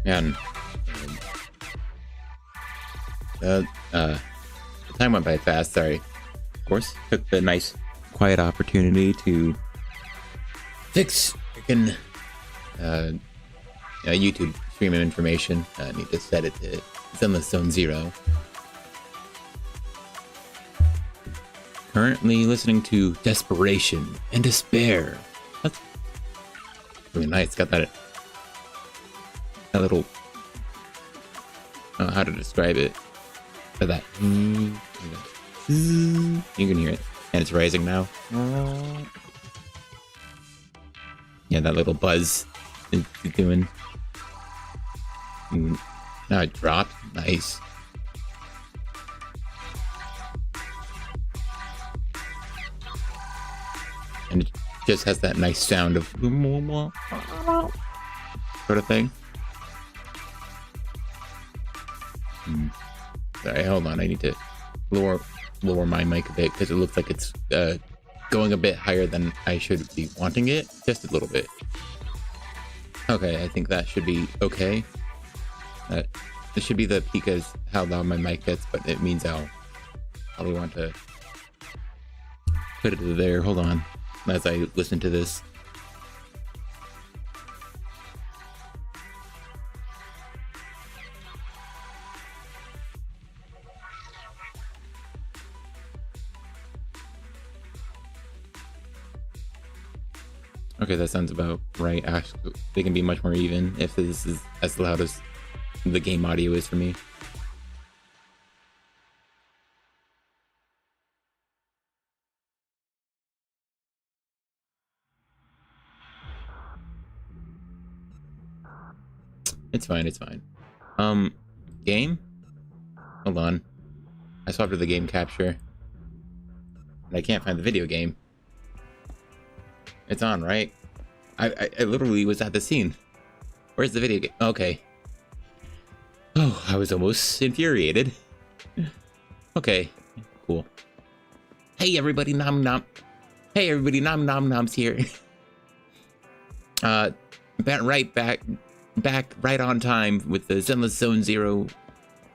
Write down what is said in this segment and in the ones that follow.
Man, the time went by fast. Sorry. Of course, took the nice, quiet opportunity to fix freaking YouTube streaming information. I need to set it to Zenless Zone 0. Currently listening to Desperation and Despair. That's really nice. Got that little, I don't know how to describe it. But that you can hear it, and it's rising now. Yeah, that little buzz is doing. Now it dropped. Nice. And it just has that nice sound of sort of thing. Sorry, hold on. I need to lower my mic a bit because it looks like it's going a bit higher than I should be wanting it. Just a little bit. Okay, I think that should be okay. This should be the peak as how loud my mic gets, but it means I'll probably want to put it there. Hold on, as I listen to this. Okay, that sounds about right. Actually, they can be much more even if this is as loud as the game audio is for me. It's fine, it's fine. Game? Hold on. I swapped to the game capture. And I can't find the video game. It's on, right? I literally was at the scene. Where's the video game? Okay. Oh, I was almost infuriated. Okay, cool. Hey everybody, Nom Nom. Hey everybody, Nom Nom Nom's here. Back right on time with the Zenless Zone 0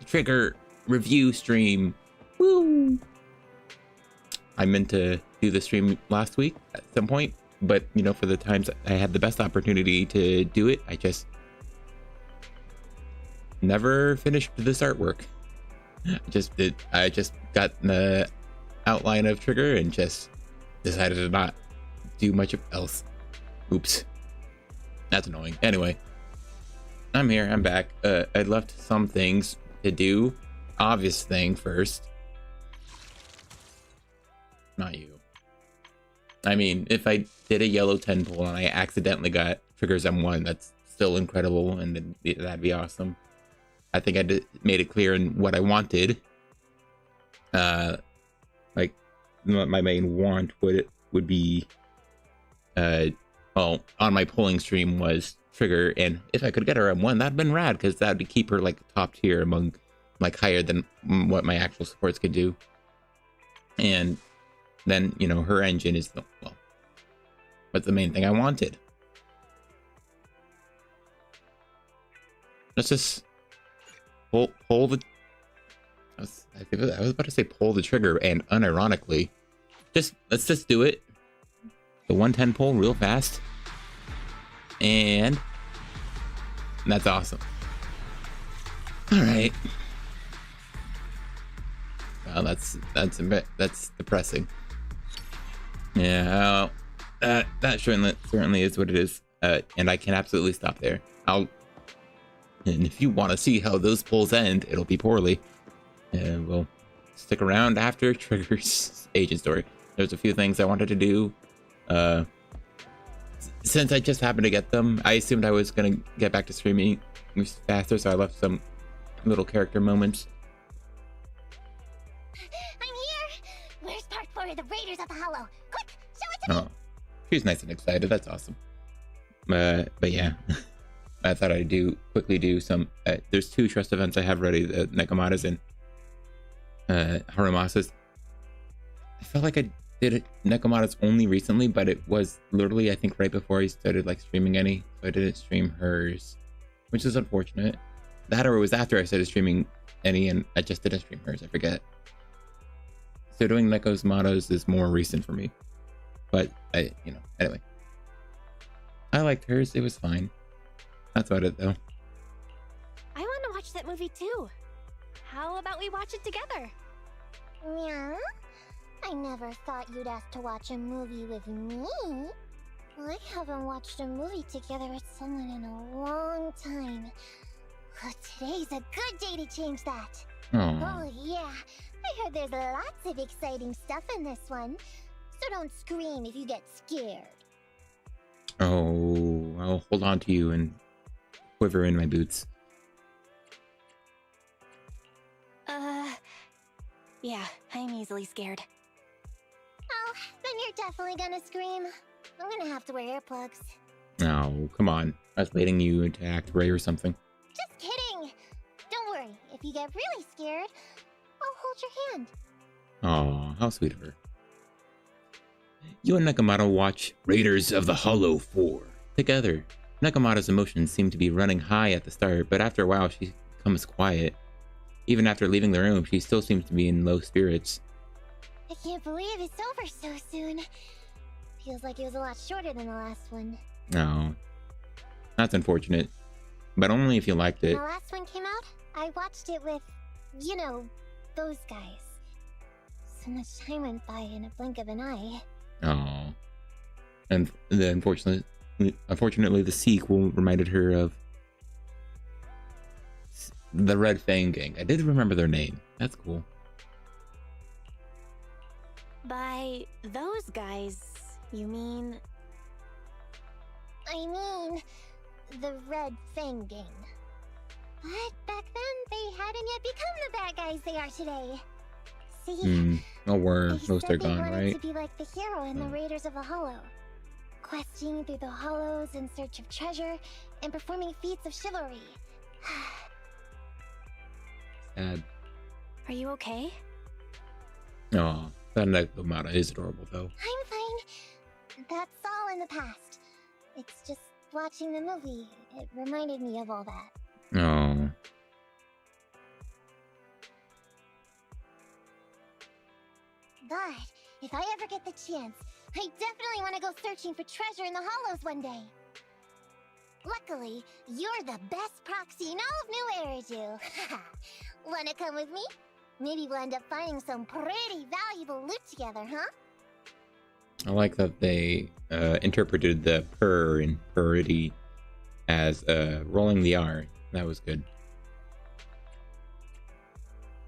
trigger review stream. Woo! I meant to do the stream last week at some point, but you know, for the times I had the best opportunity to do it, I just never finished this artwork. I just got the outline of Trigger and just decided to not do much else. Oops. That's annoying. Anyway, I'm here, I'm back. I left some things to do. Obvious thing first. Not you. I mean, if I did a yellow 10 pull and I accidentally got Trigger's M1, that's still incredible, and that'd be awesome. I think I made it clear in what I wanted. Like my main want would be, well, on my polling stream was Trigger, and if I could get her M1, that'd been rad, because that'd keep her like top tier among, like, higher than what my actual supports could do. And then, you know, her engine is the, well, what's the main thing I wanted. Let's just pull the, I was about to say pull the trigger, and unironically, let's just do it. The 110 pull real fast. And that's awesome. All right. Well, that's depressing. Yeah, that certainly is what it is. And I can absolutely stop there. And if you want to see how those pulls end, it'll be poorly. And we'll stick around after Trigger's agent story. There's a few things I wanted to do. Since I just happened to get them, I assumed I was gonna get back to streaming faster, so I left some little character moments. I'm here! Where's part 4 of the Raiders of the Hollow? Quick, show it to me! Oh, she's nice and excited. That's awesome. But yeah, I thought I'd quickly do some. There's 2 trust events I have ready: the Nekomatas and Haramasas. I felt like I did it Nekomatas only recently, but it was literally, I think, right before I started like streaming any, so I didn't stream hers. which is unfortunate. That or it was after I started streaming any, and I just didn't stream hers. I forget. So doing Neko's mottos is more recent for me. But anyway. I liked hers. It was fine. That's about it, though. I want to watch that movie too. How about we watch it together? Yeah? I never thought you'd ask to watch a movie with me. I haven't watched a movie together with someone in a long time. Well, today's a good day to change that. Aww. Oh yeah, I heard there's lots of exciting stuff in this one. So don't scream if you get scared. Oh, I'll hold on to you and quiver in my boots. Yeah, I'm easily scared. Oh, then you're definitely gonna scream. I'm gonna have to wear earplugs. Oh, come on. I was waiting you to act Ray or something. Just kidding! Don't worry, if you get really scared, I'll hold your hand. Aw, how sweet of her. You and Nekomato watch Raiders of the Hollow 4 together. Nekomato's emotions seem to be running high at the start, but after a while she becomes quiet. Even after leaving the room, she still seems to be in low spirits. I can't believe it's over so soon. Feels like it was a lot shorter than the last one. No. That's unfortunate. But only if you liked it. When the last one came out, I watched it with, those guys. So much time went by in a blink of an eye. Oh. And unfortunately, the sequel reminded her of the Red Fang Gang. I did remember their name. That's cool. By those guys, you mean? I mean, the Red Fang Gang. But back then, they hadn't yet become the bad guys they are today. See? Oh, They most said are gone, they wanted right? to be like the hero in the Raiders of the Hollow. Questing through the hollows in search of treasure and performing feats of chivalry. Sad. Are you okay? Oh, that Nekomata is adorable, though. I'm fine. That's all in the past. It's just watching the movie. It reminded me of all that. Oh. But if I ever get the chance, I definitely want to go searching for treasure in the hollows one day. Luckily, you're the best proxy in all of New Eriju. Wanna come with me? Maybe we'll end up finding some pretty valuable loot together, huh? I like that they interpreted the purr in purity as rolling the R. That was good.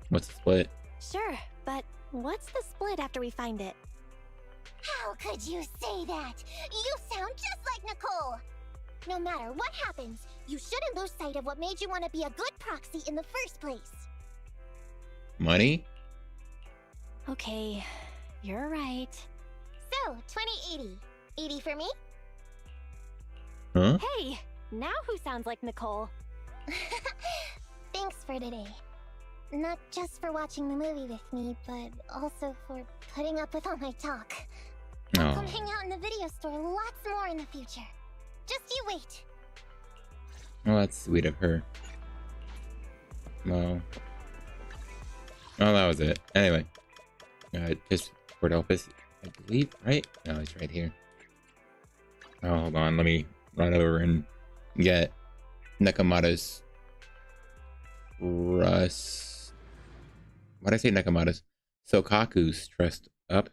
What's the split? Sure, but what's the split after we find it? How could you say that? You sound just like Nicole! No matter what happens, you shouldn't lose sight of what made you want to be a good proxy in the first place. Money? Okay, you're right. So, 2080. 80 for me? Huh? Hey, now who sounds like Nicole? Thanks for today. Not just for watching the movie with me, but also for putting up with all my talk. I'll come hang out in the video store lots more in the future. Just you wait. Well, that's sweet of her. Well, that was it. Anyway, just Port Elpis, I believe, right? No, it's right here. Oh, hold on. Let me run over and get Nekomata's Why'd I say Nekomata's? Sokaku's dressed up.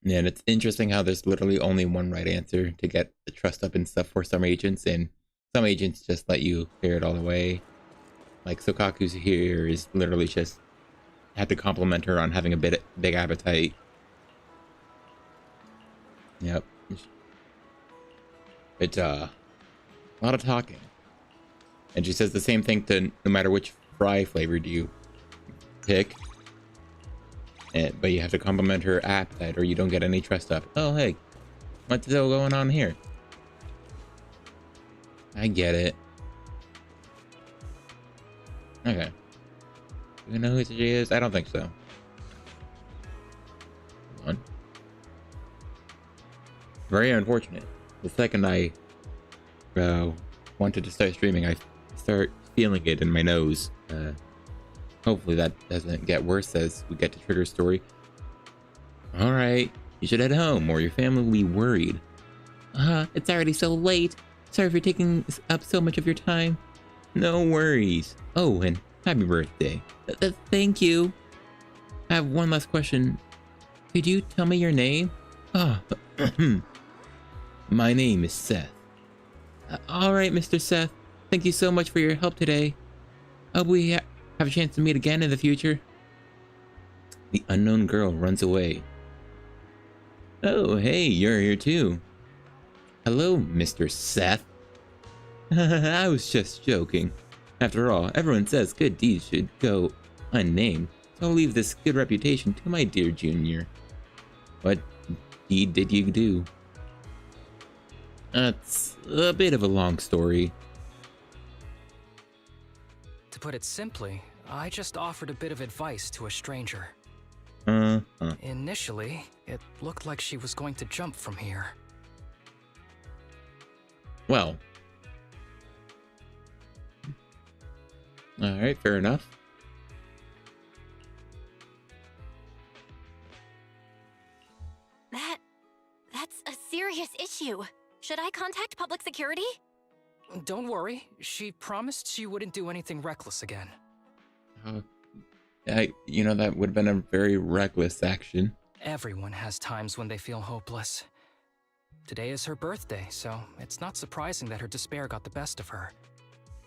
Yeah, and it's interesting how there's literally only one right answer to get the trust up and stuff for some agents, and some agents just let you clear it all the way. Like Sokaku's here is literally just had to compliment her on having a big appetite. Yep. It's a lot of talking. And she says the same thing to no matter which fry flavor do you pick. But you have to compliment her appetite or you don't get any trust up. Oh, hey, what's still going on here? I get it. Okay. Do we know who she is? I don't think so. Hold on. Very unfortunate. The second I wanted to start streaming, I start feeling it in my nose. Hopefully that doesn't get worse as we get to Trigger's story. Alright, you should head home or your family will be worried. It's already so late. Sorry for taking up so much of your time. No worries. Oh, and happy birthday. Thank you. I have one last question. Could you tell me your name? My name is Seth. Alright, Mr. Seth. Thank you so much for your help today. Hope we have a chance to meet again in the future. The unknown girl runs away. Oh, hey, you're here too. Hello, Mr. Seth. I was just joking. After all, everyone says good deeds should go unnamed, so I'll leave this good reputation to my dear Junior. What deed did you do? That's a bit of a long story. To put it simply, I just offered a bit of advice to a stranger. Initially, it looked like she was going to jump from here. Well. Alright, fair enough. That's a serious issue. Should I contact public security? Don't worry, she promised she wouldn't do anything reckless again. That would have been a very reckless action. Everyone has times when they feel hopeless. Today is her birthday, so it's not surprising that her despair got the best of her.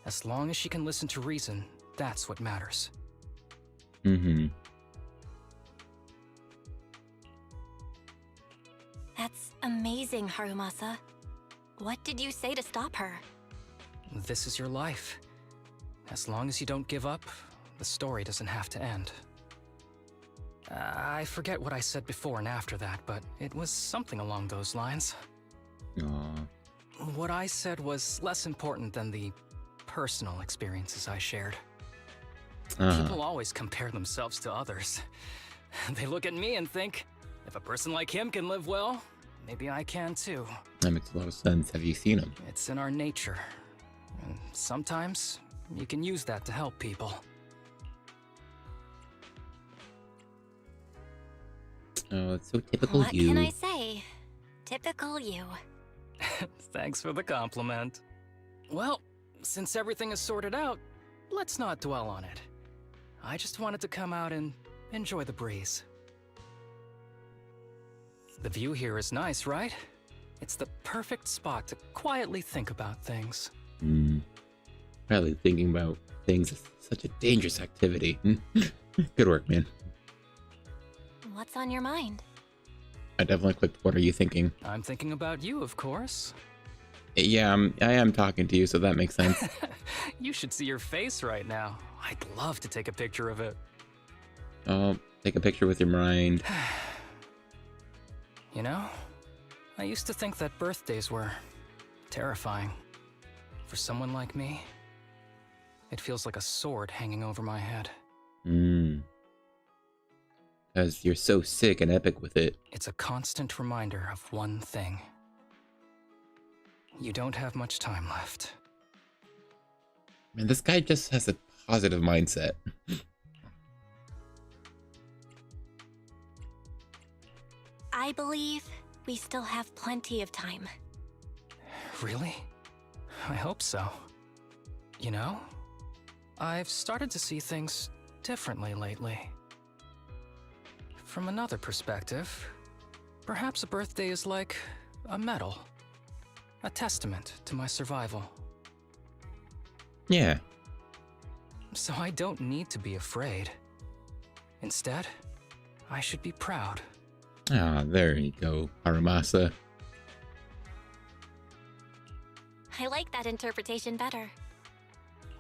As long as she can listen to reason, that's what matters. That's amazing, Harumasa. What did you say to stop her? This is your life. As long as you don't give up, the story doesn't have to end. I forget what I said before and after that, but it was something along those lines. Aww. What I said was less important than the personal experiences I shared. People always compare themselves to others. They look at me and think, if a person like him can live well, maybe I can too. That makes a lot of sense. Have you seen him? It's in our nature. And sometimes, you can use that to help people. Oh, it's so typical you. What can I say? Typical you. Thanks for the compliment. Well, since everything is sorted out, let's not dwell on it. I just wanted to come out and enjoy the breeze. The view here is nice, right? It's the perfect spot to quietly think about things. Probably thinking about things is such a dangerous activity. Good work, man. What's on your mind? I definitely clicked, what are you thinking? I'm thinking about you, of course. Yeah, I am talking to you, so that makes sense. You should see your face right now. I'd love to take a picture of it. Oh, take a picture with your mind. You know, I used to think that birthdays were terrifying. For someone like me, it feels like a sword hanging over my head. Because you're so sick and epic with it. It's a constant reminder of one thing. You don't have much time left. Man, this guy just has a positive mindset. I believe we still have plenty of time. Really? I hope so. You know, I've started to see things differently lately. From another perspective, perhaps a birthday is like a medal. A testament to my survival. Yeah. So I don't need to be afraid. Instead, I should be proud. Ah, there you go, Harumasa. I like that interpretation better.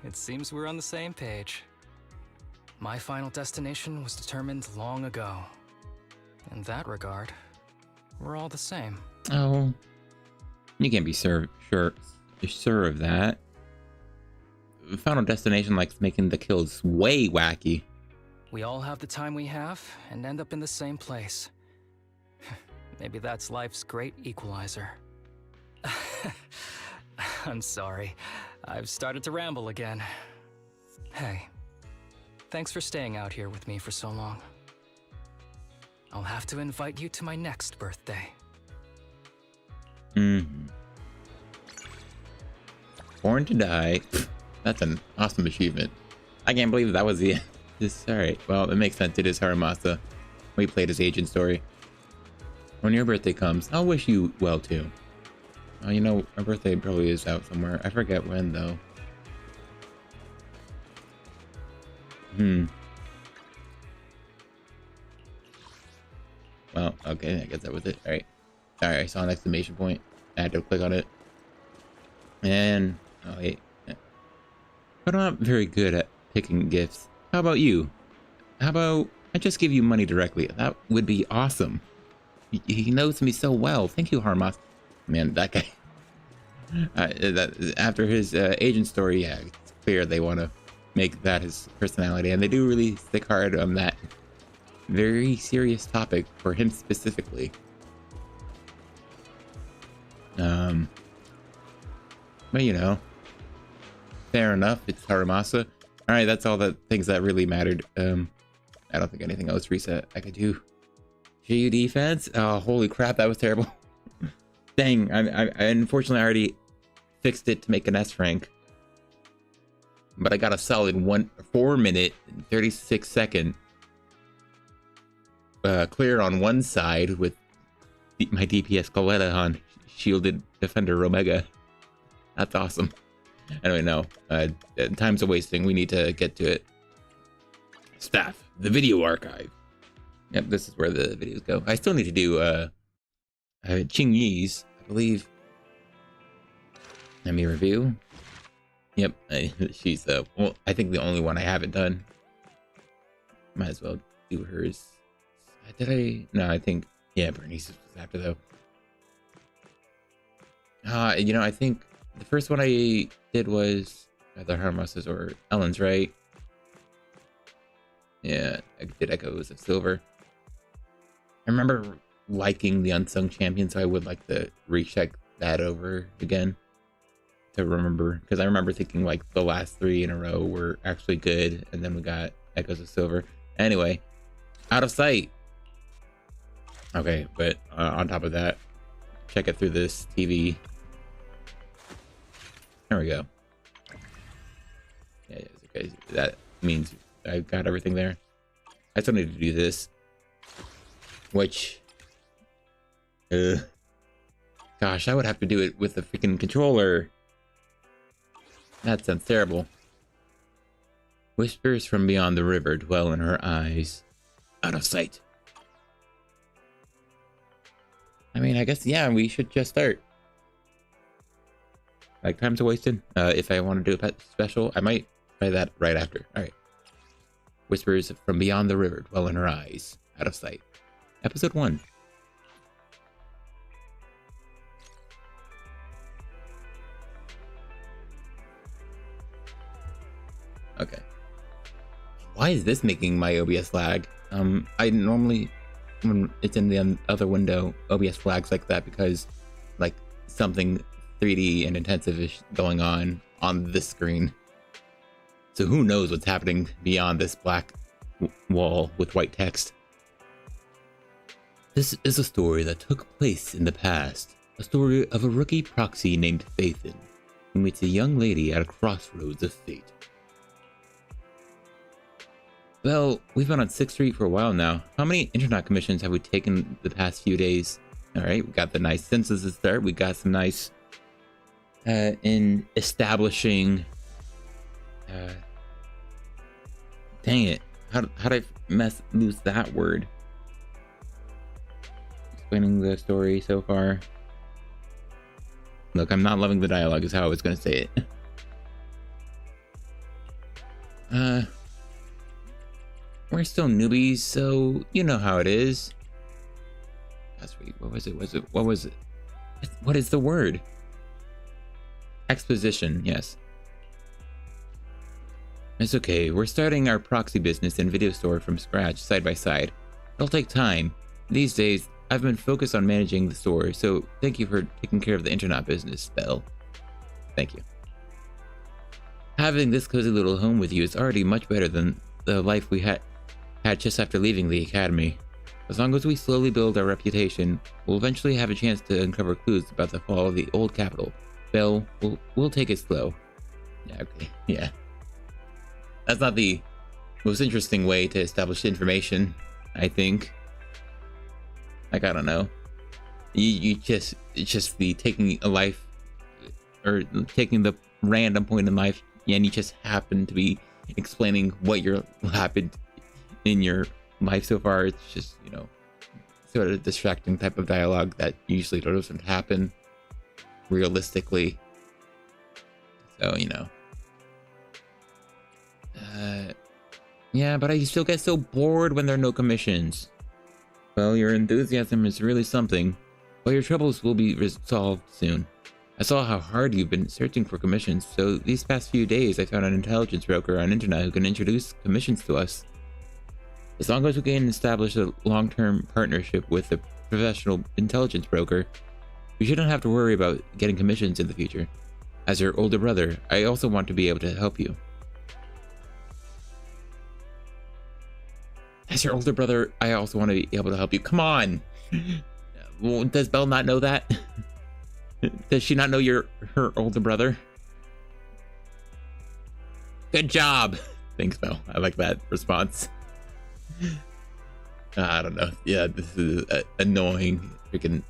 It seems we're on the same page. My final destination was determined long ago. In that regard, we're all the same. Oh, you can't be sure of that. Final Destination likes making the kills way wacky. We all have the time we have and end up in the same place. Maybe that's life's great equalizer. I'm sorry. I've started to ramble again. Hey, thanks for staying out here with me for so long. I'll have to invite you to my next birthday. Born to Die. That's an awesome achievement. I can't believe that was the end. Alright, well, it makes sense. It is Haramasa. We played his agent story. When your birthday comes, I'll wish you well too. You know, our birthday probably is out somewhere. I forget when though. Well, okay, I guess that was it. Alright. Sorry, I saw an exclamation point. I had to click on it. And oh wait. But I'm not very good at picking gifts. How about you? How about I just give you money directly? That would be awesome. He knows me so well. Thank you, Harmas. Man, that guy. After his agent story, yeah, it's clear they want to make that his personality, and they do really stick hard on that very serious topic for him specifically. But you know, fair enough. It's Haramasa. All right, that's all the things that really mattered. I don't think anything else reset I could do. GU defense. Oh, holy crap, that was terrible. Dang, I unfortunately already fixed it to make an S rank, but I got a solid 4 minute and 36 second clear on one side with my DPS Coletta on shielded defender Omega. That's awesome. Anyway, no, time's a wasting. We need to get to it. Staff, the video archive. Yep, this is where the videos go. I still need to do Ching Yi's, I believe. Let me review. Yep, she's well, I think the only one I haven't done. Might as well do hers. Did I? No, I think, yeah, Bernice was after though. You know, I think the first one I did was either Harmas's or Ellen's, right? Yeah, I did Echoes of Silver. I remember liking the Unsung Champion, so I would like to recheck that over again to remember, because I remember thinking like the last 3 in a row were actually good, and then we got Echoes of Silver. Anyway, Out of Sight. Okay, but on top of that, check it through this TV. There we go. Yeah, okay. That means I got everything there. I still need to do this, which, gosh, I would have to do it with the freaking controller. That sounds terrible. Whispers from beyond the river dwell in her eyes. Out of sight. I mean, I guess, yeah, we should just start. Like, time's wasted. If I want to do a pet special, I might try that right after. All right. Whispers from beyond the river dwell in her eyes. Out of sight. Episode 1. Okay. Why is this making my OBS lag? I normally, when it's in the other window, OBS flags like that because, like, something 3D and intensive-ish going on this screen. So who knows what's happening beyond this black wall with white text. This is a story that took place in the past. A story of a rookie proxy named Phaethon, who meets a young lady at a crossroads of fate. Well, we've been on 6th Street for a while now. How many internet commissions have we taken the past few days? Alright, we got the nice census to start. We got some nice in establishing dang it. How did I lose that word? Explaining the story so far. Look, I'm not loving the dialogue is how I was gonna say it. We're still newbies, so you know how it is. That's sweet. What was it? What is the word? Exposition, yes. It's okay. We're starting our proxy business and video store from scratch, side by side. It'll take time. These days, I've been focused on managing the store, so thank you for taking care of the internet business, Belle. Thank you. Having this cozy little home with you is already much better than the life we had just after leaving the academy. As long as we slowly build our reputation, we'll eventually have a chance to uncover clues about the fall of the old capital. Belle, we'll take it slow. Yeah, okay, yeah. That's not the most interesting way to establish information, I think. Like, I don't know. It's just the taking a life, or taking the random point in life, and you just happen to be explaining what happened in your life so far. It's just, you know, sort of distracting type of dialogue that usually doesn't happen realistically. So, you know. Yeah, but I still get so bored when there are no commissions. Well, your enthusiasm is really something, but your troubles will be resolved soon. I saw how hard you've been searching for commissions, so these past few days I found an intelligence broker on internet who can introduce commissions to us. As long as we can establish a long-term partnership with a professional intelligence broker, we shouldn't have to worry about getting commissions in the future. As your older brother, I also want to be able to help you. As your older brother, I also want to be able to help you. Come on! Well, does Belle not know that? Does she not know you're her older brother? Good job! Thanks, Belle. I like that response. I don't know. Yeah, this is annoying. Freaking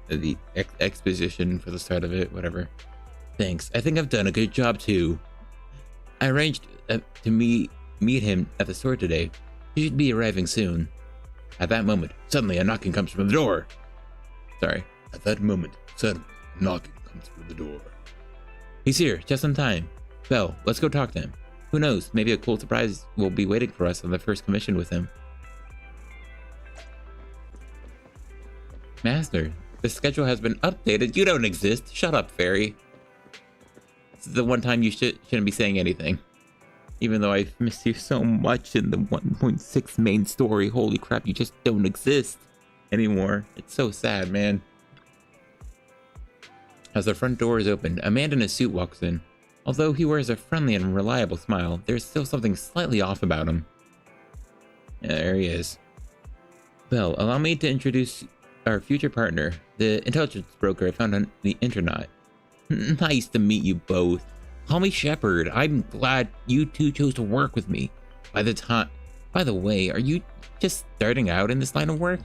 the exposition for the start of it, whatever. Thanks. I think I've done a good job too. I arranged to meet him at the store today. He should be arriving soon. At that moment, suddenly a knocking comes from the door. Sorry. At that moment, suddenly a knocking comes from the door. He's here, just in time. Belle, let's go talk to him. Who knows, maybe a cool surprise will be waiting for us on the first commission with him. Master, the schedule has been updated. You don't exist. Shut up, fairy. This is the one time you shouldn't be saying anything. Even though I've missed you so much in the 1.6 main story. Holy crap, you just don't exist anymore. It's so sad, man. As the front door is opened, a man in a suit walks in. Although he wears a friendly and reliable smile, there's still something slightly off about him. Yeah, there he is. Belle, allow me to introduce our future partner, the intelligence broker I found on the internet. Nice to meet you both. Call me Shepard. I'm glad you two chose to work with me. By the way, are you just starting out in this line of work?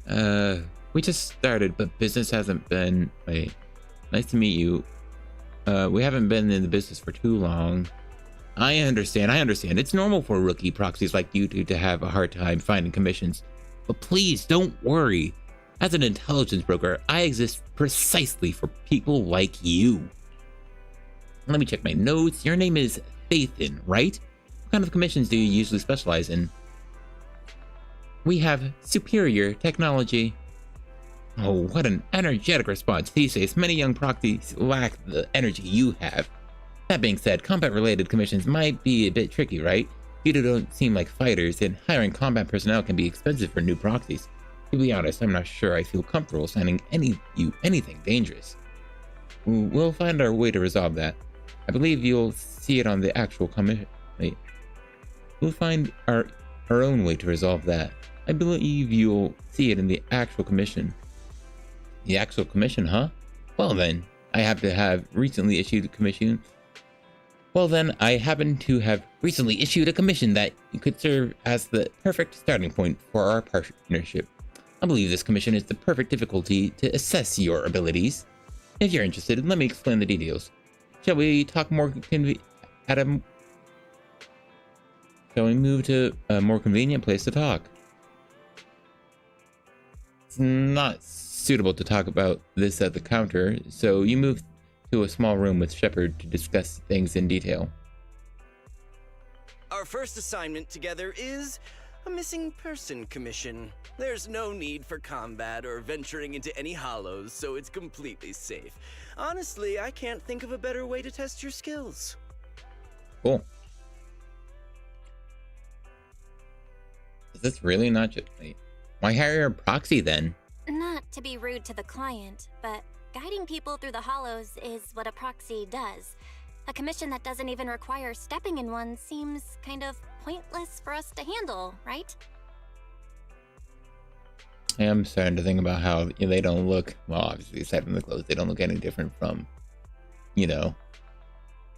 We just started, but business hasn't been... Wait, nice to meet you. We haven't been in the business for too long. I understand. It's normal for rookie proxies like you two to have a hard time finding commissions. But please, don't worry. As an intelligence broker, I exist precisely for people like you. Let me check my notes. Your name is Faithin, right? What kind of commissions do you usually specialize in? We have superior technology. Oh, what an energetic response. These days, many young proxies lack the energy you have. That being said, combat-related commissions might be a bit tricky, right? You two don't seem like fighters, and hiring combat personnel can be expensive for new proxies. To be honest, I'm not sure I feel comfortable signing anything dangerous. We'll find our way to resolve that. I believe you'll see it on the actual commission. Wait. We'll find our own way to resolve that. I believe you'll see it in the actual commission. The actual commission, huh? Well then, I happen to have recently issued a commission. I happen to have recently issued a commission that could serve as the perfect starting point for our partnership. I believe this commission is the perfect difficulty to assess your abilities. If you're interested, let me explain the details. Shall we talk more Shall we move to a more convenient place to talk? It's not suitable to talk about this at the counter, so you move to a small room with Shepard to discuss things in detail. Our first assignment together is a missing person commission. There's no need for combat or venturing into any hollows, so it's completely safe. Honestly, I can't think of a better way to test your skills. Cool. Is this really not just... Why hire a proxy then? Not to be rude to the client, but guiding people through the hollows is what a proxy does. A commission that doesn't even require stepping in one seems kind of pointless for us to handle, right? Yeah, I'm starting to think about how they don't look, well, obviously, aside from the clothes, they don't look any different from,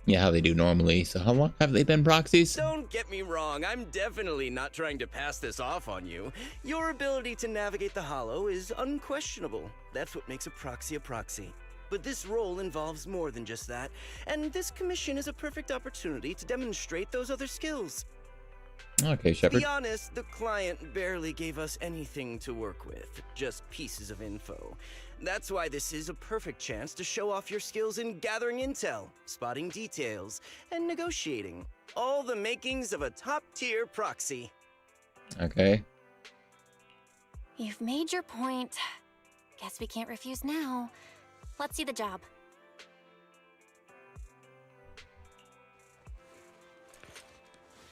how they do normally. So how long have they been proxies? Don't get me wrong, I'm definitely not trying to pass this off on you. Your ability to navigate the hollow is unquestionable. That's what makes a proxy a proxy. But this role involves more than just that, and this commission is a perfect opportunity to demonstrate those other skills. Okay, To Shepard. be honest, the client barely gave us anything to work with, just pieces of info. That's why this is a perfect chance to show off your skills in gathering intel, spotting details, and negotiating. All the makings of a top-tier proxy. Okay. You've made your point. Guess we can't refuse now. Let's see the job.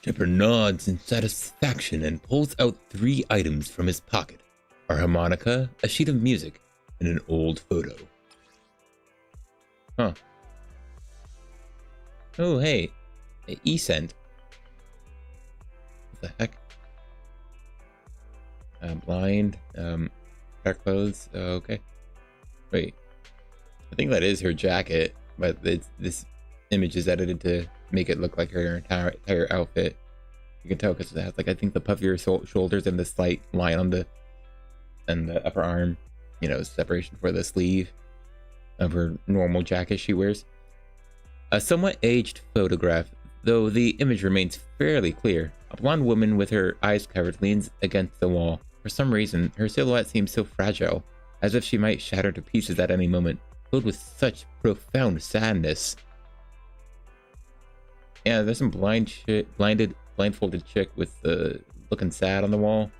Shepard nods in satisfaction and pulls out 3 items from his pocket. A harmonica, a sheet of music, and an old photo. Huh. Oh, hey. E-scent. What the heck? Blind. Dark clothes. Okay. Wait. I think that is her jacket, but this image is edited to make it look like her entire outfit. You can tell because it has, like, I think the puffier shoulders and the slight line on the upper arm, separation for the sleeve of her normal jacket she wears. A somewhat aged photograph, though the image remains fairly clear. A blonde woman with her eyes covered leans against the wall. For some reason, her silhouette seems so fragile, as if she might shatter to pieces at any moment, filled with such profound sadness. Yeah, there's some blindfolded chick with looking sad on the wall.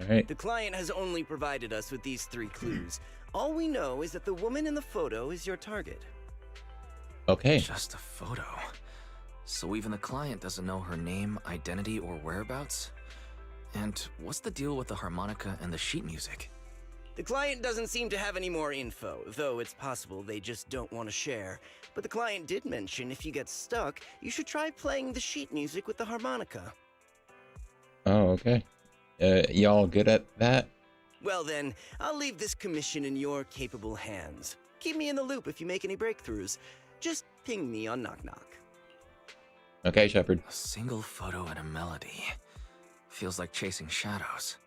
All right. The client has only provided us with these 3 clues. All we know is that the woman in the photo is your target. Okay. Just a photo. So even the client doesn't know her name, identity, or whereabouts? And what's the deal with the harmonica and the sheet music? The client doesn't seem to have any more info, though it's possible they just don't want to share. But the client did mention if you get stuck, you should try playing the sheet music with the harmonica. Oh, okay. Y'all good at that? Well then, I'll leave this commission in your capable hands. Keep me in the loop if you make any breakthroughs. Just ping me on Knock Knock. Okay, Shepard. A single photo and a melody. Feels like chasing shadows.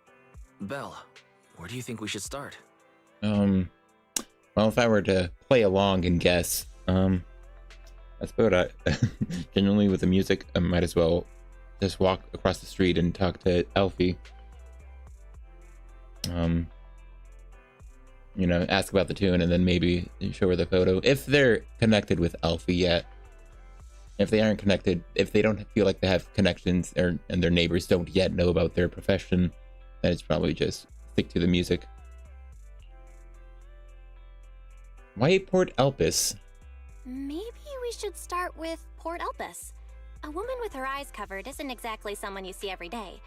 Belle, where do you think we should start? Well, if I were to play along and guess, I suppose generally with the music, I might as well just walk across the street and talk to Elfie. Ask about the tune and then maybe show her the photo. If they're connected with Elfie yet. If they aren't connected, if they don't feel like they have connections and their neighbors don't yet know about their profession, then it's probably just stick to the music. Why Port Elpis? Maybe we should start with Port Elpis. A woman with her eyes covered isn't exactly someone you see every day.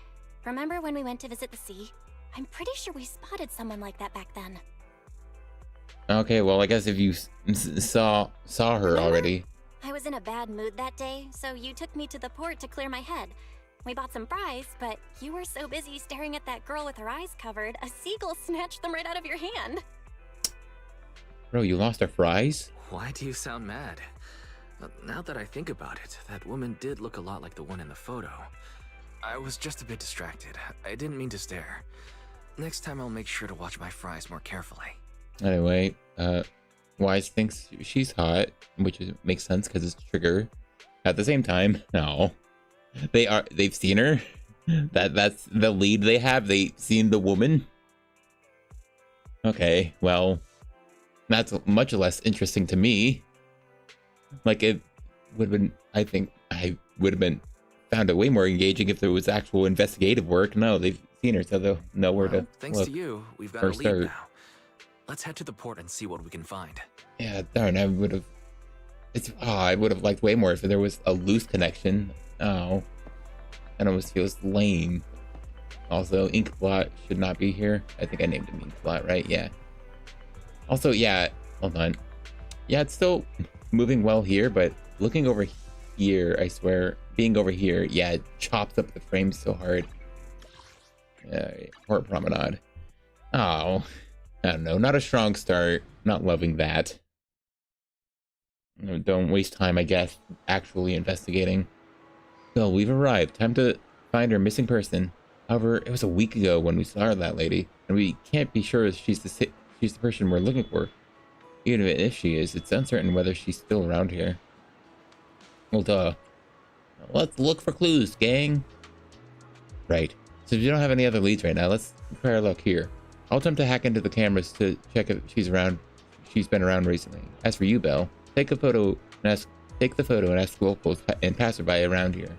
Remember when we went to visit the sea? I'm pretty sure we spotted someone like that back then. Okay, well, I guess if you saw her already. I was in a bad mood that day, so you took me to the port to clear my head. We bought some fries, but you were so busy staring at that girl with her eyes covered, a seagull snatched them right out of your hand. Bro, you lost our fries? Why do you sound mad? Now that I think about it, that woman did look a lot like the one in the photo. I was just a bit distracted. I didn't mean to stare. Next time I'll make sure to watch my fries more carefully. Anyway, Wise thinks she's hot, which makes sense because it's Trigger. At the same time, no. They've seen her. That's the lead they have. They've seen the woman. Okay, well, that's much less interesting to me. Like, it would have been, I think I would have been found it way more engaging if there was actual investigative work. No, they've seen her, so they'll know where to thanks look to you, we've got a lead start. now. Let's head to the port and see what we can find. Yeah, darn, I would have. I would have liked way more if there was a loose connection. Oh, that almost feels lame. Also, Inkblot should not be here. I think I named him Inkblot, right? Yeah. Also, yeah, hold on. Yeah, it's still moving well here, but looking over here, I swear, being over here, yeah, it chops up the frame so hard. Port Promenade. Oh, I don't know, not a strong start. Not loving that. Don't waste time, I guess, actually investigating. So we've arrived. Time to find our missing person. However, it was a week ago when we saw that lady, and we can't be sure she's the person we're looking for. Even if she is, it's uncertain whether she's still around here. Well, duh. Let's look for clues, gang. Right. So if you don't have any other leads right now, let's try our luck here. I'll attempt to hack into the cameras to check if she's around. She's been around recently. As for you, Belle, take the photo and ask locals and passerby around here.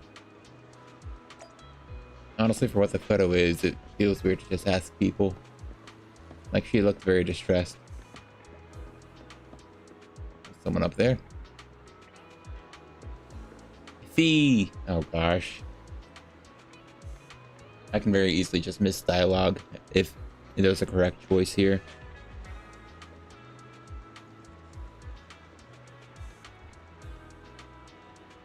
Honestly, for what the photo is, it feels weird to just ask people. Like, she looked very distressed. Someone up there. Fee! Oh gosh. I can very easily just miss dialogue if there's a correct choice here.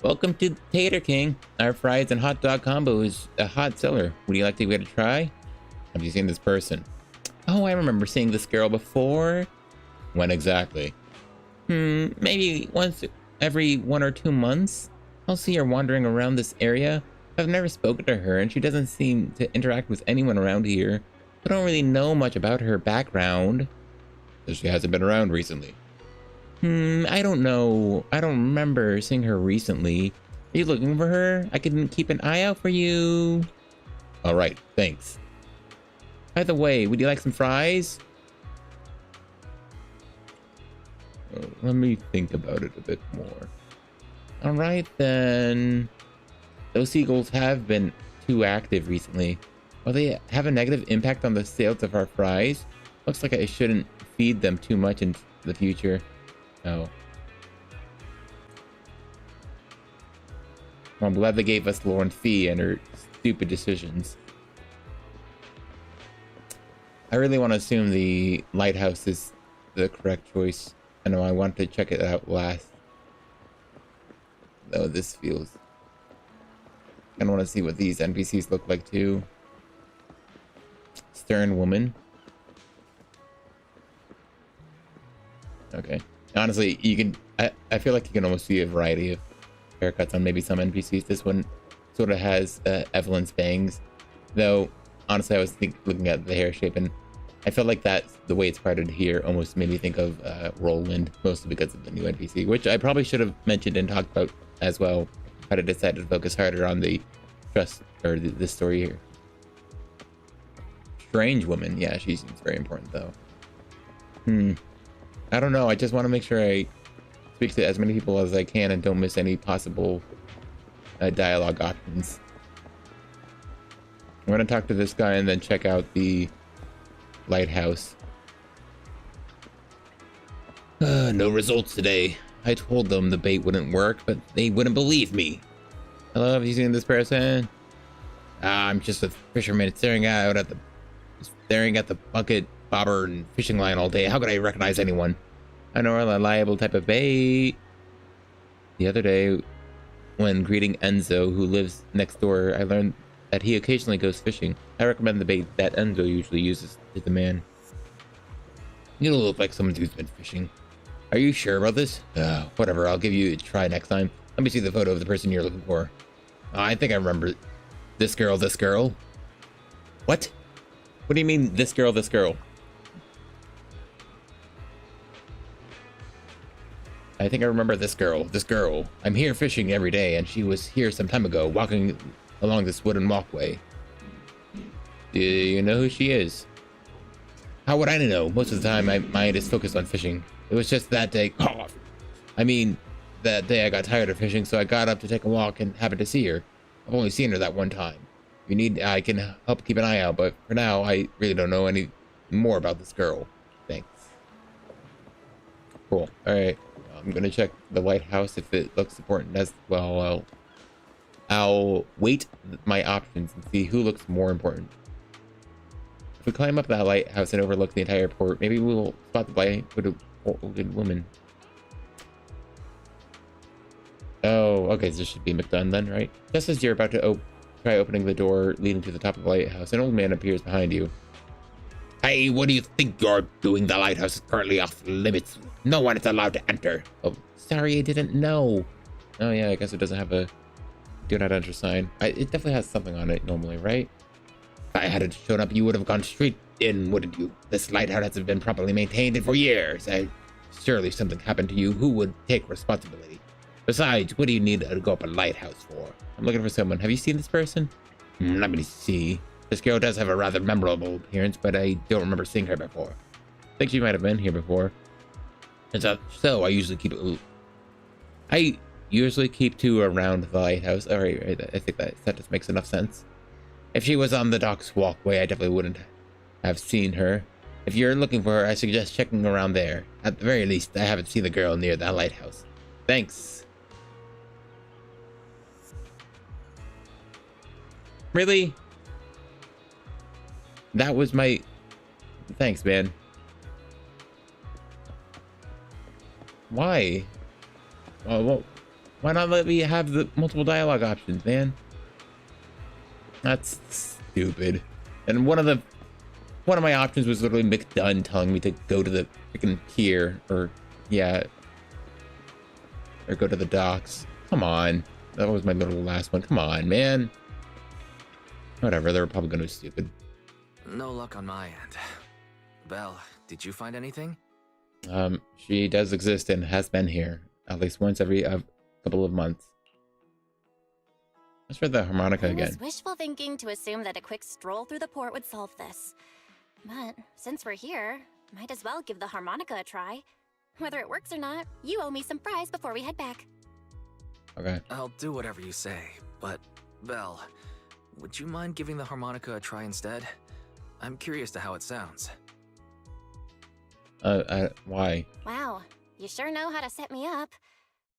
Welcome to Tater King. Our fries and hot dog combo is a hot seller. Would you like to give it a try? Have you seen this person? Oh, I remember seeing this girl before. When exactly? Maybe once every 1 or 2 months. I'll see her wandering around this area. I've never spoken to her, and she doesn't seem to interact with anyone around here. I don't really know much about her background. So she hasn't been around recently. I don't know. I don't remember seeing her recently. Are you looking for her? I can keep an eye out for you. All right, thanks. By the way, would you like some fries? Let me think about it a bit more. All right, then. Those seagulls have been too active recently. Will they have a negative impact on the sales of our fries? Looks like I shouldn't feed them too much in the future. Oh. Well, I'm glad they gave us Lauren Fee and her stupid decisions. I really want to assume the lighthouse is the correct choice. I know I want to check it out last. Though this feels... I want to see what these NPCs look like too. Stern woman. Okay. Honestly, you can... I feel like you can almost see a variety of haircuts on maybe some NPCs. This one sort of has Evelyn's bangs. Though, honestly, I was looking at the hair shape, and I felt like that the way it's parted here almost made me think of Roland, mostly because of the new NPC, which I probably should have mentioned and talked about as well. Had I decided to focus harder on the trust, or this story here. Strange woman. Yeah, she seems very important, though. I don't know. I just want to make sure I speak to as many people as I can and don't miss any possible dialogue options. I'm going to talk to this guy and then check out the lighthouse. No results today. I told them the bait wouldn't work, but they wouldn't believe me. Hello, have you seen this person? I'm just a fisherman staring at the bucket, bobber, and fishing line all day. How could I recognize anyone? I know a reliable type of bait. The other day, when greeting Enzo, who lives next door, I learned that he occasionally goes fishing. I recommend the bait that Enzo usually uses to the man. You don't look like someone who's been fishing. Are you sure about this? Whatever, I'll give you a try next time. Let me see the photo of the person you're looking for. I think I remember this girl. What? What do you mean, this girl? I think I remember this girl. I'm here fishing every day, and she was here some time ago, walking along this wooden walkway. Do you know who she is? How would I know? Most of the time, my mind is focused on fishing. It was just that day. That day I got tired of fishing, so I got up to take a walk and happened to see her. I've only seen her that one time. If you need, I can help keep an eye out, but for now, I really don't know any more about this girl. Thanks. Cool. Alright. I'm gonna check the lighthouse if it looks important as well. I'll weight my options and see who looks more important. we climb up that lighthouse and overlook the entire port, maybe we'll spot the blindfolded woman. Oh, okay, so this should be McDone then, right? Just as you're about to try opening the door leading to the top of the lighthouse, an old man appears behind you. Hey, what do you think you're doing? The lighthouse is currently off limits. No one is allowed to enter. Oh, sorry, I didn't know. Oh yeah, I guess it doesn't have a do not enter sign. It definitely has something on it normally, right? If I hadn't shown up, you would have gone straight in, wouldn't you? This lighthouse hasn't been properly maintained for years. Surely something happened to you. Who would take responsibility? Besides, what do you need to go up a lighthouse for? I'm looking for someone. Have you seen this person? Let me see. This girl does have a rather memorable appearance, but I don't remember seeing her before. I think she might have been here before. And so I usually keep two around the lighthouse. All right, I think that just makes enough sense. If she was on the dock's walkway, I definitely wouldn't have seen her. If you're looking for her, I suggest checking around there. At the very least, I haven't seen the girl near that lighthouse. Thanks. Really? That was my... Thanks, man. Why? Well, why not let me have the multiple dialogue options, man? That's stupid. And one of my options was literally McDone telling me to go to the freaking pier, or yeah, or go to the docks. Come on, that was my little last one. Come on, man. Whatever, they're probably gonna be stupid. No luck on my end. Belle, did you find anything? She does exist and has been here at least once every couple of months. Let's read the harmonica again. It was wishful thinking to assume that a quick stroll through the port would solve this. But since we're here, might as well give the harmonica a try. Whether it works or not, you owe me some fries before we head back. Okay. I'll do whatever you say, but Belle, would you mind giving the harmonica a try instead? I'm curious to how it sounds. Why? Wow, you sure know how to set me up.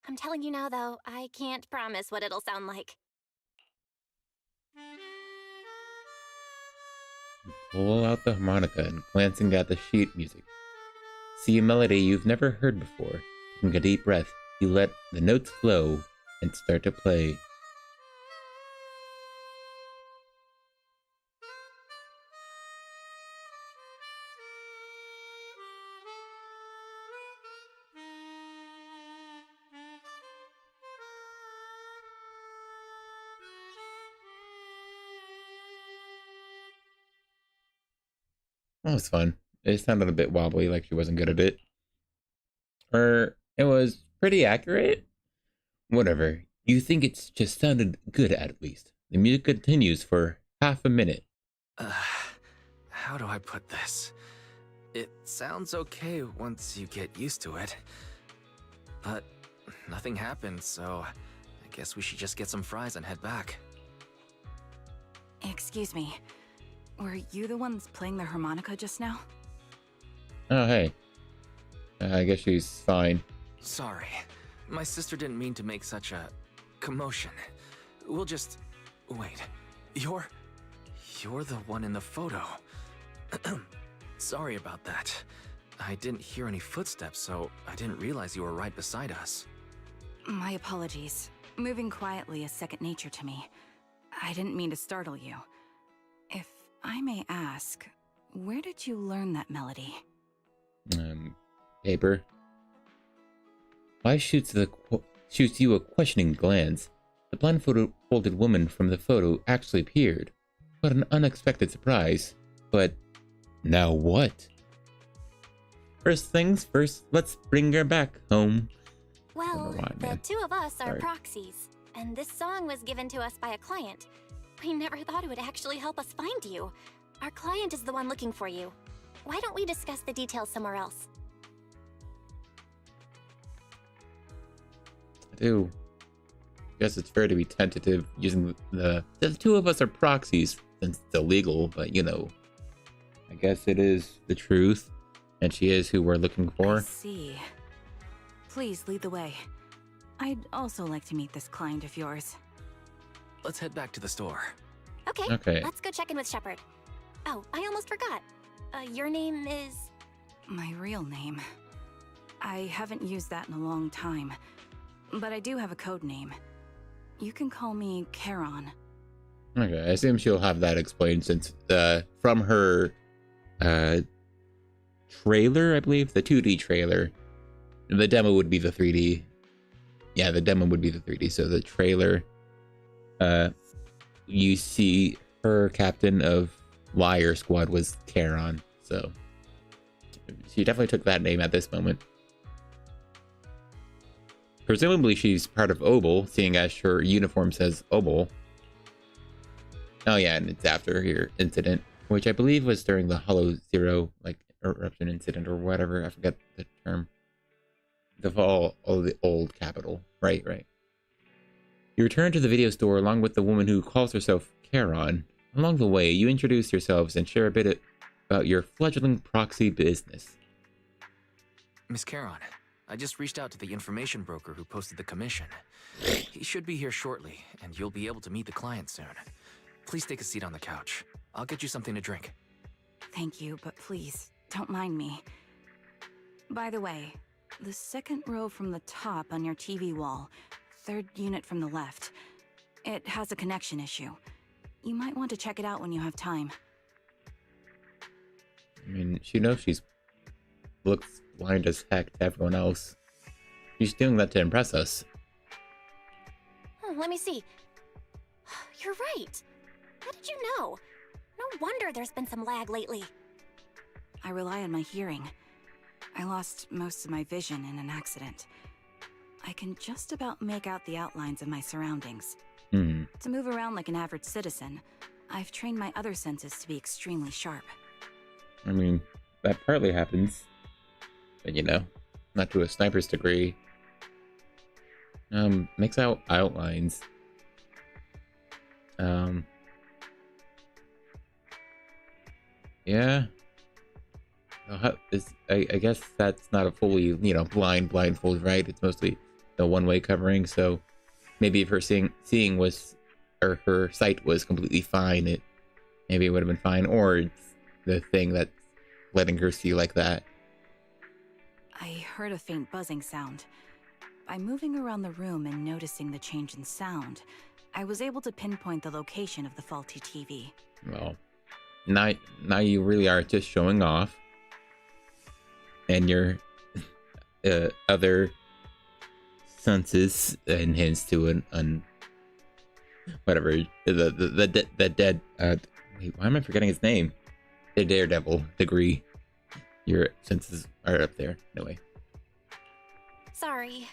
I'm telling you now, though, I can't promise what it'll sound like. Pull out the harmonica and glancing at the sheet music. See a melody you've never heard before. Taking a deep breath, you let the notes flow and start to play. That was fun. It sounded a bit wobbly, like she wasn't good at it. Or it was pretty accurate? Whatever. You think it's just sounded good at least. The music continues for half a minute. How do I put this? It sounds okay once you get used to it. But nothing happened, so I guess we should just get some fries and head back. Excuse me. Were you the ones playing the harmonica just now? Oh, hey. I guess she's fine. Sorry. My sister didn't mean to make such a commotion. We'll just... Wait. You're the one in the photo. Sorry about that. I didn't hear any footsteps, so I didn't realize you were right beside us. My apologies. Moving quietly is second nature to me. I didn't mean to startle you. If I may ask, where did you learn that melody? Paper. Why shoots you a questioning glance? The blindfolded woman from the photo actually appeared. What an unexpected surprise. But now what? First things first, let's bring her back home. Well, why, the man. two of us are Sorry. proxies, and this song was given to us by a client. We never thought it would actually help us find you. Our client is the one looking for you. Why don't we discuss the details somewhere else? I do. Guess it's fair to be tentative using the two of us are proxies since it's illegal, but you know, I guess it is the truth, and she is who we're looking I for. see. Please lead the way. I'd also like to meet this client of yours. Let's head back to the store. Okay, Okay. let's go check in with Shepard. Oh, I almost forgot. Your name is... My real name. I haven't used that in a long time. But I do have a code name. You can call me Charon. Okay, I assume she'll have that explained since from her trailer, I believe, the 2D trailer. The demo would be the 3D. Yeah, the demo would be the 3D. So the trailer, you see her captain of Liar Squad was Charon. So she definitely took that name at this moment. Presumably she's part of Obel, seeing as her uniform says Obel. Oh yeah, and it's after your incident, which I believe was during the Hollow Zero, like, eruption incident or whatever. I forget the term. The fall of the old capital. Right. You return to the video store along with the woman who calls herself Charon. Along the way, you introduce yourselves and share a bit about your fledgling proxy business. Miss Charon, I just reached out to the information broker who posted the commission. He should be here shortly, and you'll be able to meet the client soon. Please take a seat on the couch. I'll get you something to drink. Thank you, but please, don't mind me. By the way, the second row from the top on your TV wall, third unit from the left, it has a connection issue. You might want to check it out when you have time. I mean, she knows she's looks blind as heck to everyone else. She's doing that to impress us. Let me see. You're right. How did you know? No wonder there's been some lag lately. I rely on my hearing. I lost most of my vision in an accident. I can just about make out the outlines of my surroundings. To move around like an average citizen, I've trained my other senses to be extremely sharp. I mean, that partly happens. But, you know, not to a sniper's degree. Makes out outlines. Yeah. I guess that's not a fully, you know, blindfold, right? It's mostly the one-way covering, so maybe if her seeing was, or her sight was completely fine, maybe it would have been fine, or it's the thing that's letting her see like that. I heard a faint buzzing sound. By moving around the room and noticing the change in sound, I was able to pinpoint the location of the faulty TV. Well, now you really are just showing off. And your other senses and hints to whatever, the dead, wait, why am I forgetting his name? The Daredevil degree. Your senses are up there. No way. Sorry.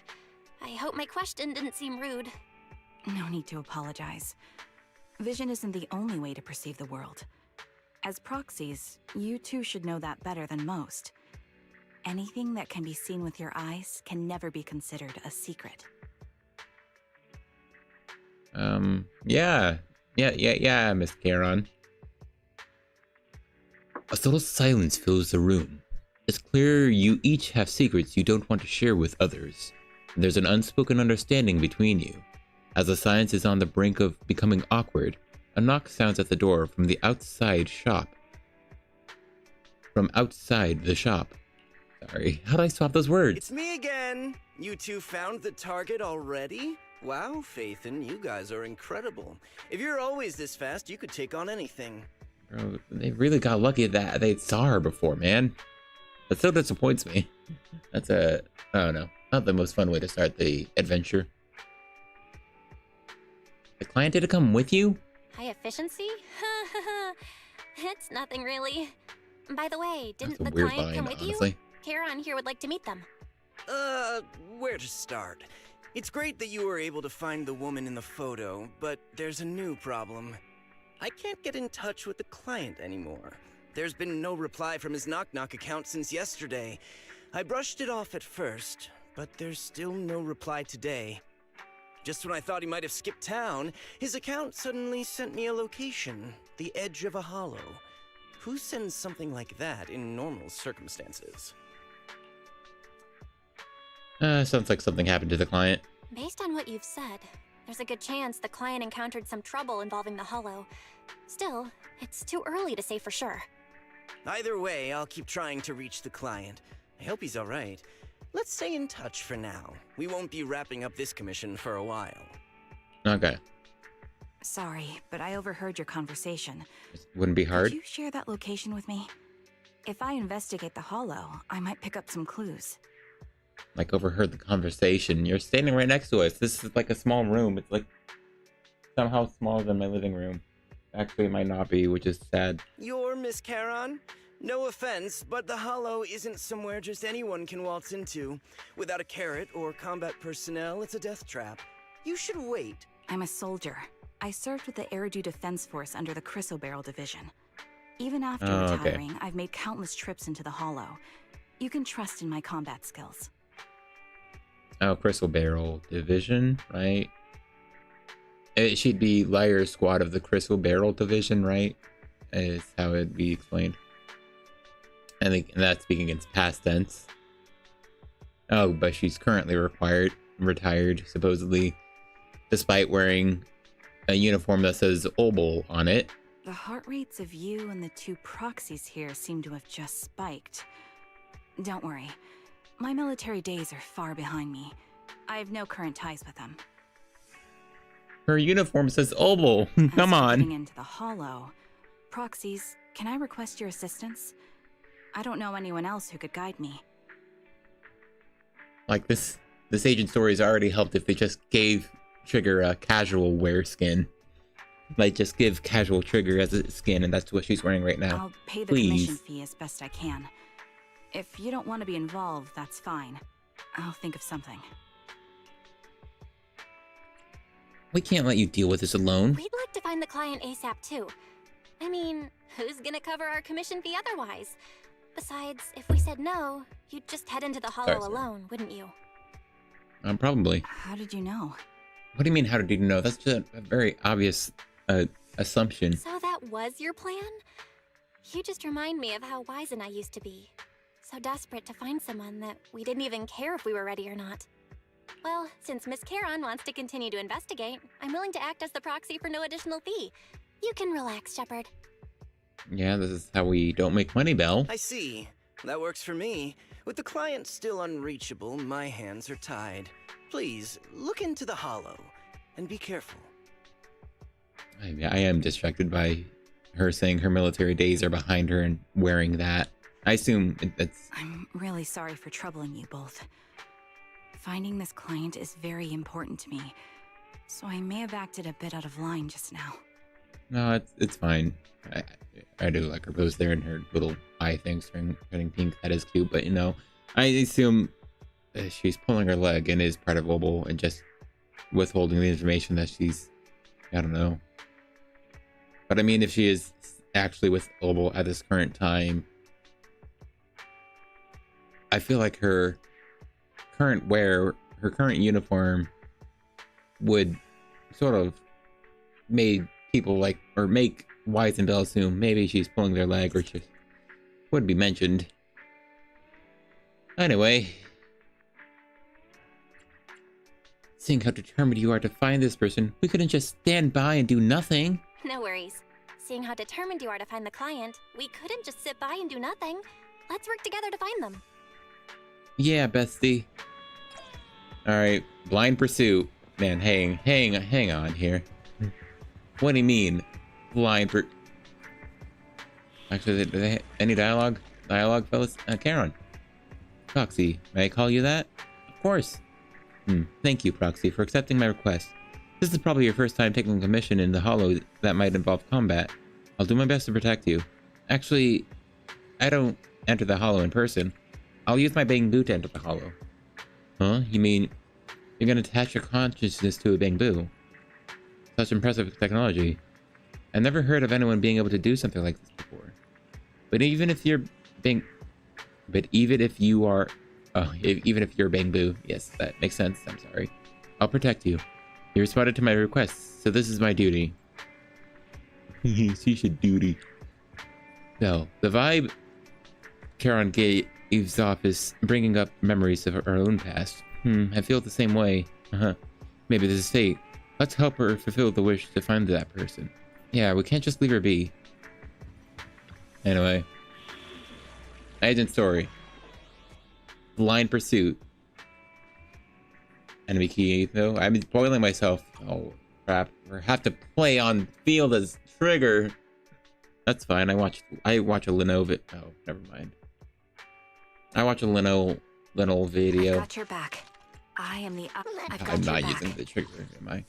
I hope my question didn't seem rude. No need to apologize. Vision isn't the only way to perceive the world. As proxies, you two should know that better than most. Anything that can be seen with your eyes can never be considered a secret. Yeah, Miss Charon. A subtle silence fills the room. It's clear you each have secrets you don't want to share with others. There's an unspoken understanding between you. As the silence is on the brink of becoming awkward, a knock sounds at the door from the outside shop. From outside the shop. Sorry, how do I swap those words? It's me again! You two found the target already? Wow, Phaethon, you guys are incredible. If you're always this fast, you could take on anything. Bro, they really got lucky that they saw her before, man. That still disappoints me. That's I don't know, not the most fun way to start the adventure. The client didn't come with you? High efficiency? It's nothing really. By the way, didn't the client come with you? Charon here would like to meet them. Where to start? It's great that you were able to find the woman in the photo, but there's a new problem. I can't get in touch with the client anymore. There's been no reply from his Knock Knock account since yesterday. I brushed it off at first, but there's still no reply today. Just when I thought he might have skipped town, his account suddenly sent me a location, the edge of a hollow. Who sends something like that in normal circumstances? Sounds like something happened to the client. Based on what you've said, There's a good chance the client encountered some trouble involving the Hollow. Still, it's too early to say for sure. Either way, I'll keep trying to reach the client. I hope he's alright. Let's stay in touch for now. We won't be wrapping up this commission for a while. Okay. Sorry, but I overheard your conversation. Wouldn't be hard. Could you share that location with me? If I investigate the Hollow, I might pick up some clues. Like, overheard the conversation. You're standing right next to us. This is like a small room. It's like somehow smaller than my living room. Actually, it might not be, which is sad. You're Miss Charon? No offense, but the Hollow isn't somewhere just anyone can waltz into. Without a carrot or combat personnel, it's a death trap. You should wait. I'm a soldier. I served with the Eridu Defense Force under the Chrysoberyl Division. Even after retiring, I've made countless trips into the Hollow. You can trust in my combat skills. Oh, Chrysoberyl Division, right? She'd be Liar Squad of the Chrysoberyl Division, right? Is how it'd be explained. I think that's speaking in past tense. Oh, but she's currently retired, supposedly, despite wearing a uniform that says Obol on it. The heart rates of you and the two proxies here seem to have just spiked. Don't worry. My military days are far behind me. I have no current ties with them. Her uniform says Obol. Come on. Getting into the Hollow. Proxies, can I request your assistance? I don't know anyone else who could guide me. Like, this agent story has already helped if they just gave Trigger a casual wear skin. Like, just give casual Trigger as a skin, and that's what she's wearing right now. I'll pay the commission fee as best I can. If you don't want to be involved, that's fine. I'll think of something. We can't let you deal with this alone. We'd like to find the client ASAP too. I mean, who's gonna cover our commission fee otherwise? Besides, if we said no, you'd just head into the Hollow alone, wouldn't you? Probably. How did you know? What do you mean, how did you know? That's just a very obvious assumption. So that was your plan? You just remind me of how wise and I used to be. So desperate to find someone that we didn't even care if we were ready or not. Well, since Miss Charon wants to continue to investigate, I'm willing to act as the proxy for no additional fee. You can relax, Shepard. Yeah, this is how we don't make money, Belle. I see. That works for me. With the client still unreachable, my hands are tied. Please, look into the Hollow, and be careful. I am distracted by her saying her military days are behind her and wearing that. I assume that's... I'm really sorry for troubling you both. Finding this client is very important to me, so I may have acted a bit out of line just now. No, it's fine. I do like her pose there and her little eye things turning pink. That is cute, but you know, I assume she's pulling her leg and is part of Obol and just withholding the information that she's, I don't know. But I mean, if she is actually with Obol at this current time, I feel like her current uniform would sort of make people like, or make Wise and Bell assume maybe she's pulling their leg or just would be mentioned. Anyway, seeing how determined you are to find this person, we couldn't just stand by and do nothing. No worries. Seeing how determined you are to find the client, we couldn't just sit by and do nothing. Let's work together to find them. Yeah, bestie. Alright, blind pursuit. Man, hang on here. What do you mean? Blind per... Actually, do they any dialogue? Dialogue, fellas? Charon. Proxy, may I call you that? Of course. Thank you, Proxy, for accepting my request. This is probably your first time taking a commission in the Hollow that might involve combat. I'll do my best to protect you. Actually, I don't enter the Hollow in person. I'll use my bamboo to enter the Hollow. Huh? You mean you're gonna attach your consciousness to a bamboo? Such impressive technology. I've never heard of anyone being able to do something like this before. But even if you're even if you're bamboo, yes, that makes sense. I'm sorry. I'll protect you. You responded to my request, so this is my duty. She should duty. So, the vibe Charon gives off is bringing up memories of her own past. I feel the same way. Maybe this is fate. Let's help her fulfill the wish to find that person. Yeah, we can't just leave her be. Anyway. Agent Story. Blind Pursuit. Enemy key, though. I'm spoiling myself. Oh, crap. We have to play on field as Trigger. That's fine. I watch a Leno oh, never mind. I watch a Leno video. I've got your back. I am the I've got I'm your not back. using the trigger, am I?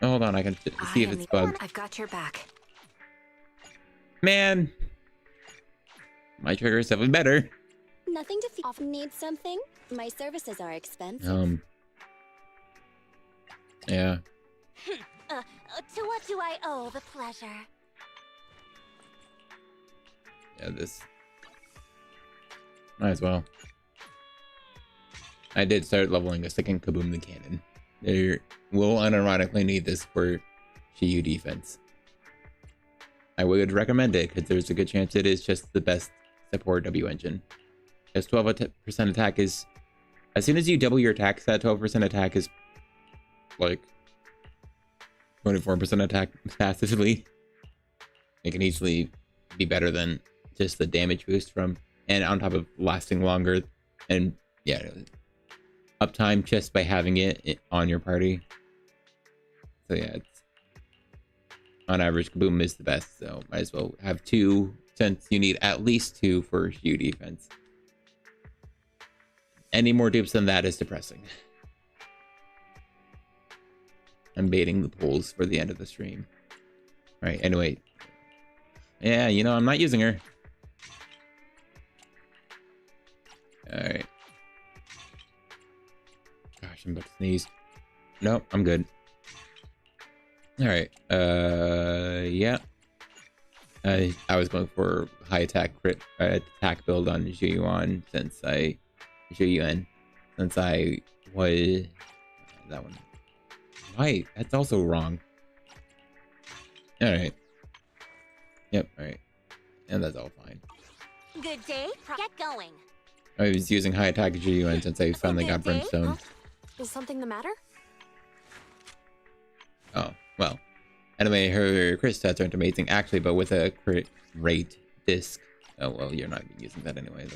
Oh, hold on, I can see if it's bugged. I've got your back. Man! My trigger is definitely better. Nothing to often need something. My services are expensive. Yeah. To what do I owe the pleasure? Yeah, this. Might as well. I did start leveling a second Kaboom the Cannon. They will unironically need this for Shiyu defense. I would recommend it because there's a good chance it is just the best support W engine. Because 12% attack is... As soon as you double your attacks, that 12% attack is like 24% attack passively. It can easily be better than just the damage boost from, and on top of lasting longer, and yeah, uptime just by having it on your party. So yeah, it's, on average, Kaboom is the best, so might as well have 2, since you need at least 2 for Shiyu defense. Any more dupes than that is depressing. I'm baiting the polls for the end of the stream. Alright, anyway. Yeah, you know, I'm not using her. Alright. Gosh, I'm about to sneeze. Nope, I'm good. Alright, yeah. I was going for high attack crit attack build on Zhuyuan since I was that one. Why? That's also wrong. Alright. Yep, alright. And that's all fine. Good day. Get going. I was using high attack Zhuyuan since I finally got Brimstone. Huh? Is something the matter? Oh, well. Anyway, her crit stats aren't amazing, actually, but with a crit rate disc. Oh, well, you're not using that anyway.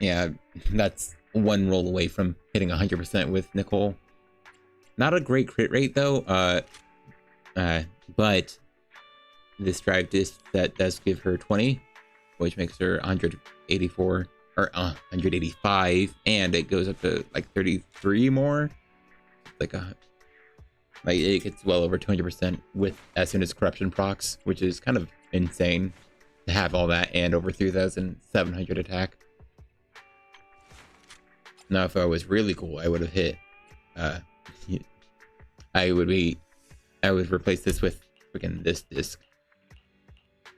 Yeah, that's one roll away from hitting 100% with Nicole. Not a great crit rate, though. But this drive disc that does give her 20, which makes her 184 or 185, and it goes up to like 33 more. Like it gets well over 200% with as soon as corruption procs, which is kind of insane to have all that and over 3,700 attack. Now, if I was really cool, I would have hit. I would replace this with freaking this disc.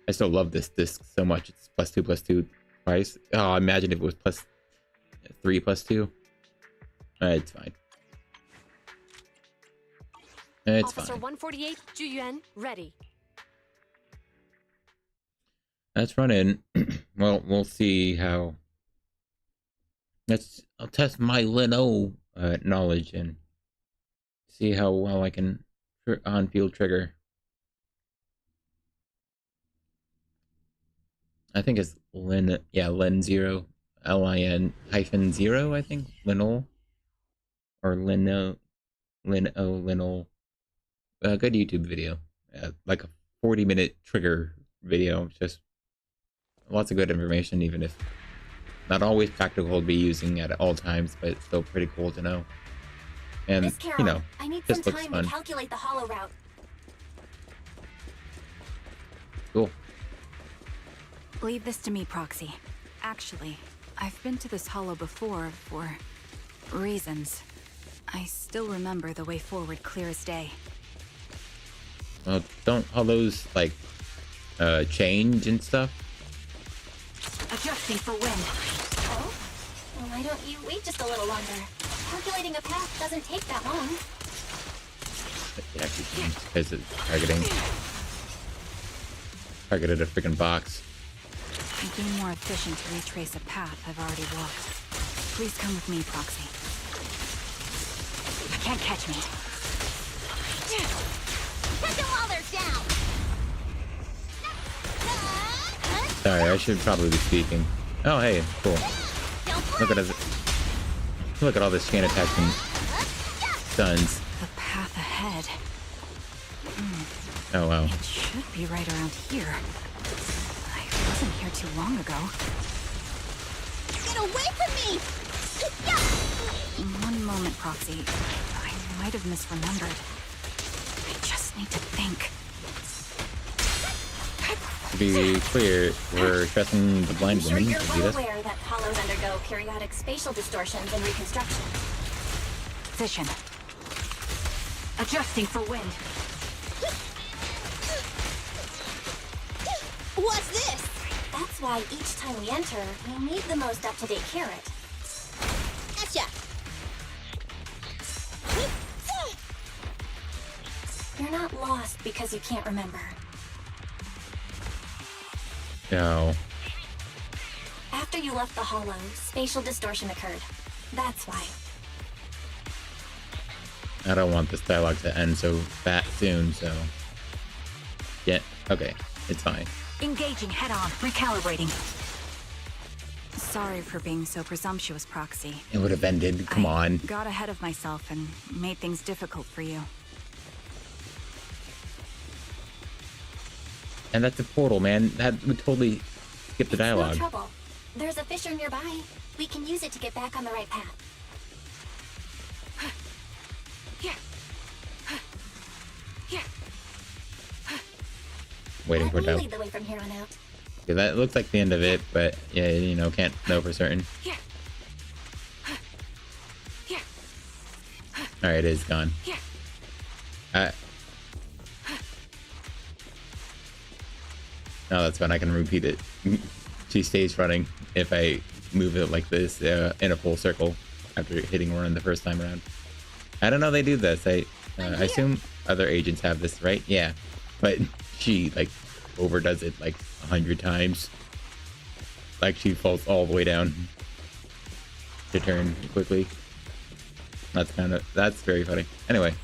I still love this disc so much. It's +2/+2 twice. Oh, imagine if it was +3/+2. It's fine. It's Officer fine. 148, Juyuan, ready. Let's run in. Well, we'll see how. I'll test my Leno knowledge and see how well I can on-field trigger. I think it's Lin, yeah, Lin0, LIN-0, I think, Linol, or Lino, Linol. A good YouTube video, like a 40-minute trigger video. Just lots of good information, even if not always practical to be using at all times, but it's still pretty cool to know. And Miss Carol, you know, I need some just looks time fun. to calculate the hollow route. Cool. Leave this to me, Proxy. Actually, I've been to this hollow before for reasons. I still remember the way forward clear as day. Well, don't hollows like change and stuff? Adjusting for wind. Oh? Well, why don't you wait just a little longer? Calculating a path doesn't take that long. It actually changed because it's targeted a freaking box. It'd be more efficient to retrace a path I've already walked. Please come with me, Proxy. can't catch me. Catch them while they're down. Sorry, I should probably be speaking. Oh, hey, cool. Look at all this chain attacks and stuns. The path ahead. Oh, wow. It should be right around here. I wasn't here too long ago. Get away from me! One moment, Proxy. I might have misremembered. I just need to think. To be clear, we're stressing the blind I'm sure woman you're to do well this. aware that hollows undergo periodic spatial distortions and reconstruction. Vision. Adjusting for wind. What's this? That's why each time we enter, we need the most up-to-date carrot. Gotcha. You're not lost because you can't remember. No. After you left the hollow, spatial distortion occurred. That's why. I don't want this dialogue to end so that soon, so... Yeah, okay. It's fine. Engaging head-on. Recalibrating. Sorry for being so presumptuous, Proxy. It would have ended. Come on. Got ahead of myself and made things difficult for you. And that's a portal, man. That would totally skip the dialogue. No trouble. There's a fissure nearby. We can use it to get back on the right path. Waiting for it Let me to... lead the way from here on out. Yeah, that looks like the end of it, but yeah, you know, can't know for certain. Alright, it is gone. No, that's fine. I can repeat it. She stays running if I move it like this in a full circle after hitting run the first time around. I don't know they do this. I assume other agents have this, right? Yeah, but she like overdoes it like 100 times. Like she falls all the way down to turn quickly. That's very funny. Anyway,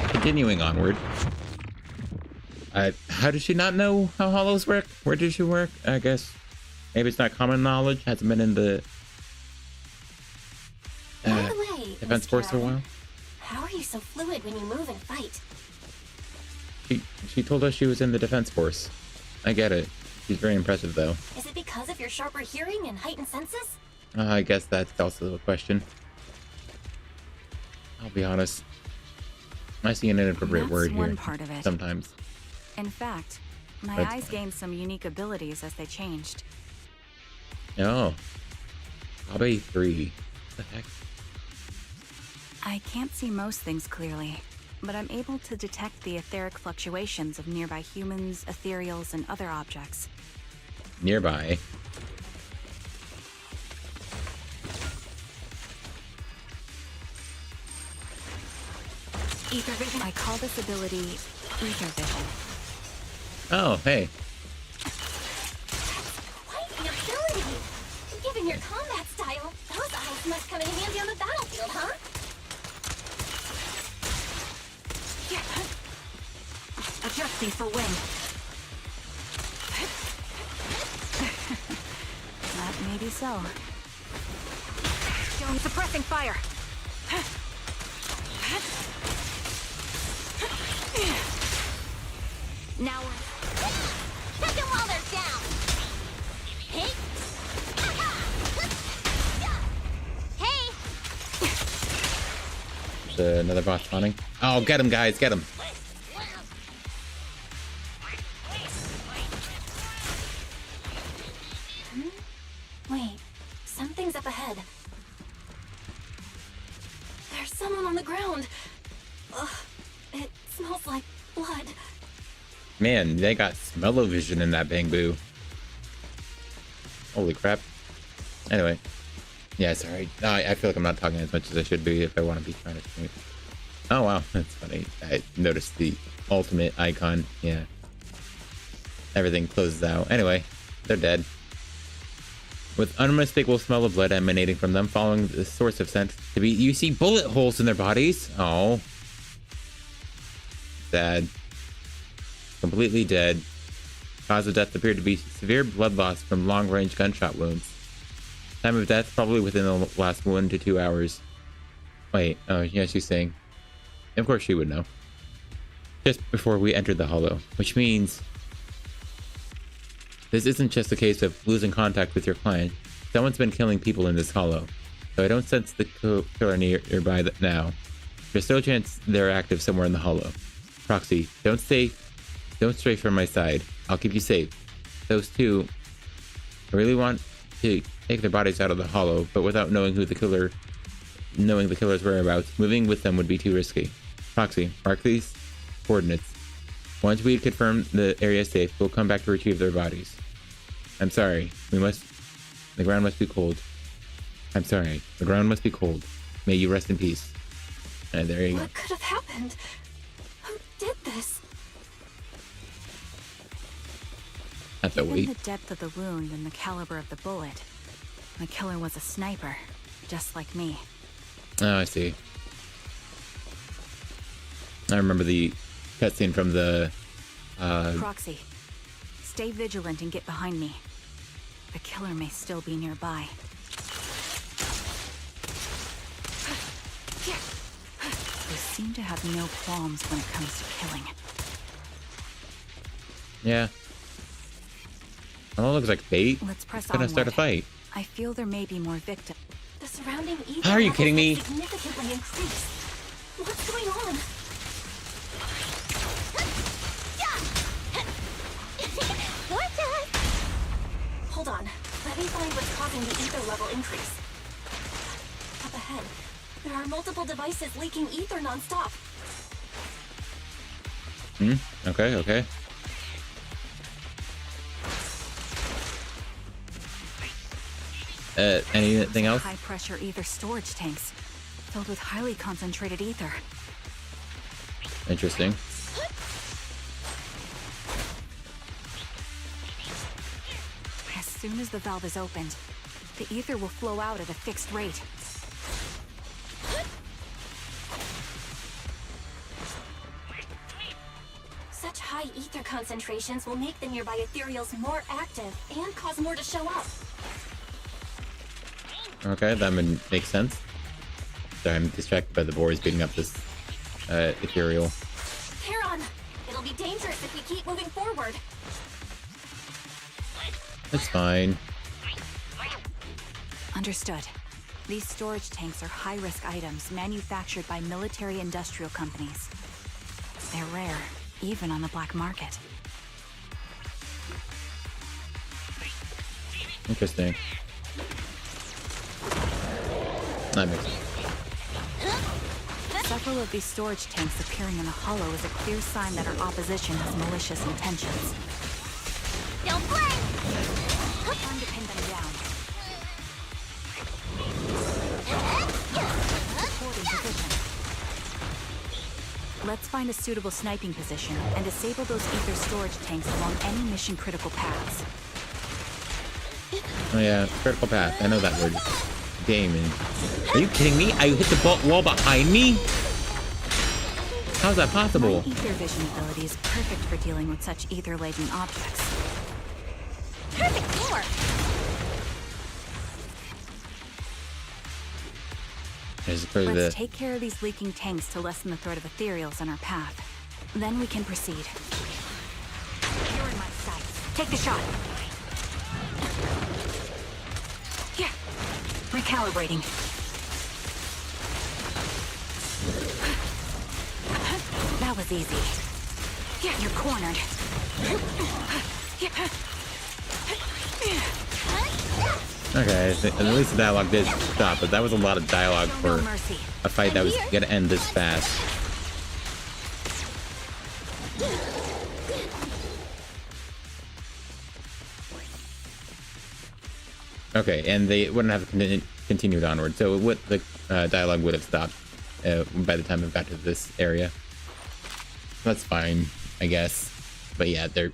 continuing onward. How does she not know how hollows work? Where does she work? I guess maybe it's not common knowledge. Hasn't been in the By the way, defense Miss force for a Carolyn, while. how are you so fluid when you move and fight? She told us she was in the defense force. I get it. She's very impressive, though. Is it because of your sharper hearing and heightened senses? I guess that's also a question. I'll be honest. I see an inappropriate That's word here. one part of it. Sometimes. In fact, my That's eyes fine. gained some unique abilities as they changed. Oh. Probably 3. What the heck? I can't see most things clearly, but I'm able to detect the etheric fluctuations of nearby humans, ethereals, and other objects. Nearby. Ether vision. I call this ability ether vision. Oh, hey. Quite the ability! Given your combat style, those eyes must come in handy on the battlefield, huh? Adjusting for wind. That may be so. Suppressing fire. Now Catch them while they're down. Hey. Hey. There's another boss spawning. Oh, get him, guys. Get him. Wait, something's up ahead. There's someone on the ground. Ugh, it smells like blood. Man, they got smell-o-vision in that bamboo. Holy crap. Anyway. Yeah, sorry. I feel like I'm not talking as much as I should be if I want to be trying to stream. Oh, wow. That's funny. I noticed the ultimate icon. Yeah. Everything closes out. Anyway, they're dead. with unmistakable smell of blood emanating from them, following the source of scent to be. You see bullet holes in their bodies. Oh, sad. Completely dead. Cause of death appeared to be severe blood loss from long-range gunshot wounds. Time of death probably within the last 1 to 2 hours. Wait, oh yeah, she's saying. Of course she would know. Just before we entered the hollow, which means this isn't just a case of losing contact with your client. Someone's been killing people in this hollow, so I don't sense the killer nearby now. There's still a chance they're active somewhere in the hollow. Proxy, don't stray from my side. I'll keep you safe. Those two, I really want to take their bodies out of the hollow, but without knowing the killer's whereabouts, moving with them would be too risky. Proxy, mark these coordinates. Once we confirm the area is safe, we'll come back to retrieve their bodies. I'm sorry. The ground must be cold. I'm sorry. The ground must be cold. May you rest in peace. And there you go. What could have happened? Who did this? At the Given weight. the depth of the wound and the caliber of the bullet, the killer was a sniper, just like me. Oh, I see. I remember the cutscene from the Proxy, stay vigilant and get behind me. The killer may still be nearby. They seem to have no qualms when it comes to killing. Yeah. Well, it looks like bait. Let's press Gonna start a onward. fight. I feel there may be more victims. The surrounding ether How are you levels kidding me? have significantly increased. What's going on? Hold on. Let me find what's causing the ether level increase. Up ahead, there are multiple devices leaking ether nonstop. Okay. Anything else? High pressure ether storage tanks filled with highly concentrated ether. Interesting. As soon as the valve is opened, the ether will flow out at a fixed rate. Such high ether concentrations will make the nearby ethereals more active and cause more to show up. Okay, that makes sense. Sorry, I'm distracted by the boys beating up this ethereal. Heron, it'll be dangerous if we keep moving forward. It's fine. Understood. These storage tanks are high-risk items manufactured by military-industrial companies. They're rare, even on the black market. Interesting. That makes sense. Several of these storage tanks appearing in the hollow is a clear sign that our opposition has malicious intentions. Don't play! Time to pin them down. Holding position. Let's find a suitable sniping position and disable those ether storage tanks along any mission-critical paths. Oh yeah, critical path. I know that word. Gaming. Are you kidding me? I hit the wall behind me? How's that possible? My ether vision ability is perfect for dealing with such ether-laden objects. Perfect teamwork! Let's take care of these leaking tanks to lessen the threat of ethereals on our path. Then we can proceed. You're in my sights. Take the shot. Yeah. Recalibrating. That was easy. Yeah, you're cornered. Okay, at least the dialogue did stop, but that was a lot of dialogue for mercy. a fight that was gonna end this fast. Okay, and they wouldn't have continued onward, so the dialogue would have stopped by the time we got to this area. That's fine, I guess. But yeah, they're...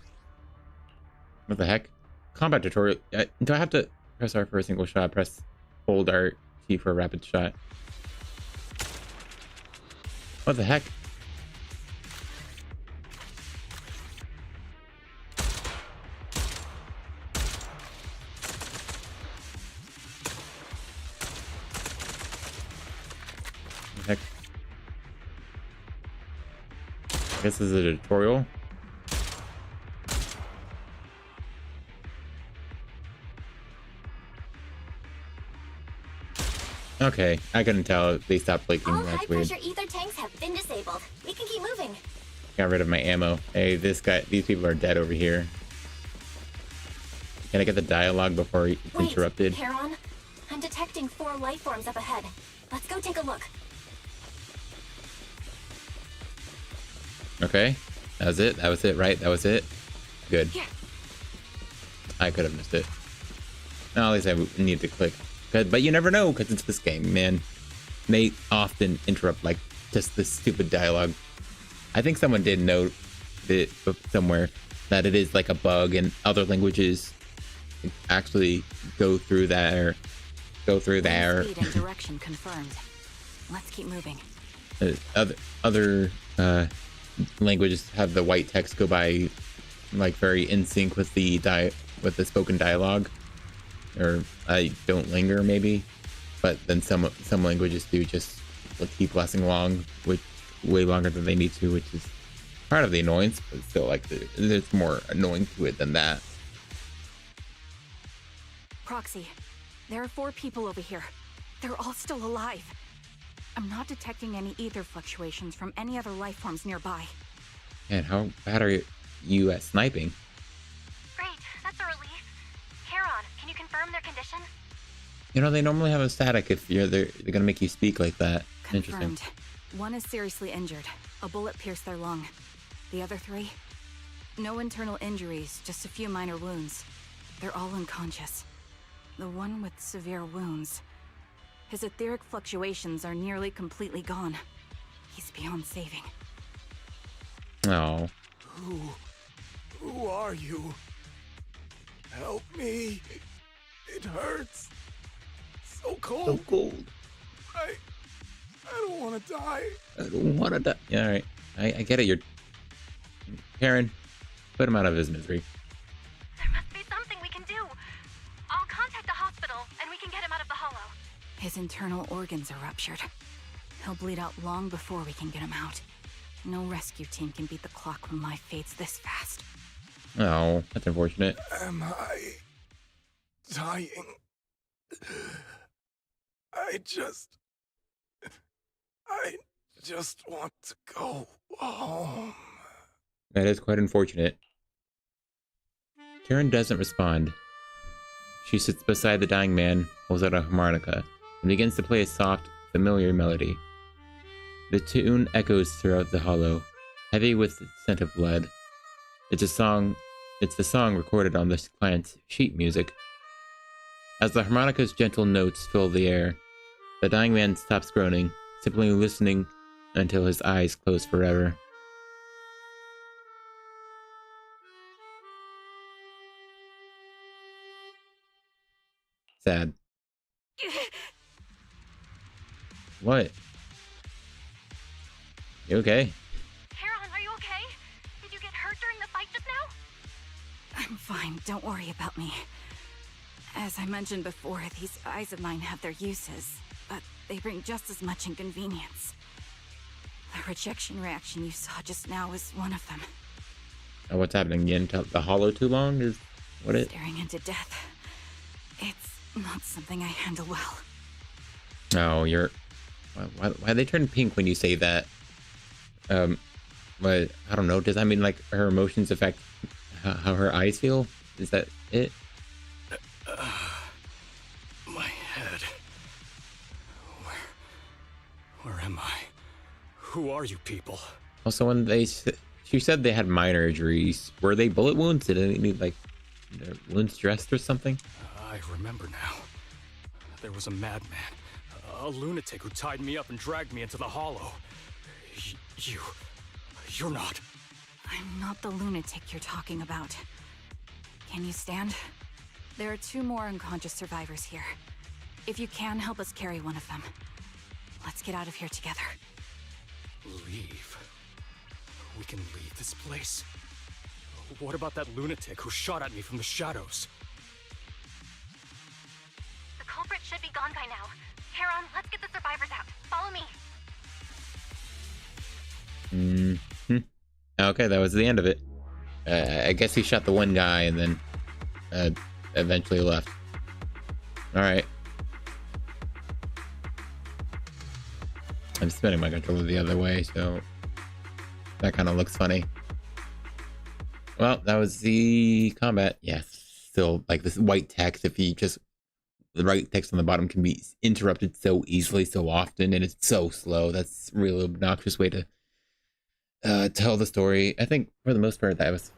What the heck? Combat tutorial... do I have to... Press R for a single shot. Press hold R T for a rapid shot. What the heck? Heck. I guess this is a tutorial. Okay, I couldn't tell. They stopped blinking. All That's weird. high-pressure ether tanks have been disabled. We can keep moving. Got rid of my ammo. Hey, these people are dead over here. Can I get the dialogue before it's interrupted? Charon, I'm detecting 4 life forms up ahead. Let's go take a look. Okay, that was it. That was it, right? That was it. Good. Here. I could have missed it. No, at least I need to click. But you never know, because it's this game, man. They often interrupt, like, just this stupid dialogue. I think someone did note it somewhere that it is like a bug, and other languages actually go through that or go through there. Speed and direction confirmed. Let's keep moving. Other languages have the white text go by like very in sync with the spoken dialogue, or I don't linger maybe, but then some languages do just keep lasting long, which way longer than they need to, which is part of the annoyance, but still, like, there's more annoying to it than that. Proxy, there are 4 people over here. They're all still alive. I'm not detecting any ether fluctuations from any other life forms nearby. And how bad are you at sniping? Great, that's a relief. Charon, can you confirm their condition? You know, they normally have a static if they're gonna make you speak like that. Confirmed. Interesting. 1 is seriously injured. A bullet pierced their lung. The other 3? No internal injuries, just a few minor wounds. They're all unconscious. The one with severe wounds. His etheric fluctuations are nearly completely gone. He's beyond saving. Oh. Who are you? Help me. It hurts. So cold. So cold. I don't want to die. I don't want to die. Yeah, all right. I get it. You're... Karen, put him out of his misery. There must be something we can do. I'll contact the hospital and we can get him out of the hollow. His internal organs are ruptured. He'll bleed out long before we can get him out. No rescue team can beat the clock when life fades this fast. Oh, that's unfortunate. Am I dying? I just want to go home. That is quite unfortunate. Karen doesn't respond. She sits beside the dying man, pulls out a harmonica, and begins to play a soft, familiar melody. The tune echoes throughout the hollow, heavy with the scent of blood. It's the song recorded on the client's sheet music. As the harmonica's gentle notes fill the air, the dying man stops groaning, simply listening until his eyes close forever. Sad. What? You okay? Charon, are you okay? Did you get hurt during the fight just now? I'm fine, don't worry about me. As I mentioned before, these eyes of mine have their uses, but they bring just as much inconvenience. The rejection reaction you saw just now is one of them. Oh, what's happening? You didn't the hollow too long? Is what it? Staring into death. It's not something I handle well. Oh, you're... Why they turn pink when you say that? But I don't know. Does that mean like her emotions affect how her eyes feel? Is that it? My head. Where am I? Who are you people? Also, when she said they had minor injuries, were they bullet wounds? Did they need like their wounds dressed or something? I remember now. There was a madman, a lunatic who tied me up and dragged me into the hollow. You're not. I'm not the lunatic you're talking about. Can you stand? There are 2 more unconscious survivors here. If you can help us carry one of them, let's get out of here together. Leave? We can leave this place? What about that lunatic who shot at me from the shadows? The culprit should be gone by now. Heron, let's get the survivors out. Follow me. Okay, that was the end of it. I guess he shot the one guy and then eventually left. Alright. I'm spinning my controller the other way, so that kind of looks funny. Well, that was the combat. Yes, still like this white text. If you just, the right text on the bottom can be interrupted so easily, so often, and it's so slow. That's a really obnoxious way to tell the story. I think for the most part that was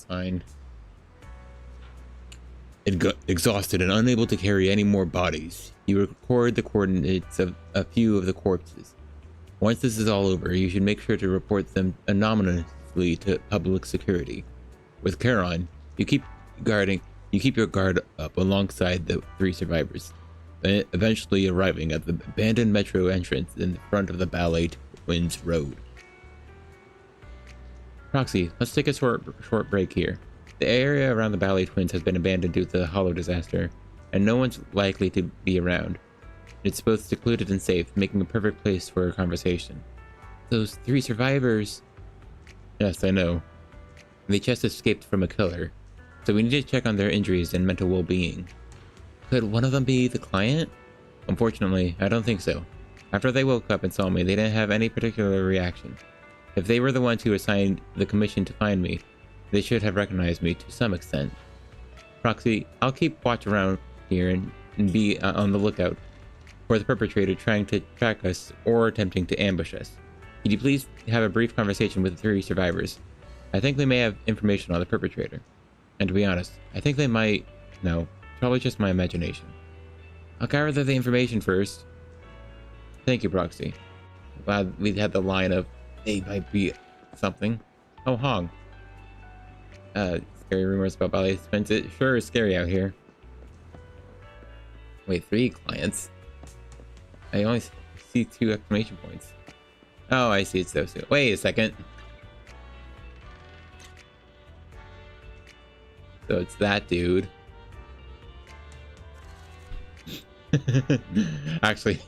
fine. Exhausted and unable to carry any more bodies, you record the coordinates of a few of the corpses. Once this is all over, you should make sure to report them anonymously to public security. With Charon, you keep your guard up alongside the 3 survivors, eventually arriving at the abandoned metro entrance in the front of the Ballet Twins Road. Proxy, let's take a short break here. The area around the Ballet Twins has been abandoned due to the Hollow disaster, and no one's likely to be around. It's both secluded and safe, making a perfect place for a conversation. Those 3 survivors... Yes, I know. They just escaped from a killer, so we need to check on their injuries and mental well-being. Could one of them be the client? Unfortunately, I don't think so. After they woke up and saw me, they didn't have any particular reaction. If they were the ones who assigned the commission to find me, they should have recognized me to some extent. Proxy, I'll keep watch around here and be on the lookout for the perpetrator trying to track us or attempting to ambush us. Could you please have a brief conversation with the 3 survivors? I think they may have information on the perpetrator. And to be honest, I think they might... No, probably just my imagination. I'll gather the information first. Thank you, Proxy. I'm glad we had the line of, they might be something. Oh, Hong. Scary rumors about Ballet Twins. It sure is scary out here. Wait, 3 clients? I only see 2 exclamation points. Oh, I see, it's those 2. Wait a second. So it's that dude. Actually,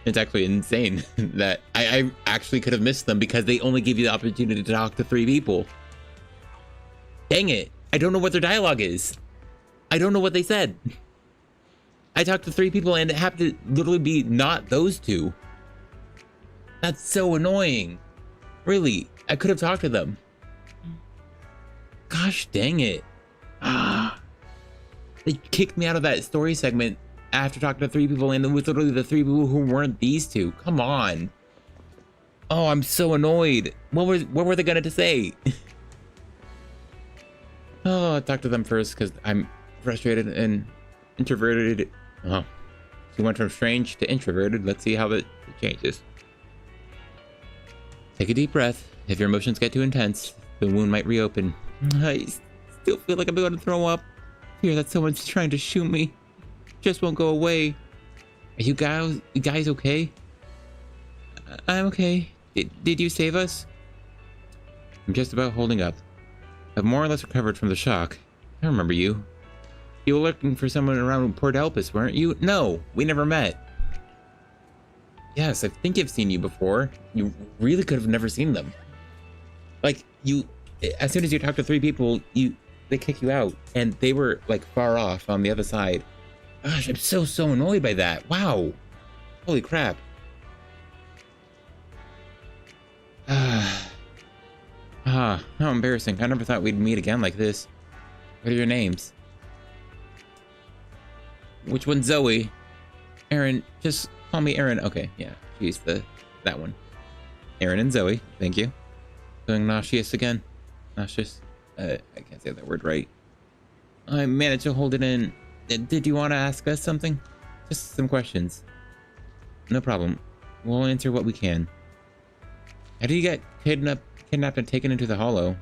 it's actually insane that I actually could have missed them because they only give you the opportunity to talk to 3 people. Dang it. I don't know what their dialogue is. I don't know what they said. I talked to 3 people and it happened to literally be not those 2. That's so annoying. Really, I could have talked to them. Gosh dang it. They kicked me out of that story segment after talking to 3 people, and it was literally the 3 people who weren't these 2. Come on. Oh, I'm so annoyed. What were they gonna say? Oh, I'll talk to them first because I'm frustrated and introverted. Oh, she went from strange to introverted. Let's see how it changes. Take a deep breath. If your emotions get too intense, the wound might reopen. I still feel like I'm going to throw up. Fear that someone's trying to shoot me. Just won't go away. Are you guys okay? I'm okay. Did you save us? I'm just about holding up. I've more or less recovered from the shock. I remember you. You were looking for someone around Port Elpis, weren't you? No, we never met. Yes, I think I've seen you before. You really could have never seen them. Like, as soon as you talk to 3 people, they kick you out, and they were like far off on the other side. Gosh, I'm so annoyed by that. Wow. Holy crap. How embarrassing. I never thought we'd meet again like this. What are your names? Which one's Zoe? Aaron, just call me Aaron. Okay, yeah, she's that one. Aaron and Zoe, thank you. Feeling nauseous again? Nauseous? I can't say that word right. I managed to hold it in. Did you want to ask us something? Just some questions. No problem. We'll answer what we can. How did you get kidnapped and taken into the Hollow?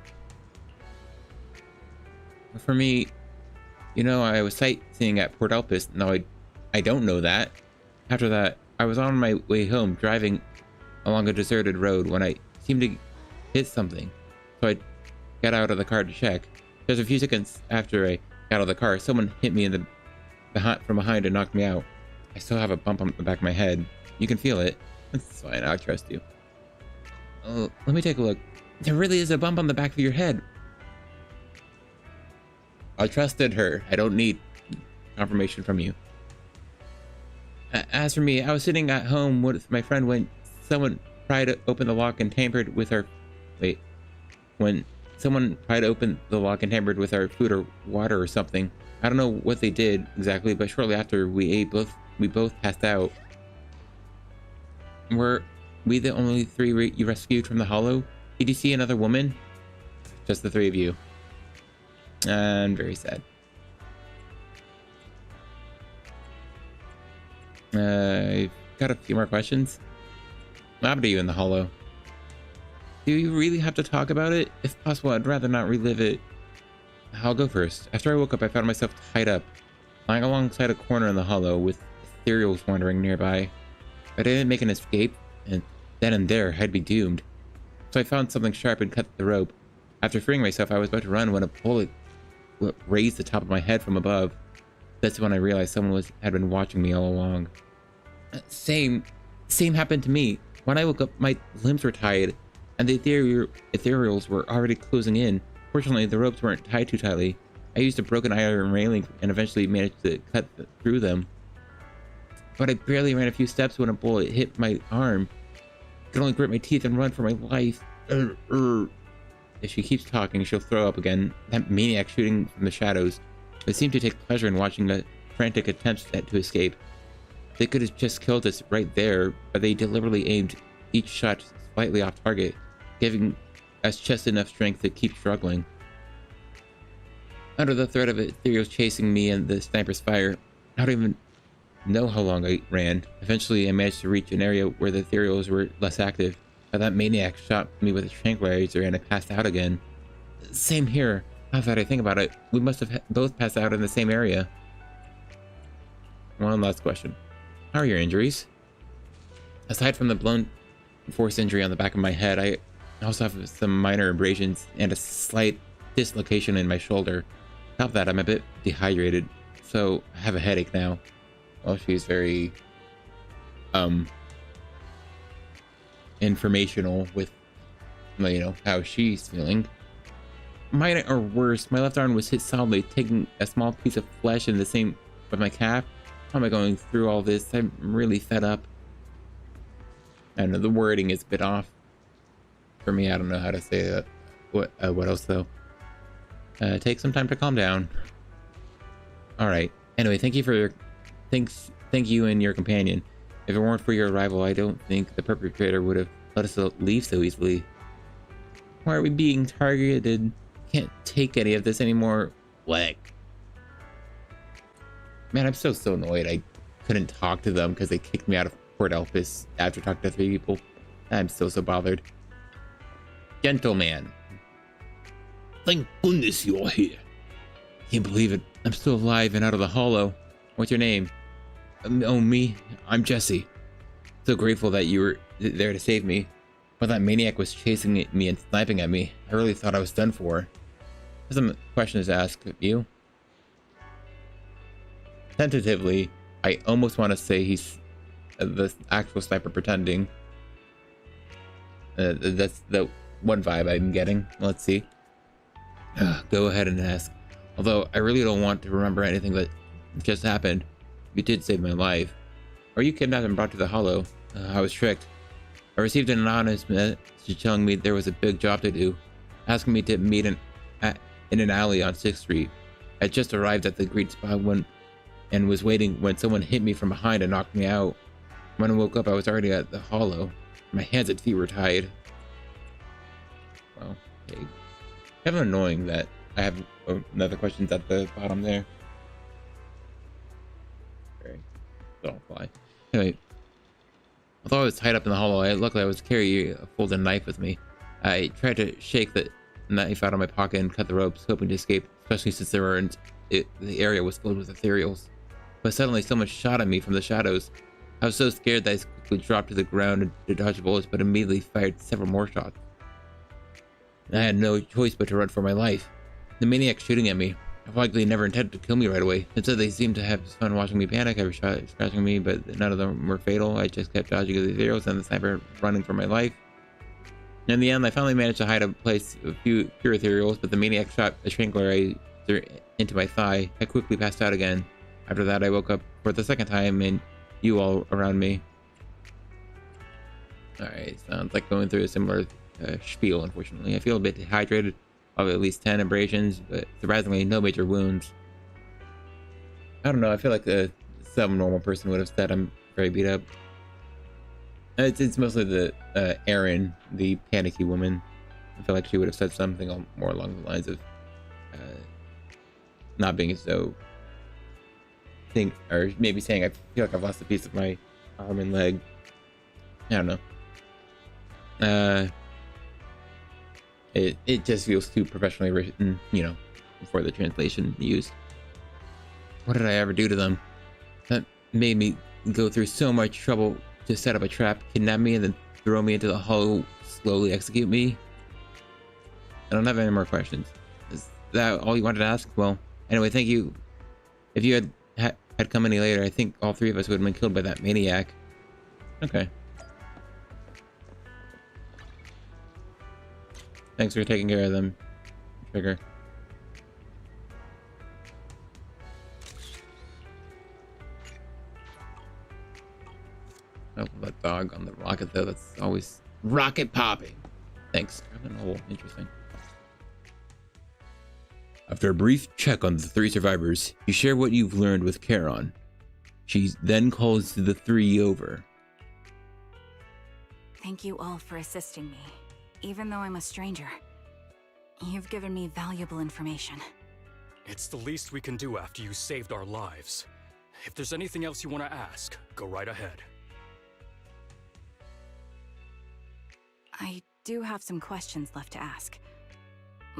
For me, I was sightseeing at Port Elpis. No, I don't know that. After that, I was on my way home driving along a deserted road when I seemed to hit something. So I got out of the car to check. Just a few seconds after I got out of the car, someone hit me from behind and knocked me out. I still have a bump on the back of my head. You can feel it. That's fine, I'll trust you. Oh, let me take a look. There really is a bump on the back of your head. I trusted her. I don't need confirmation from you. As for me, I was sitting at home with my friend when someone tried to open the lock and tampered with our... Wait. When someone tried to open the lock and tampered with our food or water or something. I don't know what they did exactly, but shortly after we ate, we both passed out. Were we the only three you rescued from the hollow? Did you see another woman? Just the three of you. I'm very sad. I've got a few more questions. What happened to you in the hollow? Do you really have to talk about it? If possible, I'd rather not relive it. I'll go first. After I woke up, I found myself tied up, lying alongside a corner in the hollow with ethereals wandering nearby. If I didn't make an escape, and then and there, I'd be doomed. So I found something sharp and cut the rope. After freeing myself, I was about to run when a bullet raised the top of my head from above. That's when I realized someone had been watching me all along. Same happened to me. When I woke up, my limbs were tied, and the ethereals were already closing in. Fortunately, the ropes weren't tied too tightly. I used a broken iron railing and eventually managed to cut through them. But I barely ran a few steps when a bullet hit my arm. I could only grit my teeth and run for my life. If she keeps talking, she'll throw up again. That maniac shooting from the shadows. They seemed to take pleasure in watching the frantic attempts to escape. They could have just killed us right there, but they deliberately aimed each shot slightly off target, giving us just enough strength to keep struggling. Under the threat of ethereals chasing me and the sniper's fire, I don't even know how long I ran. Eventually, I managed to reach an area where the ethereals were less active. But that maniac shot me with a tranquilizer and I passed out again. Same here. Now that I think about it, we must have both passed out in the same area. One last question. How are your injuries? Aside from the blown force injury on the back of my head, I also have some minor abrasions and a slight dislocation in my shoulder. On top of that, I'm a bit dehydrated, so I have a headache now. Well, she's very informational with, how she's feeling. Mine are worse. My left arm was hit solidly, taking a small piece of flesh in the same with my calf. How am I going through all this? I'm really fed up. I know the wording is a bit off for me. I don't know how to say that. What else though? Take some time to calm down. All right. Anyway, thank you and your companion. If it weren't for your arrival, I don't think the perpetrator would have let us leave so easily. Why are we being targeted? Can't take any of this anymore. Black. Man, I'm so annoyed I couldn't talk to them because they kicked me out of Port Elpis after talking to 3 people. I'm so bothered. Gentleman. Thank goodness you're here. Can't believe it. I'm still alive and out of the hollow. What's your name? Oh, me? I'm Jesse. So grateful that you were there to save me. While that maniac was chasing me and sniping at me, I really thought I was done for. Some questions to ask you. Tentatively, I almost want to say he's the actual sniper pretending. That's the one vibe I'm getting. Let's see. Go ahead and ask. Although I really don't want to remember anything that just happened. You did save my life. Were you kidnapped and brought to the Hollow? I was tricked. I received an anonymous message telling me there was a big job to do, asking me to meet in an alley on 6th Street. I just arrived at the agreed spot and was waiting when someone hit me from behind and knocked me out. When I woke up, I was already at the Hollow. My hands and feet were tied. Well, okay. Kind of annoying that I have another questions at the bottom there. Okay, don't fly. Anyway, although I was tied up in the hollow, luckily I was carrying a folded knife with me. I tried to shake the knife out of my pocket and cut the ropes, hoping to escape especially since the area was filled with ethereals. But suddenly someone shot at me from the shadows. I was so scared that I quickly dropped to the ground to dodge bullets, but immediately fired several more shots. I had no choice but to run for my life. The maniacs shooting at me likely never intended to kill me right away. Instead, they seemed to have fun watching me panic. Every shot scratching me, but none of them were fatal. I just kept dodging the ethereals and the sniper running for my life. In the end, I finally managed to hide a place a few pure ethereals, but the maniac shot a tranquilizer into my thigh. I quickly passed out again. After that, I woke up for the second time and you all around me. Alright, sounds like going through a similar spiel, unfortunately. I feel a bit dehydrated, probably at least 10 abrasions, but surprisingly, no major wounds. I don't know, I feel like some normal person would have said I'm very beat up. It's mostly the Erin, the panicky woman. I feel like she would have said something more along the lines of not being so or maybe saying I feel like I've lost a piece of my arm and leg. I don't know. It just feels too professionally written, you know, before the translation used. What did I ever do to them? That made me go through so much trouble to set up a trap, kidnap me, and then throw me into the hollow, slowly execute me? I don't have any more questions. Is that all you wanted to ask? Well, anyway, thank you. If you had come any later, I think all three of us would have been killed by that maniac. Okay. Thanks for taking care of them, Trigger. Oh, that dog on the rocket though, that's always rocket popping. Thanks. Oh, interesting. After a brief check on the three survivors, you share what you've learned with Charon. She then calls the three over. Thank you all for assisting me, even though I'm a stranger. You've given me valuable information. It's the least we can do after you saved our lives. If there's anything else you want to ask, go right ahead. I do have some questions left to ask.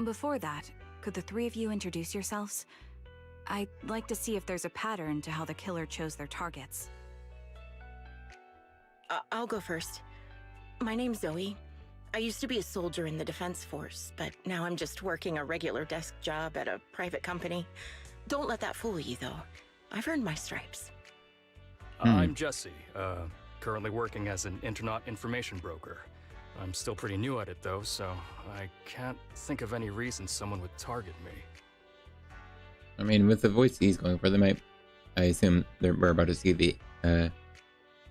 Before that, could the three of you introduce yourselves? I'd like to see if there's a pattern to how the killer chose their targets. I'll go first. My name's Zoe. I used to be a soldier in the Defense Force, but now I'm just working a regular desk job at a private company. Don't let that fool you, though. I've earned my stripes. I'm Jesse, currently working as an Internaut information broker. I'm still pretty new at it, though, so I can't think of any reason someone would target me. I mean, with the voice he's going for, I assume we're about to see the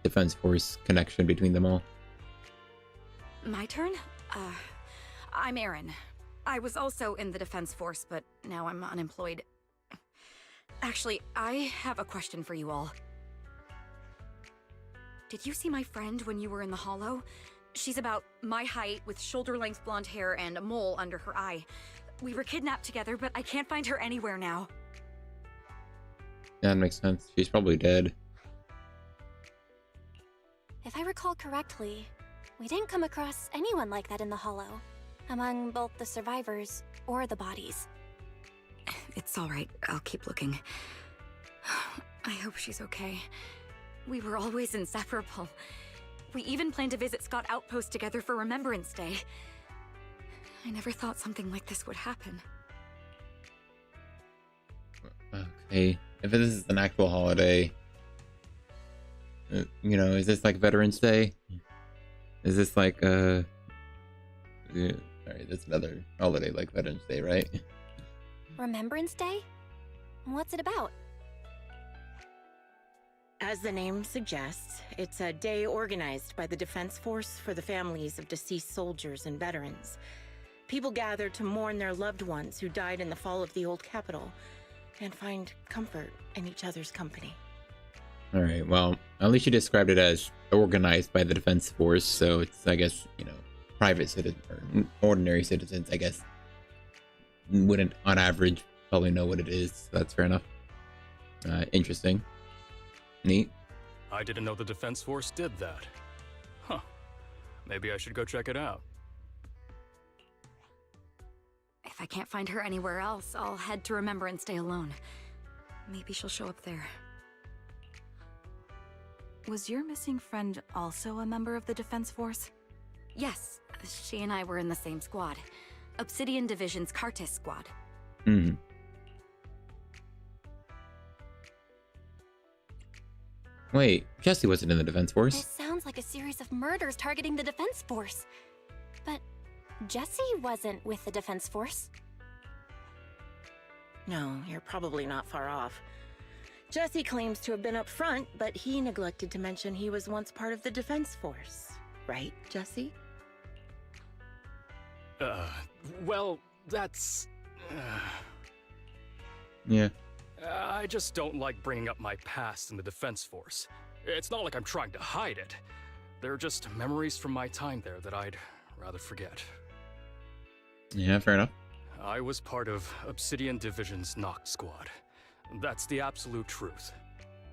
Defense Force connection between them all. My turn? I'm Erin. I was also in the Defense Force, but now I'm unemployed. Actually, I have a question for you all. Did you see my friend when you were in the Hollow? She's about my height, with shoulder-length blonde hair and a mole under her eye. We were kidnapped together, but I can't find her anywhere now. Yeah, that makes sense. She's probably dead. If I recall correctly, we didn't come across anyone like that in the Hollow, among both the survivors or the bodies. It's all right. I'll keep looking. I hope she's okay. We were always inseparable. We even planned to visit Scott Outpost together for Remembrance Day. I never thought something like this would happen. Okay, if this is an actual holiday, you know, is this like Veterans Day? Is this like sorry, that's another holiday like Veterans Day, right? Remembrance Day? What's it about? As the name suggests, it's a day organized by the Defense Force for the families of deceased soldiers and veterans. People gather to mourn their loved ones who died in the fall of the old capital and find comfort in each other's company. All right, well, at least you described it as organized by the Defense Force, so it's, I guess, you know, private citizens or ordinary citizens, I guess, wouldn't on average probably know what it is. So that's fair enough. Interesting. Neat. I didn't know the Defense Force did that. Huh. Maybe I should go check it out. If I can't find her anywhere else, I'll head to Remember and Stay alone. Maybe she'll show up there. Was your missing friend also a member of the Defense Force? Yes, she and I were in the same squad. Obsidian Division's Cartis squad. Hmm. Wait, Jesse wasn't in the Defense Force. This sounds like a series of murders targeting the Defense Force. But Jesse wasn't with the Defense Force. No, you're probably not far off. Jesse claims to have been up front, but he neglected to mention he was once part of the Defense Force. Right, Jesse? Well, that's... Yeah. I just don't like bringing up my past in the Defense Force. It's not like I'm trying to hide it. They're just memories from my time there that I'd rather forget. Yeah, fair enough. I was part of Obsidian Division's Noct Squad. That's the absolute truth.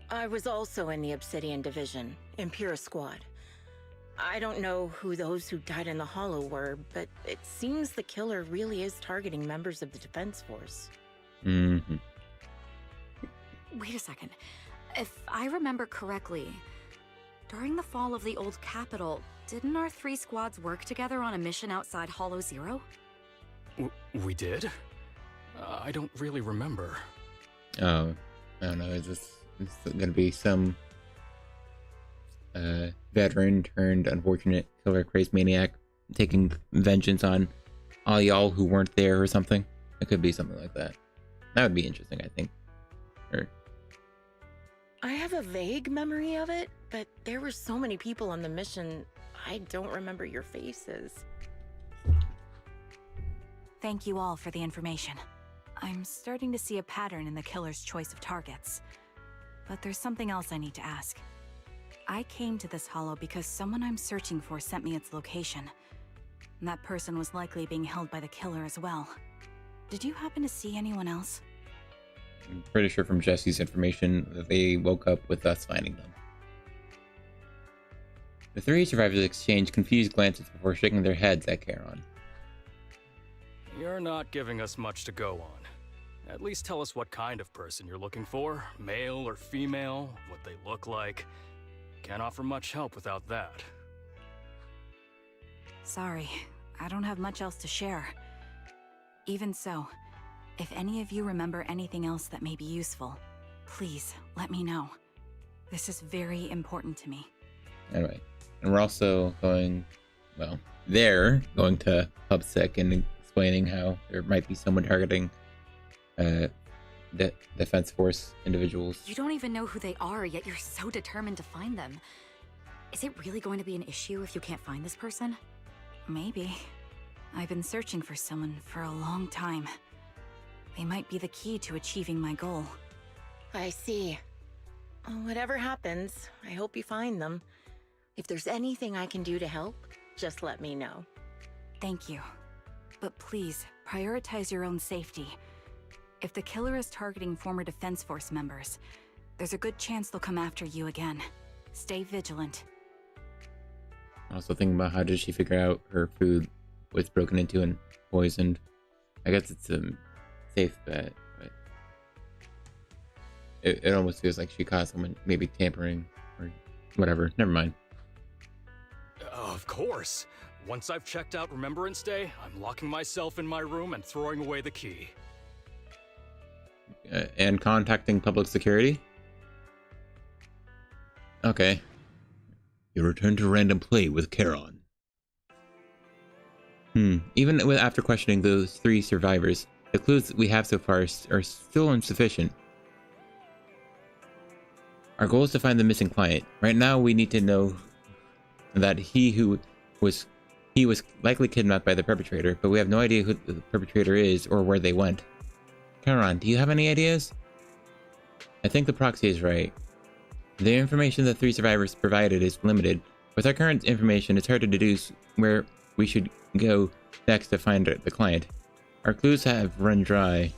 I was also in the Obsidian Division, Impera Squad. I don't know who those who died in the Hollow were, but it seems the killer really is targeting members of the Defense Force. Mm-hmm. Wait a second. If I remember correctly, during the fall of the old capital, didn't our 3 squads work together on a mission outside Hollow Zero? We did? I don't really remember. Oh, I don't know. Is gonna be some veteran turned unfortunate killer crazed maniac taking vengeance on all y'all who weren't there or something? It could be something like that. That would be interesting, I think. Or I have a vague memory of it, but there were so many people on the mission, I don't remember your faces. Thank you all for the information. I'm starting to see a pattern in the killer's choice of targets. But there's something else I need to ask. I came to this hollow because someone I'm searching for sent me its location. And that person was likely being held by the killer as well. Did you happen to see anyone else? I'm pretty sure from Jesse's information that they woke up with us finding them. The 3 survivors exchanged confused glances before shaking their heads at Charon. You're not giving us much to go on. At least tell us what kind of person you're looking for, male or female, what they look like. Can't offer much help without that. Sorry, I don't have much else to share. Even so, if any of you remember anything else that may be useful, please let me know. This is very important to me. Anyway, and we're also going, well, they're going to PubSec and explaining how there might be someone targeting Defense Force individuals. You don't even know who they are, yet you're so determined to find them. Is it really going to be an issue if you can't find this person? Maybe. I've been searching for someone for a long time. They might be the key to achieving my goal. I see. Whatever happens, I hope you find them. If there's anything I can do to help, just let me know. Thank you. But please, prioritize your own safety. If the killer is targeting former Defense Force members, there's a good chance they'll come after you again. Stay vigilant. Also thinking about how did she figure out her food was broken into and poisoned. I guess it's a safe bet, but it almost feels like she caught someone maybe tampering or whatever. Never mind. Of course. Once I've checked out Remembrance Day, I'm locking myself in my room and throwing away the key. And contacting public security? Okay. You return to random play with Charon. Even after questioning those 3 survivors, the clues we have so far are still insufficient. Our goal is to find the missing client. Right now, we need to know that he was likely kidnapped by the perpetrator, but we have no idea who the perpetrator is or where they went. Charon, do you have any ideas? I think the proxy is right. The information the 3 survivors provided is limited. With our current information, it's hard to deduce where we should go next to find the client. Our clues have run dry.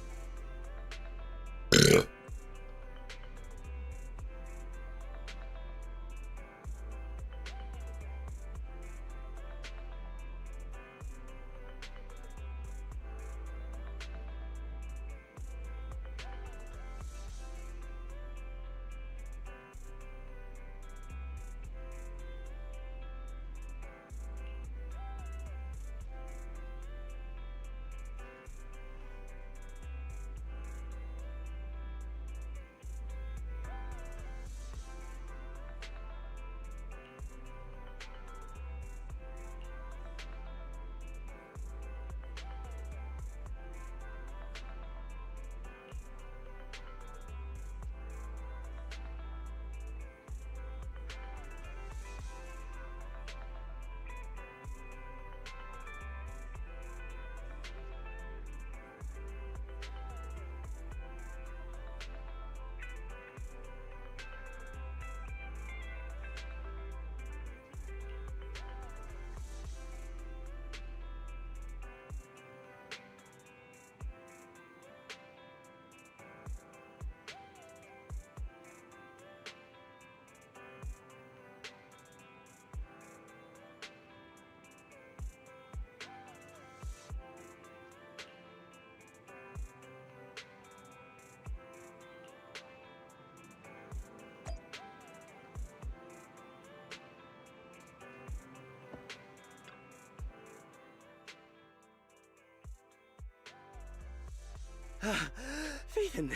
Phaethon,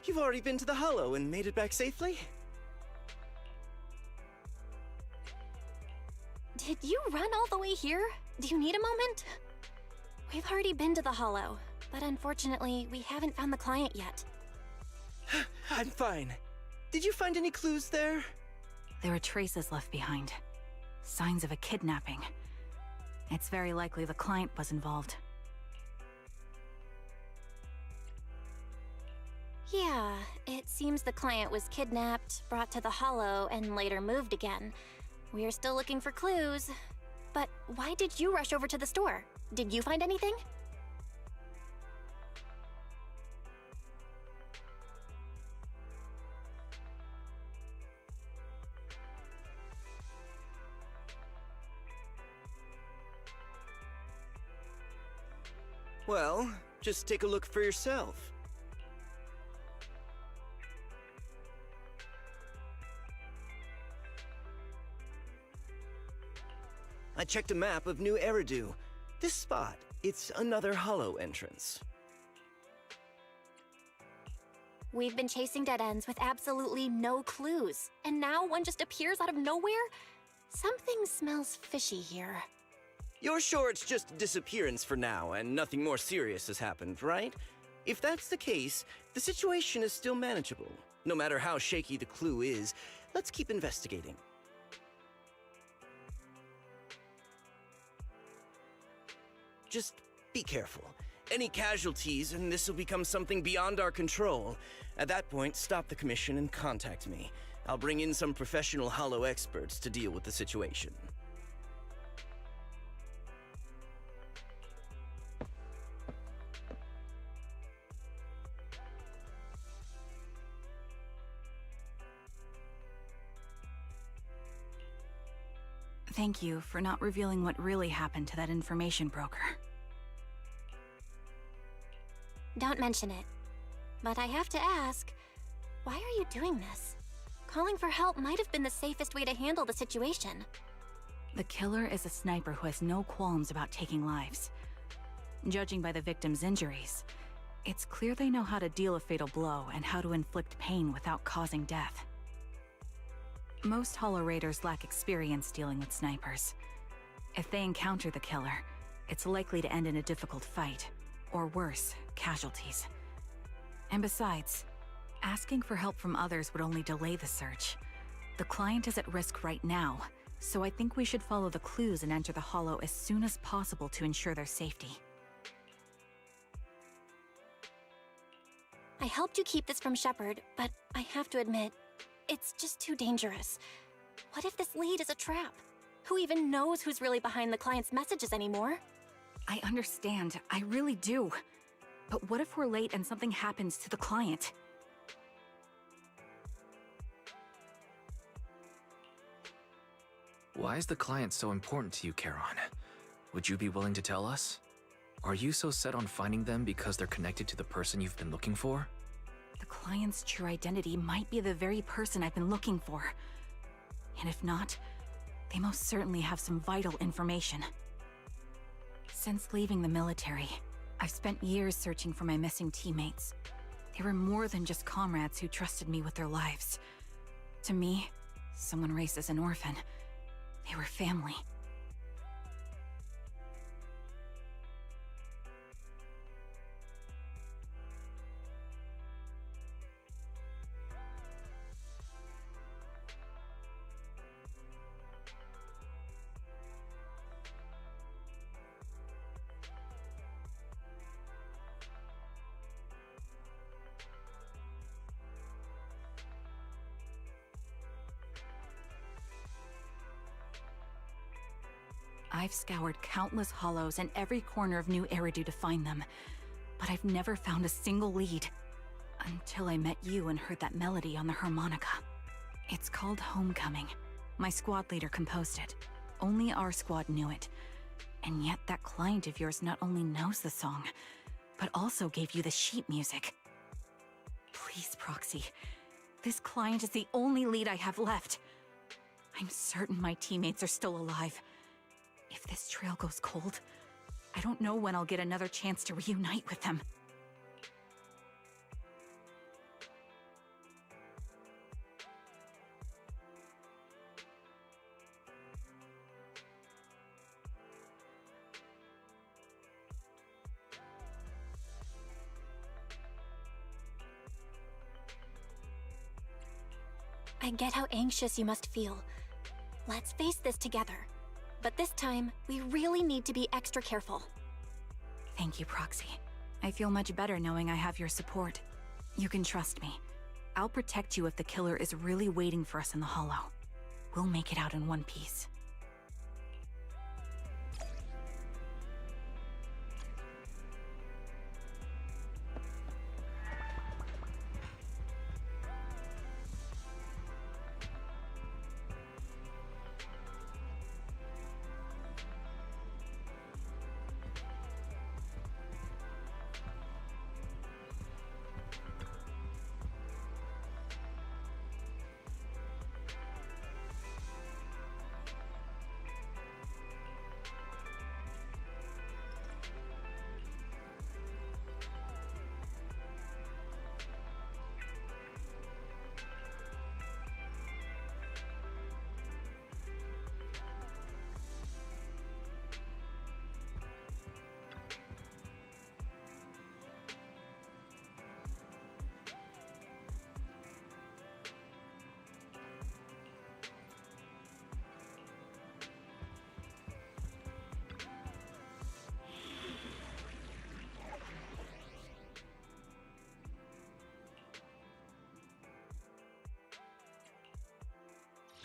you've already been to the Hollow and made it back safely? Did you run all the way here? Do you need a moment? We've already been to the Hollow, but unfortunately, we haven't found the client yet. I'm fine. Did you find any clues there? There are traces left behind. Signs of a kidnapping. It's very likely the client was involved. Yeah, it seems the client was kidnapped, brought to the Hollow, and later moved again. We're still looking for clues. But why did you rush over to the store? Did you find anything? Well, just take a look for yourself. I checked a map of New Eridu. This spot, it's another Hollow entrance. We've been chasing dead ends with absolutely no clues, and now one just appears out of nowhere? Something smells fishy here. You're sure it's just a disappearance for now and nothing more serious has happened, right? If that's the case, the situation is still manageable. No matter how shaky the clue is, let's keep investigating. Just be careful. Any casualties and this will become something beyond our control. At that point, stop the commission and contact me. I'll bring in some professional Hollow experts to deal with the situation. Thank you for not revealing what really happened to that information broker. Don't mention it. But I have to ask, why are you doing this? Calling for help might have been the safest way to handle the situation. The killer is a sniper who has no qualms about taking lives. Judging by the victim's injuries, it's clear they know how to deal a fatal blow and how to inflict pain without causing death. Most Hollow Raiders lack experience dealing with snipers. If they encounter the killer, it's likely to end in a difficult fight, or worse, casualties. And besides, asking for help from others would only delay the search. The client is at risk right now, so I think we should follow the clues and enter the Hollow as soon as possible to ensure their safety. I helped you keep this from Shepard, but I have to admit, it's just too dangerous. What if this lead is a trap? Who even knows who's really behind the client's messages anymore? I understand, I really do. But what if we're late and something happens to the client? Why is the client so important to you, Charon? Would you be willing to tell us? Are you so set on finding them because they're connected to the person you've been looking for? The client's true identity might be the very person I've been looking for. And if not, they most certainly have some vital information. Since leaving the military, I've spent years searching for my missing teammates. They were more than just comrades who trusted me with their lives. To me, someone raised as an orphan, they were family. I've scoured countless hollows and every corner of New Eridu to find them, but I've never found a single lead. Until I met you and heard that melody on the harmonica. It's called Homecoming. My squad leader composed it. Only our squad knew it. And yet that client of yours not only knows the song, but also gave you the sheet music. Please, Proxy. This client is the only lead I have left. I'm certain my teammates are still alive. If this trail goes cold, I don't know when I'll get another chance to reunite with them. I get how anxious you must feel. Let's face this together. But this time, we really need to be extra careful. Thank you, Proxy. I feel much better knowing I have your support. You can trust me. I'll protect you if the killer is really waiting for us in the Hollow. We'll make it out in one piece.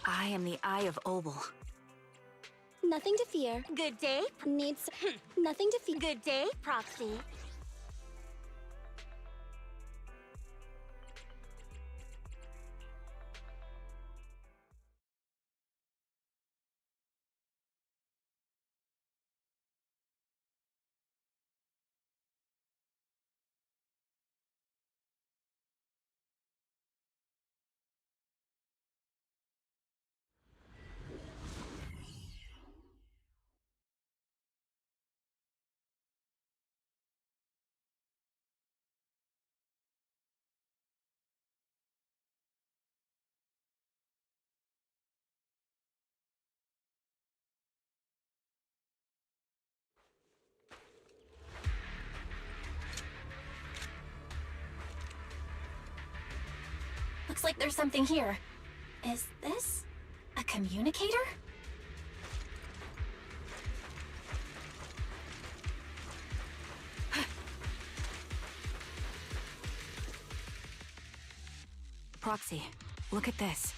I am the Eye of Obel. Nothing to fear. Good day. Needs nothing to fear. Good day, Proxy. Looks like there's something here. Is this a communicator? Proxy, look at this.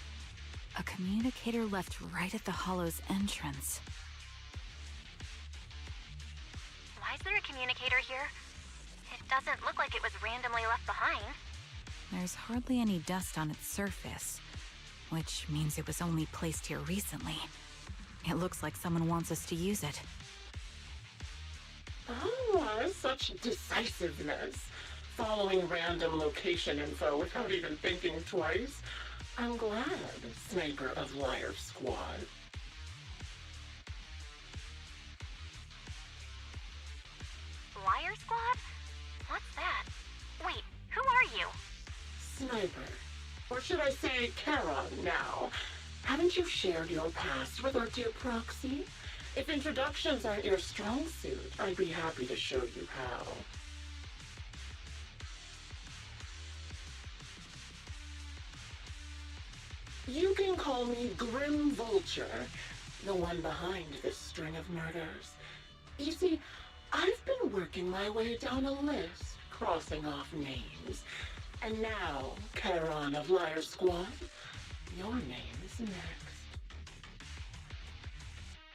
A communicator left right at the Hollow's entrance. Why is there a communicator here? It doesn't look like it was randomly left behind. There's hardly any dust on its surface, which means it was only placed here recently. It looks like someone wants us to use it. Oh, such decisiveness. Following random location info without even thinking twice. I'm glad, Sniper of Liar Squad. Liar Squad? What's that? Wait, who are you? Sniper. Or should I say Charon now? Haven't you shared your past with our dear Proxy? If introductions aren't your strong suit, I'd be happy to show you how. You can call me Grim Vulture, the one behind this string of murders. You see, I've been working my way down a list, crossing off names. And now, Charon of Liar Squad, your name is next.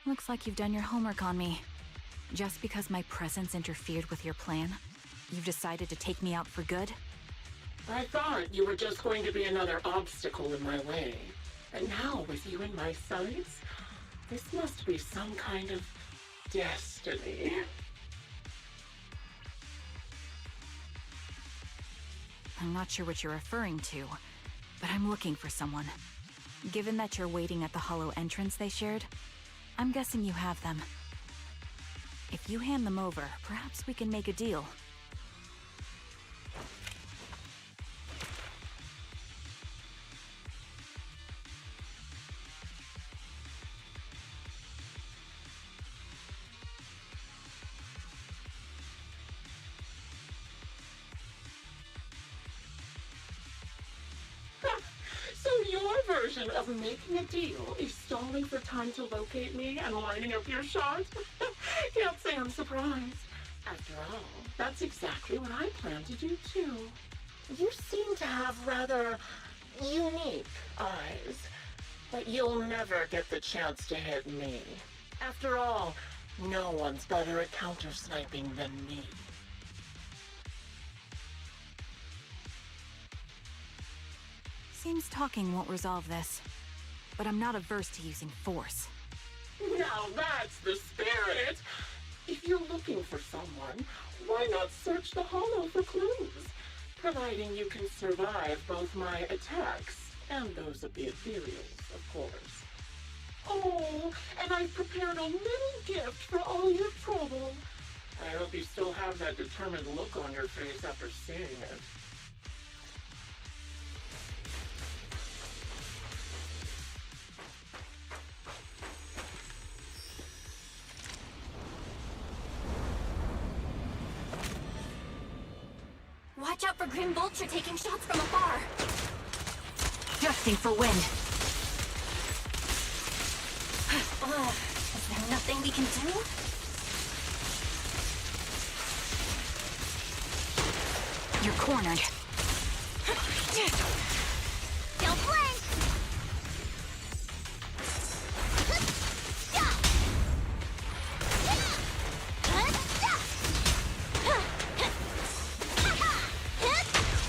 Looks like you've done your homework on me. Just because my presence interfered with your plan, you've decided to take me out for good? I thought you were just going to be another obstacle in my way. And now, with you in my sights, this must be some kind of destiny. I'm not sure what you're referring to, but I'm looking for someone. Given that you're waiting at the Hollow entrance they shared, I'm guessing you have them. If you hand them over, perhaps we can make a deal. illusion of making a deal is stalling for time to locate me and lining up your shot? Can't say I'm surprised. After all, that's exactly what I plan to do too. You seem to have rather unique eyes, but you'll never get the chance to hit me. After all, no one's better at counter-sniping than me. Seems talking won't resolve this, but I'm not averse to using force. Now that's the spirit! If you're looking for someone, why not search the hollow for clues? Providing you can survive both my attacks and those of the ethereals, of course. Oh, and I've prepared a little gift for all your trouble. I hope you still have that determined look on your face after seeing it. Watch out for Grim Vulture taking shots from afar. Adjusting for wind. Is there nothing we can do? You're cornered. Don't blink!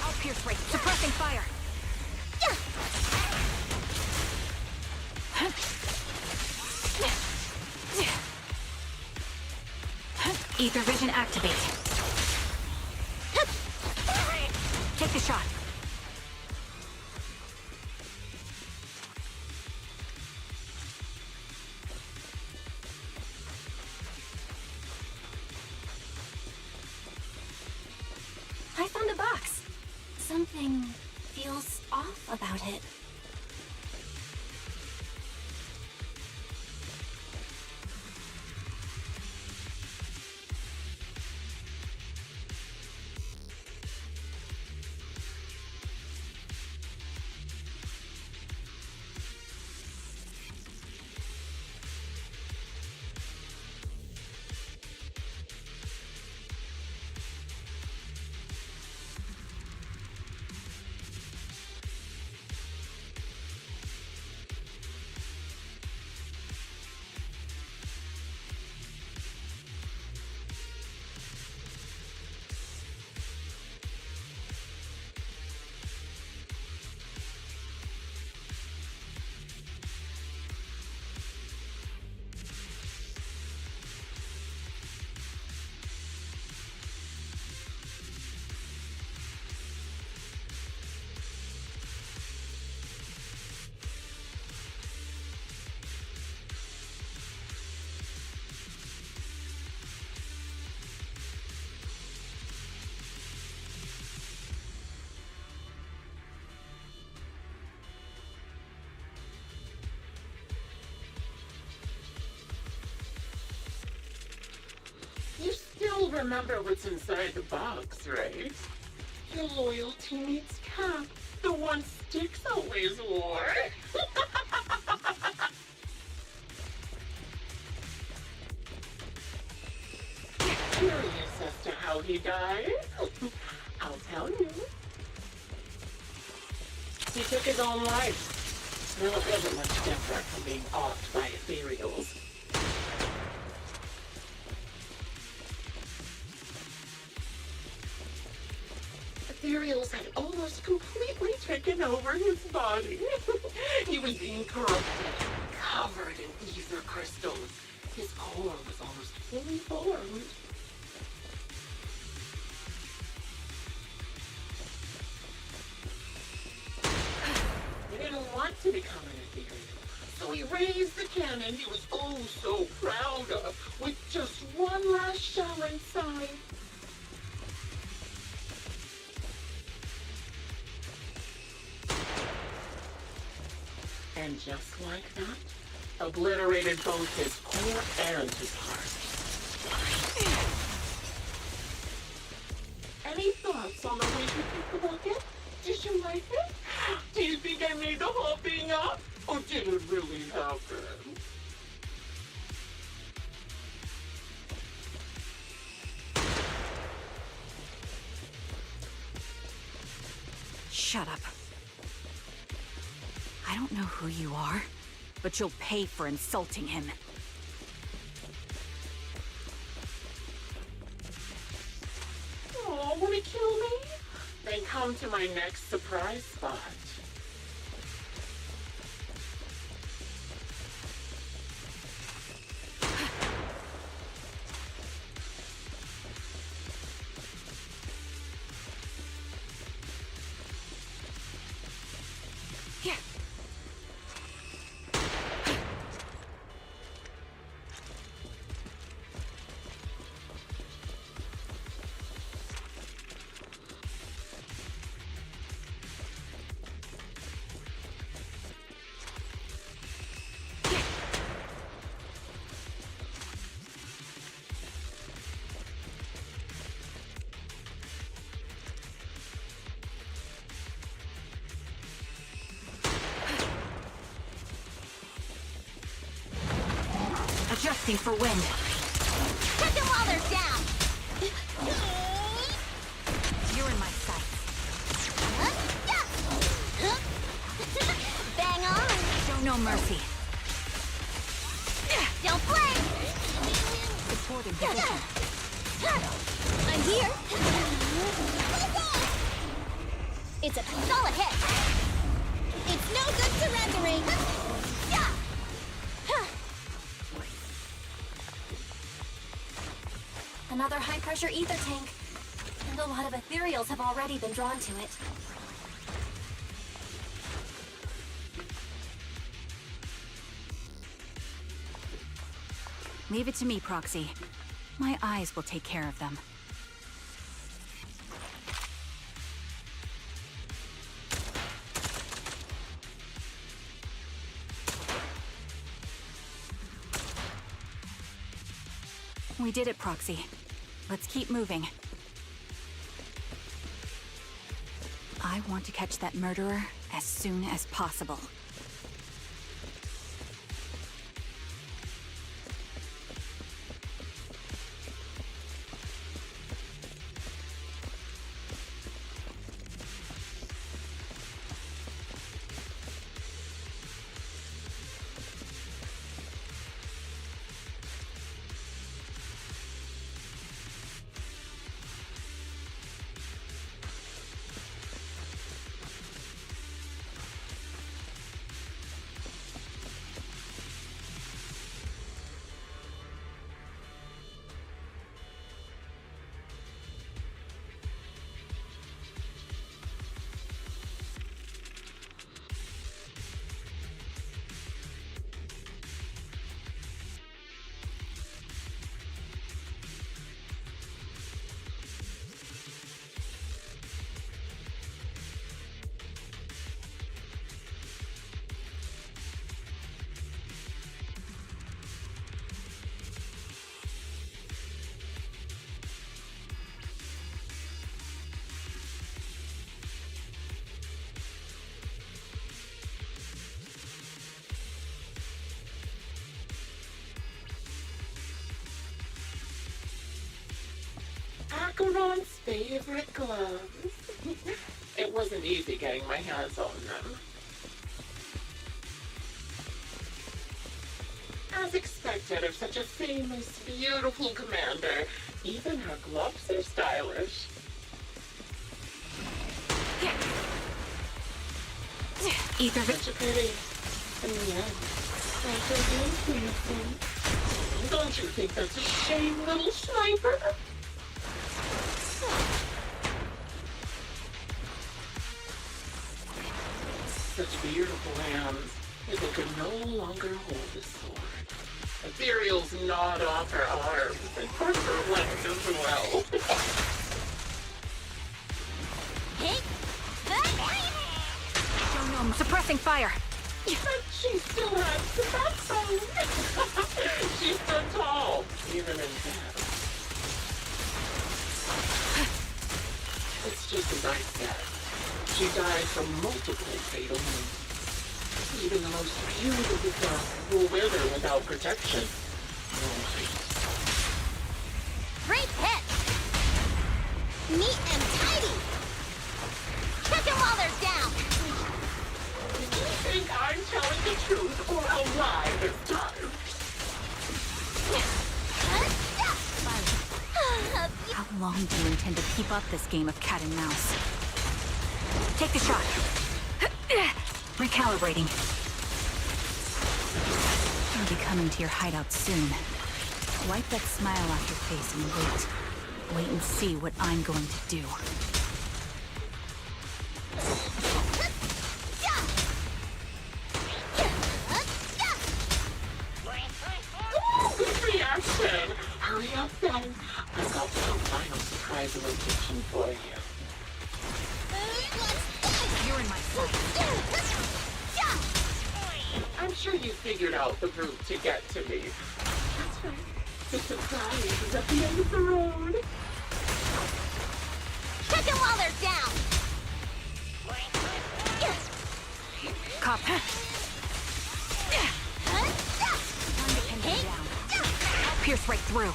I'll pierce rate. Suppressing fire. Ether vision activate. Take the shot. I found a box. Something feels off about it. You still remember what's inside the box, right? Your loyal teammate's cap, the one Styx always wore. Curious as to how he died? I'll tell you. He took his own life. No, it wasn't much different from being offed by ethereals. Ethereals had almost completely taken over his body. He was being corrupted, covered in ether crystals. His core was almost fully formed. He didn't want to become an ethereal, so he raised the cannon he was oh so proud of, with just one last shell inside. And just like that, obliterated both his core and his heart. Any thoughts on the way you think about it? Did you like it? Do you think I made the whole thing up? Or did it really happen? Shut up. I don't know who you are, but you'll pay for insulting him. Oh, wanna kill me? Then come to my next surprise spot. Adjusting for wind. Catch them while they're down! You're in my sights. Bang on! Show no mercy. Don't play! Supporting position. I'm here! It's a solid hit! It's no good surrendering! Another high-pressure ether tank. And a lot of ethereals have already been drawn to it. Leave it to me, Proxy. My eyes will take care of them. We did it, Proxy. Let's keep moving. I want to catch that murderer as soon as possible. Acheron's favorite gloves. It wasn't easy getting my hands on them. As expected of such a famous, beautiful commander, even her gloves are stylish. Ether. Such a pity. In the end, after dancing. Don't you think that's a shame, little sniper? Such beautiful hands that they could no longer hold the sword. Ethereal's gnawed off her arms and crushed her legs as well. Show no suppressing fire. But she still has the backbone. She stood tall, even in death. It's just as I said. She died from multiple fatal wounds. Even the most beautiful cloth will wither without protection. Great hit! Neat and tidy! Check them while they're down! Do you think I'm telling the truth or a lie this time? How long do you intend to keep up this game of cat and mouse? Take the shot. Recalibrating. I'll be coming to your hideout soon. Wipe that smile off your face and wait. Wait and see what I'm going to do. Good reaction! Hurry up then. I've got one final surprise location for you. You're in my sight. I'm sure you figured out the route to get to me. That's right. The surprise is at the end of the road. Check them while they're down! Cop. Time to pin them down. Pierce right through.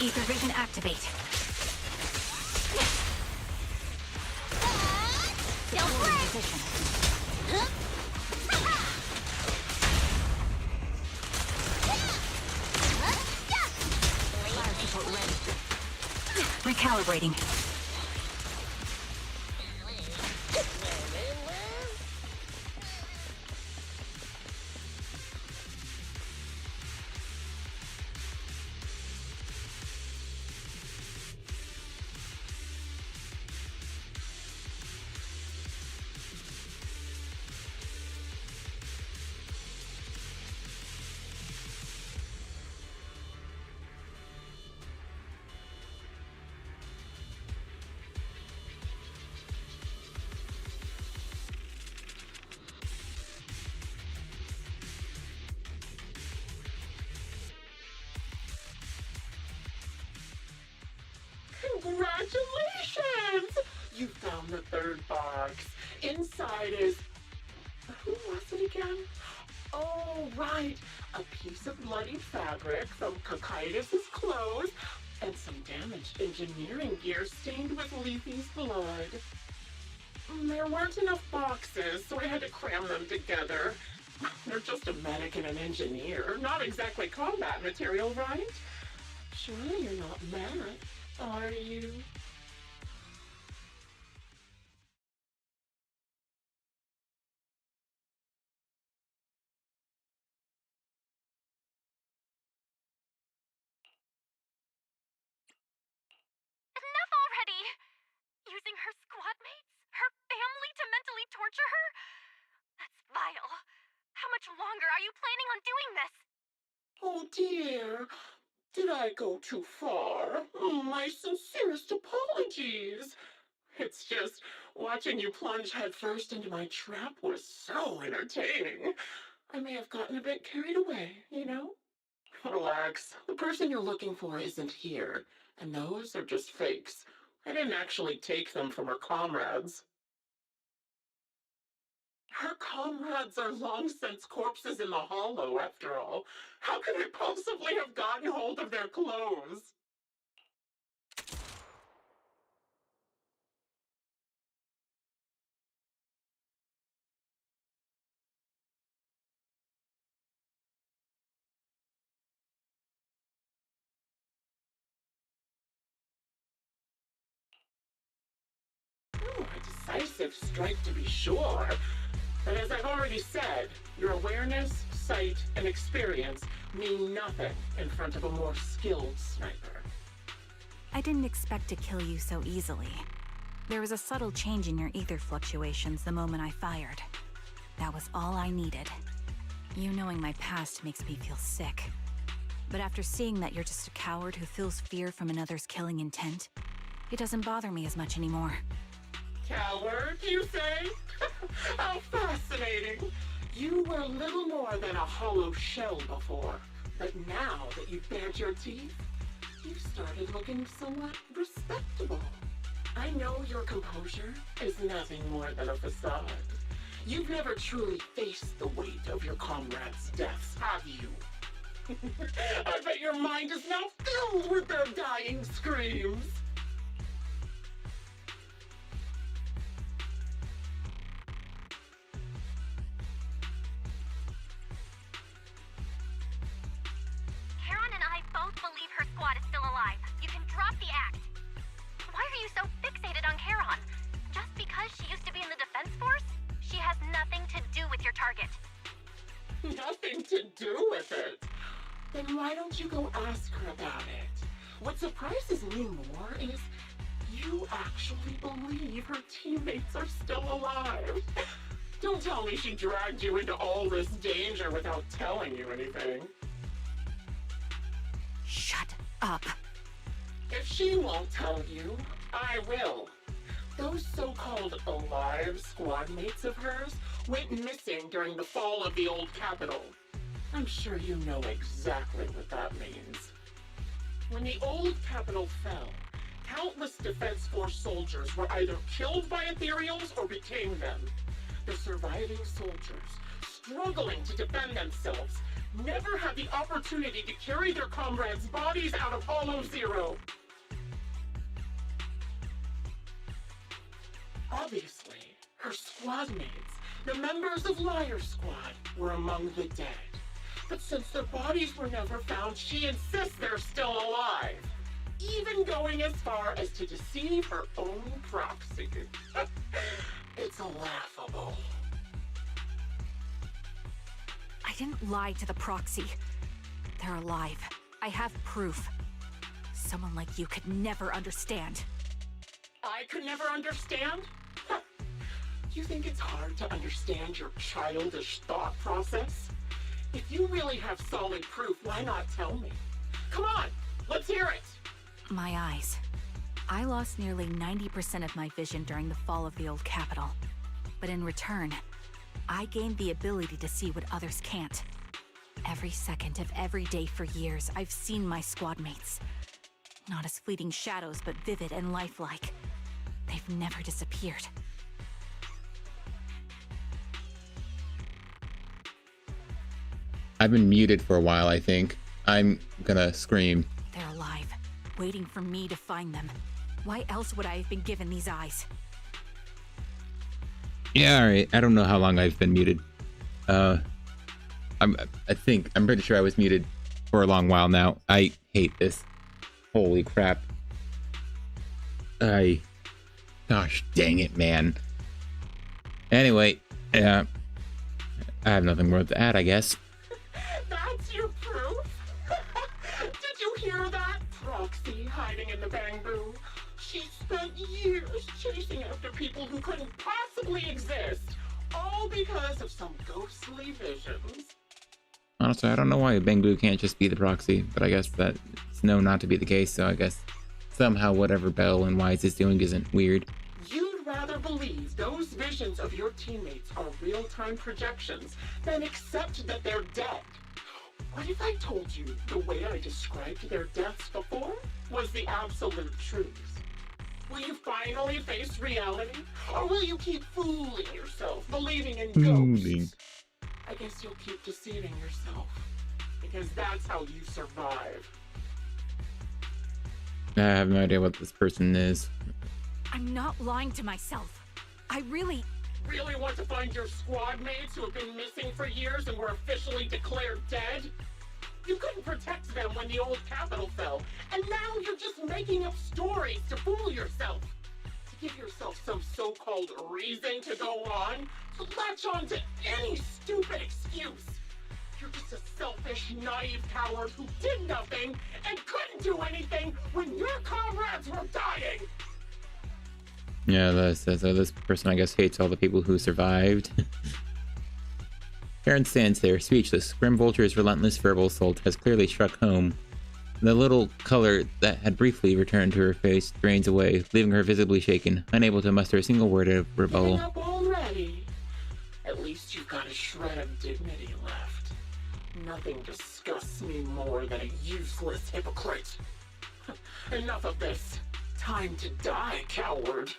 Ether vision activate. Don't break! Fire support ready. Recalibrating. Congratulations! You found the third box. Inside is... Who was it again? Oh, right. A piece of bloody fabric from Cocytus's clothes and some damaged engineering gear stained with Leafy's blood. There weren't enough boxes, so I had to cram them together. They're just a medic and an engineer, not exactly combat material, right? Surely you're not mad, are you? Enough already! Using her squad mates? Her family to mentally torture her? That's vile. How much longer are you planning on doing this? Oh dear. Did I go too far? My sincerest apologies. It's just, watching you plunge headfirst into my trap was so entertaining. I may have gotten a bit carried away, you know? Relax. The person you're looking for isn't here, and those are just fakes. I didn't actually take them from her comrades. Her comrades are long since corpses in the hollow, after all. How could I possibly have gotten hold of their clothes? Ooh, a decisive strike to be sure. But as I've already said, your awareness, sight, and experience mean nothing in front of a more skilled sniper. I didn't expect to kill you so easily. There was a subtle change in your ether fluctuations the moment I fired. That was all I needed. You knowing my past makes me feel sick. But after seeing that you're just a coward who feels fear from another's killing intent, it doesn't bother me as much anymore. Coward, you say? How fascinating! You were little more than a hollow shell before, but now that you've bared your teeth, you've started looking somewhat respectable. I know your composure is nothing more than a facade. You've never truly faced the weight of your comrades' deaths, have you? I bet your mind is now filled with their dying screams. Charon and I both believe her squad is still alive. You can drop the act. Why are you so fixated on Charon? Just because she used to be in the defense force? She has nothing to do with your target. Nothing to do with it? Then why don't you go ask her about it? What surprises me more is you actually believe her teammates are still alive. Don't tell me she dragged you into all this danger without telling you anything. Shut up. If she won't tell you, I will. Those so-called alive squad mates of hers went missing during the fall of the old capital. I'm sure you know exactly what that means. When the old capital fell, countless Defense Force soldiers were either killed by ethereals or became them. The surviving soldiers, struggling to defend themselves, never had the opportunity to carry their comrades' bodies out of Hollow Zero. Obviously, her squad mates, the members of Liar Squad, were among the dead. But since their bodies were never found, she insists they're still alive. Even going as far as to deceive her own proxy. It's laughable. I didn't lie to the proxy. They're alive. I have proof. Someone like you could never understand. I could never understand? You think it's hard to understand your childish thought process? If you really have solid proof, why not tell me? Come on, let's hear it! My eyes. I lost nearly 90% of my vision during the fall of the old capital. But in return, I gained the ability to see what others can't. Every second of every day for years, I've seen my squad mates. Not as fleeting shadows, but vivid and lifelike. They've never disappeared. I've been muted for a while, I think. I'm gonna scream. They're alive, waiting for me to find them. Why else would I have been given these eyes? Yeah, alright. I don't know how long I've been muted. I'm pretty sure I was muted for a long while now. I hate this. Holy crap. Gosh dang it, man. Anyway, I have nothing more to add, I guess. That's your proof? Did you hear that? Proxy hiding in the bamboo. She spent years chasing after people who couldn't possibly exist, all because of some ghostly visions. Honestly, I don't know why Bangbu can't just be the proxy, but I guess that's known not to be the case, so I guess somehow whatever Bell and Wise is doing isn't weird. You'd rather believe those visions of your teammates are real-time projections than accept that they're dead. What if I told you the way I described their deaths before was the absolute truth? Will you finally face reality? Or will you keep fooling yourself, believing in ghosts? I guess you'll keep deceiving yourself. Because that's how you survive. I have no idea what this person is. I'm not lying to myself. I really want to find your squad mates who have been missing for years and were officially declared dead? You couldn't protect them when the old capital fell, and now you're just making up stories to fool yourself. To Give yourself some so-called reason to go on. To latch on to any stupid excuse. You're just a selfish, naive coward who did nothing and couldn't do anything when your comrades were dying. Yeah, this person, I guess, hates all the people who survived. Karen stands there, speechless. Grim Vulture's relentless verbal assault has clearly struck home. The little color that had briefly returned to her face drains away, leaving her visibly shaken, unable to muster a single word of rebuttal. Giving up already? At least you've got a shred of dignity left. Nothing disgusts me more than a useless hypocrite. Enough of this. Time to die, coward.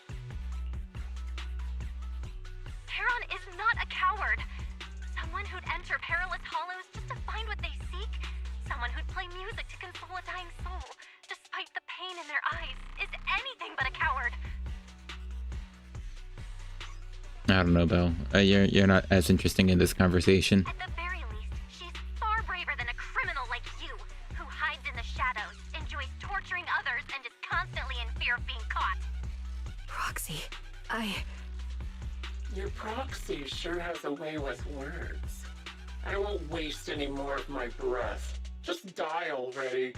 Charon is not a coward. Someone who'd enter perilous hollows just to find what they seek. Someone who'd play music to console a dying soul, despite the pain in their eyes, is anything but a coward. I don't know, Belle. You're not as interesting in this conversation. At the very least, she's far braver than a criminal like you, who hides in the shadows, enjoys torturing others, and is constantly in fear of being caught. Proxy, Your proxy sure has a way with words. I won't waste any more of my breath. Just die already.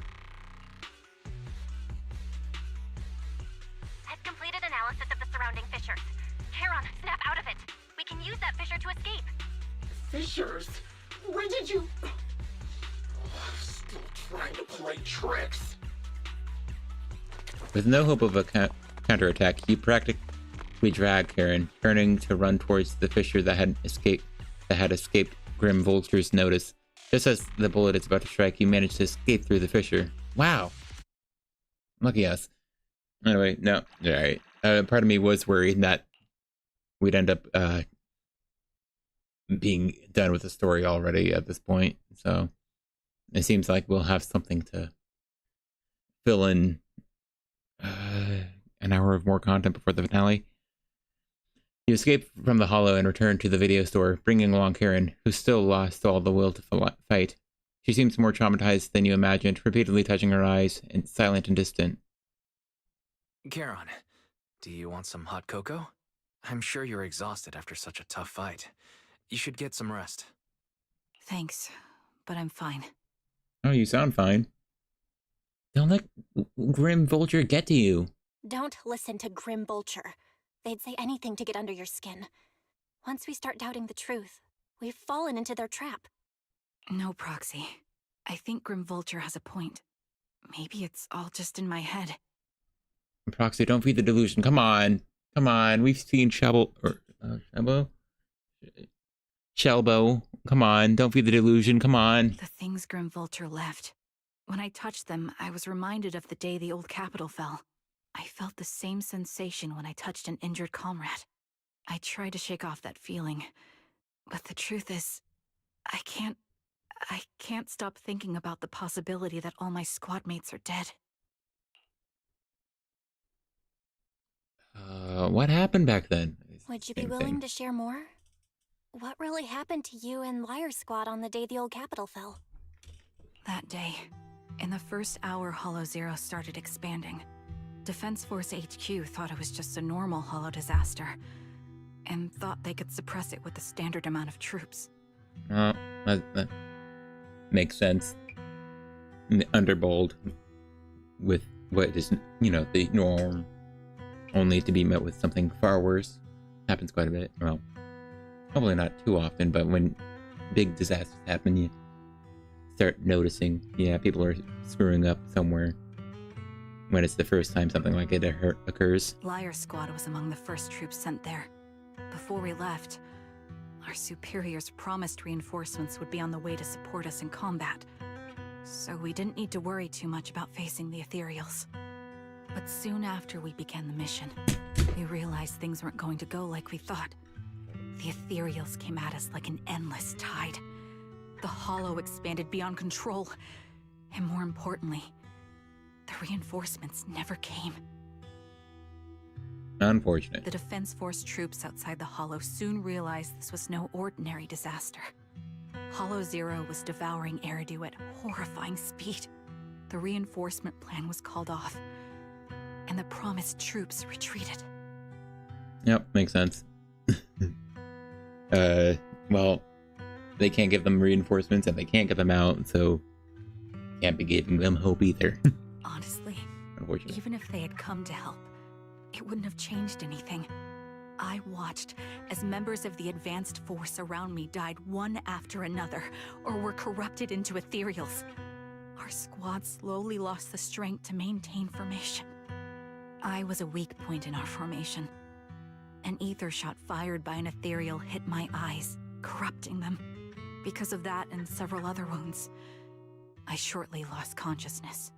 I've completed analysis of the surrounding fissures. Charon, snap out of it. We can use that fissure to escape. Fissures? When did you... Still trying to play tricks. With no hope of a counterattack, you practically drag Karen, turning to run towards the fissure that had escaped Grim Vulture's notice. Just as the bullet is about to strike, you manage to escape through the fissure. Wow. Lucky us. Anyway, no. Alright. Part of me was worried that we'd end up being done with the story already at this point. So it seems like we'll have something to fill in an hour of more content before the finale. You escape from the hollow and return to the video store, bringing along Karen, who still lost all the will to fight. She seems more traumatized than you imagined, repeatedly touching her eyes, and silent and distant. Karen, do you want some hot cocoa? I'm sure you're exhausted after such a tough fight. You should get some rest. Thanks, but I'm fine. Oh, you sound fine. Don't let Grim Vulture get to you. Don't listen to Grim Vulture. They'd say anything to get under your skin. Once we start doubting the truth, we've fallen into their trap. No, Proxy. I think Grim Vulture has a point. Maybe it's all just in my head. Proxy, don't feed the delusion. Come on. Come on. We've seen Shelbo. Come on. Don't feed the delusion. Come on. The things Grim Vulture left. When I touched them, I was reminded of the day the old capital fell. I felt the same sensation when I touched an injured comrade. I tried to shake off that feeling, but the truth is, I can't stop thinking about the possibility that all my squad mates are dead. What happened back then? Would you be willing to share more? What really happened to you and Liar Squad on the day the old capital fell? That day, in the first hour Hollow Zero started expanding, Defense Force HQ thought it was just a normal Hollow disaster, and thought they could suppress it with the standard amount of troops. That makes sense. Underbold with what is, the norm, only to be met with something far worse. Happens quite a bit. Well, probably not too often, but when big disasters happen, you start noticing, people are screwing up somewhere when it's the first time something like it occurs. Liar Squad was among the first troops sent there. Before we left, our superiors promised reinforcements would be on the way to support us in combat, so we didn't need to worry too much about facing the Ethereals. But soon after we began the mission, we realized things weren't going to go like we thought. The Ethereals came at us like an endless tide. The Hollow expanded beyond control, and more importantly, the reinforcements never came. Unfortunate. The Defense Force troops outside the Hollow soon realized this was no ordinary disaster. Hollow Zero was devouring Eridu at horrifying speed. The reinforcement plan was called off, and the promised troops retreated. Yep, makes sense. Well, they can't give them reinforcements and they can't get them out, so can't be giving them hope either. Honestly, unfortunately, even if they had come to help, it wouldn't have changed anything. I watched as members of the advanced force around me died one after another, or were corrupted into ethereals. Our squad slowly lost the strength to maintain formation. I was a weak point in our formation. An ether shot fired by an ethereal hit my eyes, corrupting them. Because of that and several other wounds, I shortly lost consciousness.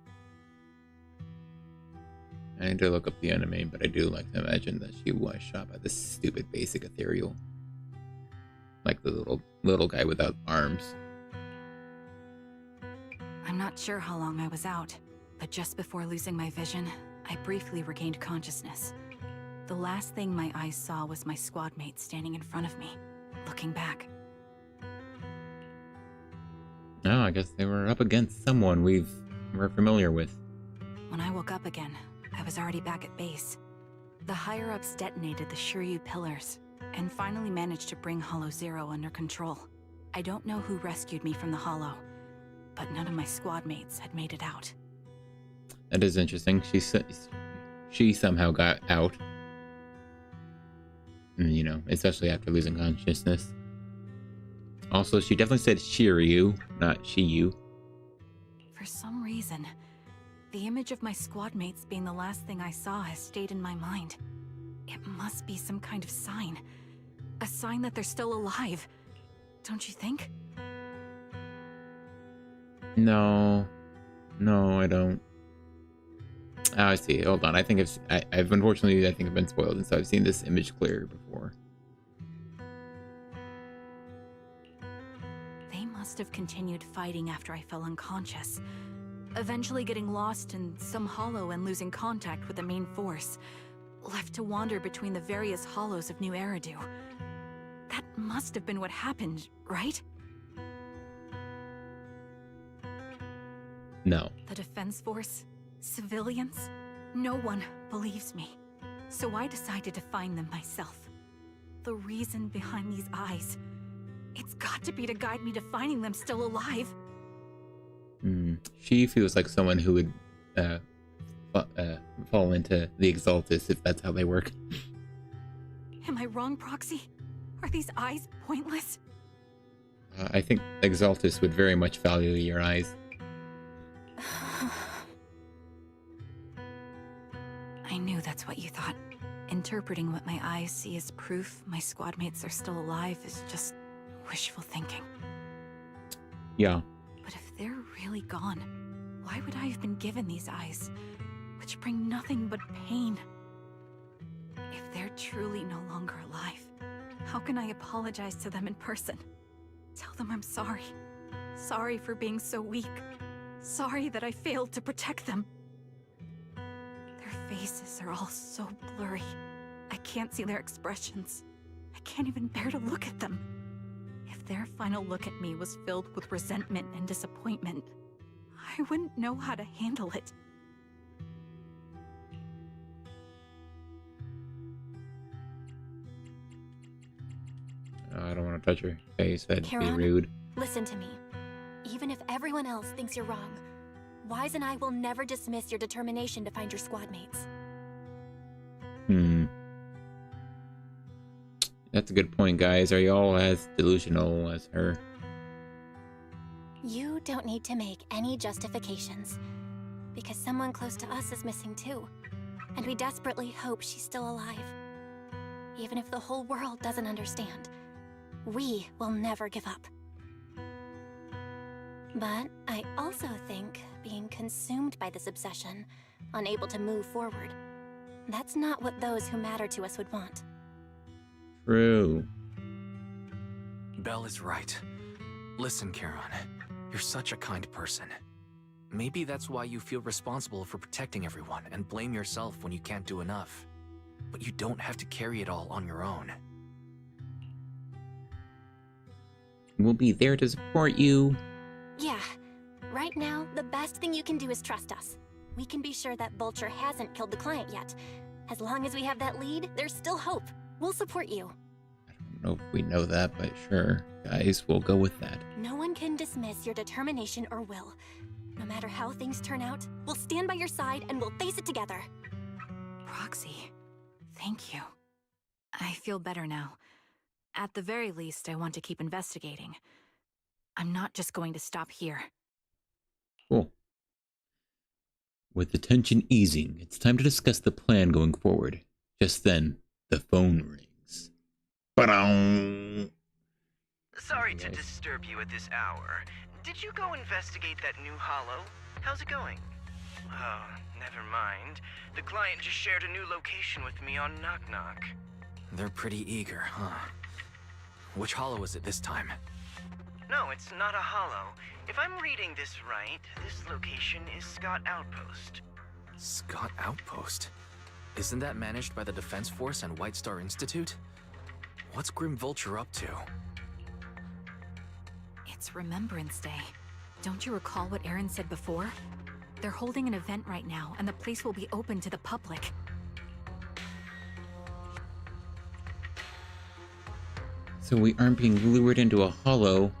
I need to look up the anime, but I do like to imagine that she was shot by this stupid basic ethereal. Like the little guy without arms. I'm not sure how long I was out, but just before losing my vision, I briefly regained consciousness. The last thing my eyes saw was my squad mate standing in front of me, looking back. Oh, I guess they were up against someone we're familiar with. When I woke up again, I was already back at base. The higher-ups detonated the Shiryu pillars, and finally managed to bring Hollow Zero under control. I don't know who rescued me from the Hollow, but none of my squad mates had made it out. That is interesting. She somehow got out. You know, especially after losing consciousness. Also, she definitely said Shiryu, not Shiyu. For some reason, the image of my squad mates being the last thing I saw has stayed in my mind. It must be some kind of sign. A sign that they're still alive. Don't you think? No, I don't. Oh, I see. Hold on. I think I've unfortunately, I think I've been spoiled, and so I've seen this image clear before. They must have continued fighting after I fell unconscious, eventually getting lost in some hollow and losing contact with the main force, left to wander between the various hollows of New Eridu. That must have been what happened, right? No. The defense force? Civilians? No one believes me. So I decided to find them myself. The reason behind these eyes. It's got to be to guide me to finding them still alive. She feels like someone who would fall into the Exaltus if that's how they work. Am I wrong, Proxy? Are these eyes pointless? I think Exaltus would very much value your eyes. I knew that's what you thought. Interpreting what my eyes see as proof my squad mates are still alive is just wishful thinking. Yeah. But if they're really gone, why would I have been given these eyes, which bring nothing but pain? If they're truly no longer alive, how can I apologize to them in person? Tell them I'm sorry. Sorry for being so weak. Sorry that I failed to protect them. Their faces are all so blurry. I can't see their expressions. I can't even bear to look at them. If their final look at me was filled with resentment and disappointment, I wouldn't know how to handle it. I don't want to touch her face. That'd be Karen, rude. Listen to me. Even if everyone else thinks you're wrong, Wise and I will never dismiss your determination to find your squad mates. That's a good point, guys. Are y'all as delusional as her? You don't need to make any justifications, because someone close to us is missing too, and we desperately hope she's still alive. Even if the whole world doesn't understand, we will never give up. But I also think being consumed by this obsession, unable to move forward, that's not what those who matter to us would want. True. Belle is right. Listen, Charon, you're such a kind person. Maybe that's why you feel responsible for protecting everyone and blame yourself when you can't do enough. But you don't have to carry it all on your own. We'll be there to support you. Yeah. Right now, the best thing you can do is trust us. We can be sure that Vulture hasn't killed the client yet, As long as we have that lead, there's still hope. We'll support you. I don't know if we know that, but sure. Guys, we'll go with that. No one can dismiss your determination or will. No matter how things turn out, we'll stand by your side and we'll face it together. Proxy, thank you. I feel better now. At the very least, I want to keep investigating. I'm not just going to stop here. Cool. With the tension easing, it's time to discuss the plan going forward. Just then, the phone rings. Ba-dong! Sorry to disturb you at this hour. Did you go investigate that new hollow? How's it going? Oh, never mind. The client just shared a new location with me on Knock Knock. They're pretty eager, huh? Which hollow is it this time? No, it's not a hollow. If I'm reading this right, this location is Scott Outpost. Scott Outpost? Isn't that managed by the Defense Force and White Star Institute? What's Grim Vulture up to? It's Remembrance Day. Don't you recall what Aaron said before? They're holding an event right now, and the place will be open to the public. So we aren't being lured into a hollow.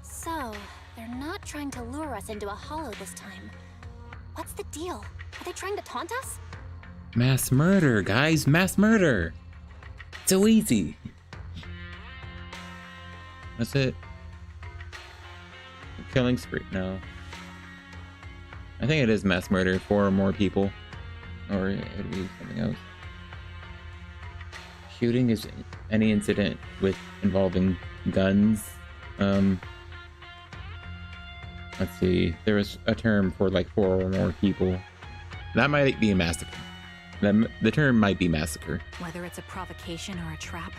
So, they're not trying to lure us into a hollow this time. What's the deal? Are they trying to taunt us? Mass murder, guys. Mass murder. So easy. That's it. Killing spree. No. I think it is mass murder. 4 or more people. Or it would be something else. Shooting is any incident with involving guns. Let's see. There was a term for like 4 or more people. That might be a massacre. The term might be massacre. Whether it's a provocation or a trap,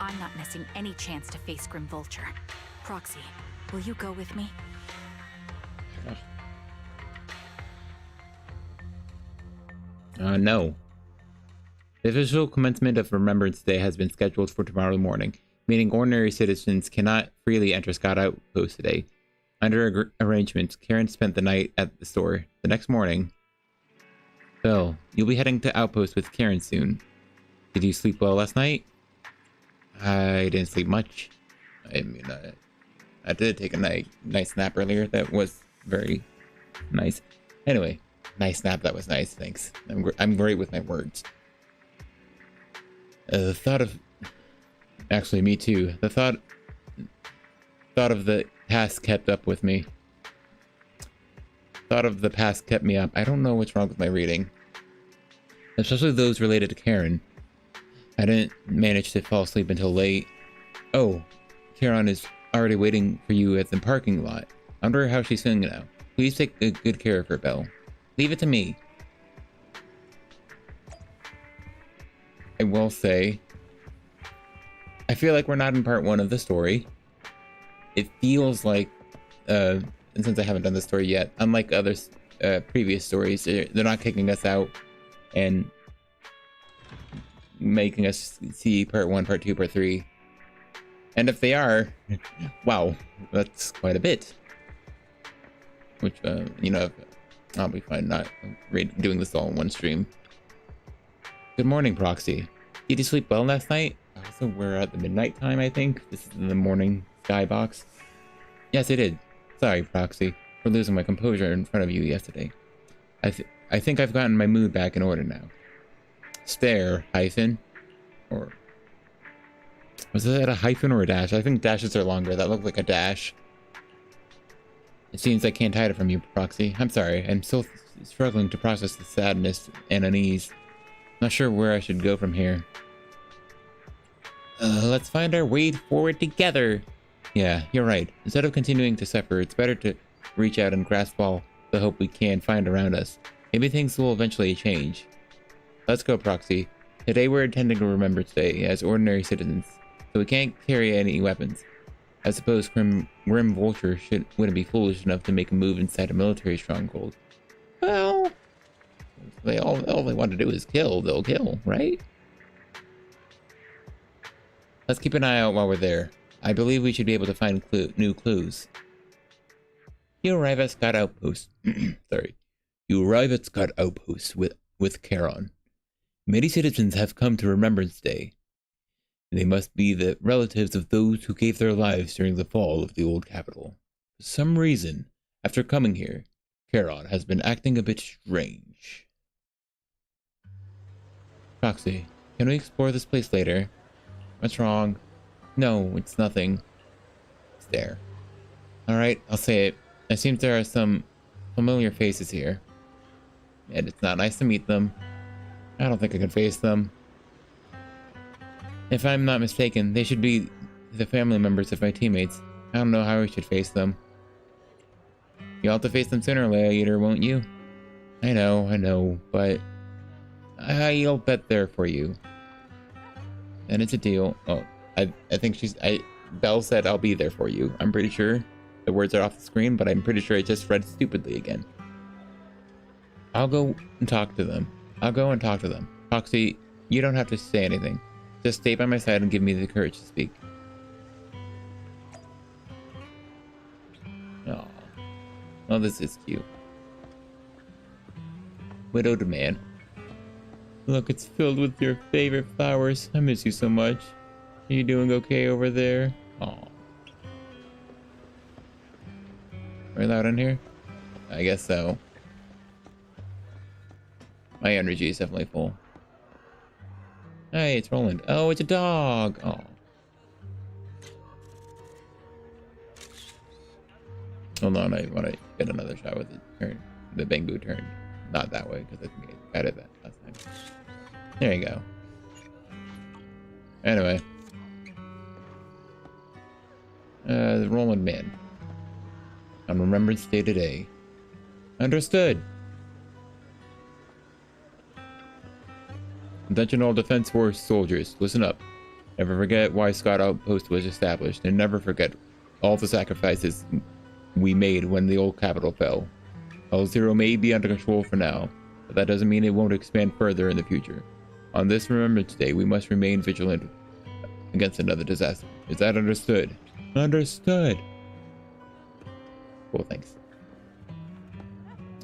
I'm not missing any chance to face Grim Vulture. Proxy, will you go with me? No. The official commencement of Remembrance Day has been scheduled for tomorrow morning, meaning ordinary citizens cannot freely enter Scott Outpost today. Under arrangements, Karen spent the night at the store. The next morning, Bill, you'll be heading to Outpost with Karen soon. Did you sleep well last night? I didn't sleep much. I mean, I did take a nice nap earlier. That was very nice. Anyway, nice nap. That was nice. Thanks. I'm great with my words. The thought of... Actually, me too. The thought of the past kept up with me. Thought of the past kept me up. I don't know what's wrong with my reading. Especially those related to Karen. I didn't manage to fall asleep until late. Oh, Karen is already waiting for you at the parking lot. I wonder how she's feeling now. Please take good care of her, Belle. Leave it to me. I will say, I feel like we're not in part 1 of the story. It feels like, and since I haven't done the story yet, unlike other previous stories, they're not kicking us out and making us see part 1, part 2, part 3. And if they are, wow, that's quite a bit. Which, you know, I'll be fine not doing this all in one stream. Good morning, Proxy. Did you sleep well last night? Also, we're at the midnight time, I think. This is in the morning skybox. Yes, I did. Sorry, Proxy, for losing my composure in front of you yesterday. I think I've gotten my mood back in order now. Stare, hyphen. Or... was that a hyphen or a dash? I think dashes are longer. That looked like a dash. It seems I can't hide it from you, Proxy. I'm sorry. I'm still struggling to process the sadness and unease. Not sure where I should go from here. Let's find our way forward together. Yeah, you're right. Instead of continuing to suffer, it's better to reach out and grasp all the hope we can find around us. Maybe things will eventually change. Let's go, Proxy. Today we're attending a Remembrance Day as ordinary citizens, so we can't carry any weapons. I suppose Grim Vulture wouldn't be foolish enough to make a move inside a military stronghold. Well, all they want to do is kill, they'll kill, right? Let's keep an eye out while we're there. I believe we should be able to find new clues. You arrive at Scott Outpost. Sorry. You arrive at Scott Outpost with Charon. Many citizens have come to Remembrance Day. They must be the relatives of those who gave their lives during the fall of the old capital. For some reason, after coming here, Charon has been acting a bit strange. Roxy, can we explore this place later? What's wrong? No, it's nothing. It's there. Alright, I'll say it. It seems there are some familiar faces here. And it's not nice to meet them. I don't think I can face them. If I'm not mistaken, they should be the family members of my teammates. I don't know how we should face them. You'll have to face them sooner or later, won't you? I know, but I'll bet there for you. And it's a deal. Oh, I think Belle said I'll be there for you. I'm pretty sure. The words are off the screen, but I'm pretty sure I just read stupidly again. I'll go and talk to them. Foxy, you don't have to say anything. Just stay by my side and give me the courage to speak. Aw. Oh, this is cute. Widowed man. Look, it's filled with your favorite flowers. I miss you so much. Are you doing okay over there? Aw. Are we allowed in here? I guess so. My energy is definitely full. Hey, it's Roland. Oh, it's a dog. Oh. Hold on, I want to get another shot with the turn. The Bangu turn. Not that way, because I think I did that last time. There you go. Anyway. The Roland man. On Remembrance Day today. Understood. Attention all Defense Force soldiers, listen up. Never forget why Scott Outpost was established, and never forget all the sacrifices we made when the old capital fell. Hell Zero may be under control for now, but that doesn't mean it won't expand further in the future. On this Remembrance Day, we must remain vigilant against another disaster. Is that understood? Understood. Cool, thanks.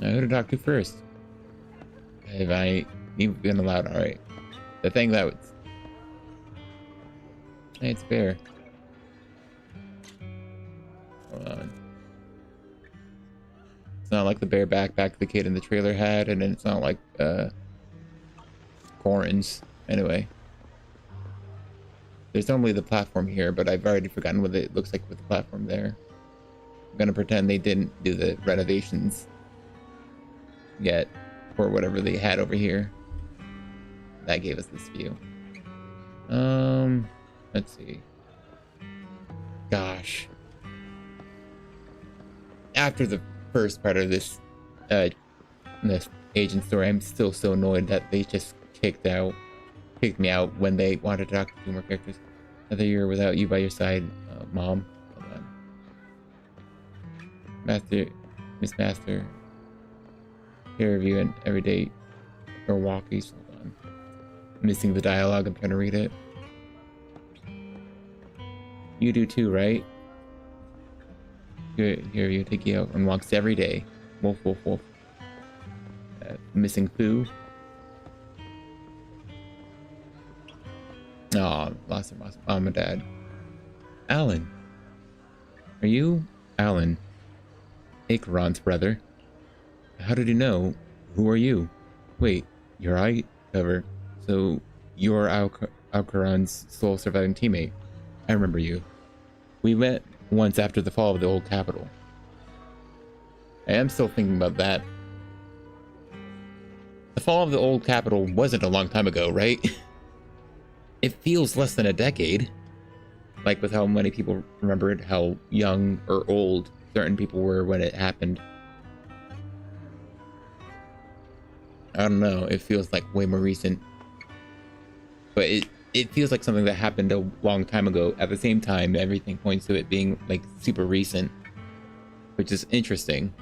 Who to talk to first? Have I even been allowed? Alright. The thing that was... Hey, it's Bear. Hold on. It's not like the bear backpack the kid in the trailer had, and it's not like, Corin's. Anyway. There's only the platform here, but I've already forgotten what it looks like with the platform there. I'm gonna pretend they didn't do the renovations yet, or whatever they had over here. That gave us this view. Let's see. Gosh. After the first part of this agent story, I'm still so annoyed that they just kicked me out when they wanted to talk to 2 more characters. Another year without you by your side, Mom. Hold on. Miss Master. Care of you and everyday or walkies. Hold on. Missing the dialogue. I'm trying to read it. You do too, right? Here you take you out on walks every day. Wolf, wolf, wolf. Missing Pooh. Aw, lost mom and dad. Alan. Are you Alan? Acheron's brother. How did you know? Who are you? Wait, your eye cover. So you're Acheron's sole surviving teammate. I remember you. We met once after the fall of the old capital. I am still thinking about that. The fall of the old capital wasn't a long time ago, right? It feels less than a decade. Like with how many people remembered how young or old certain people were when it happened. I don't know, it feels like way more recent. But it feels like something that happened a long time ago. At the same time, everything points to it being like super recent, which is interesting.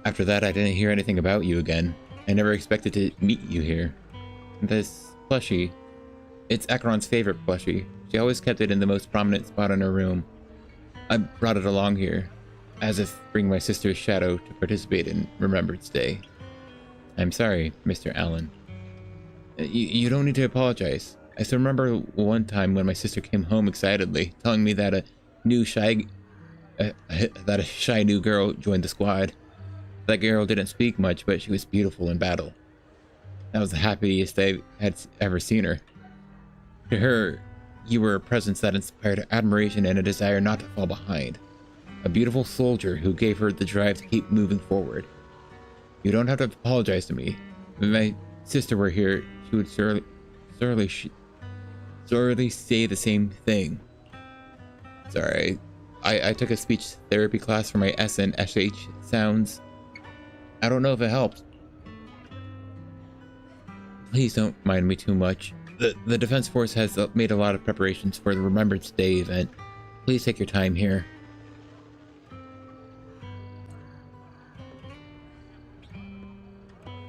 After that, I didn't hear anything about you again. I never expected to meet you here. This plushie, it's Acheron's favorite plushie. She always kept it in the most prominent spot in her room. I brought it along here, as if bring my sister's shadow to participate in Remembrance Day. I'm sorry, Mr. Allen. You don't need to apologize. I still remember one time when my sister came home excitedly, telling me that a shy new girl joined the squad. That girl didn't speak much, but she was beautiful in battle. That was the happiest I had ever seen her. To her, you were a presence that inspired admiration and a desire not to fall behind. A beautiful soldier who gave her the drive to keep moving forward. You don't have to apologize to me. If my sister were here, she would surely say the same thing. Sorry, I took a speech therapy class for my S and SH sounds. I don't know if it helps. Please don't mind me too much. The Defense Force has made a lot of preparations for the Remembrance Day event. Please take your time here.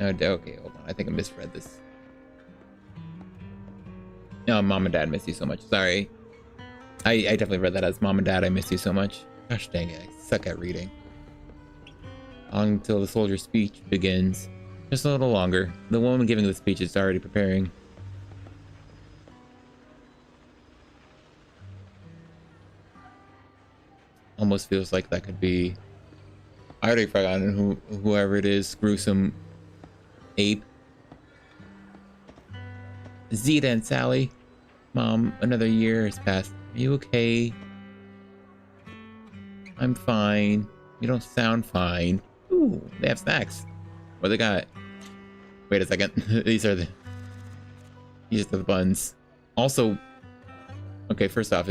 Okay, hold on. I think I misread this. No, Mom and Dad miss you so much. Sorry. I definitely read that as Mom and Dad, I miss you so much. Gosh dang it, I suck at reading. Until the soldier's speech begins. Just a little longer. The woman giving the speech is already preparing. Almost feels like that could be... I already forgotten whoever it is. Gruesome ape. Zeta and Sally. Mom, another year has passed. Are you okay? I'm fine. You don't sound fine. Ooh, they have snacks. What they got? Wait a second. These are the buns. Also, okay, first off,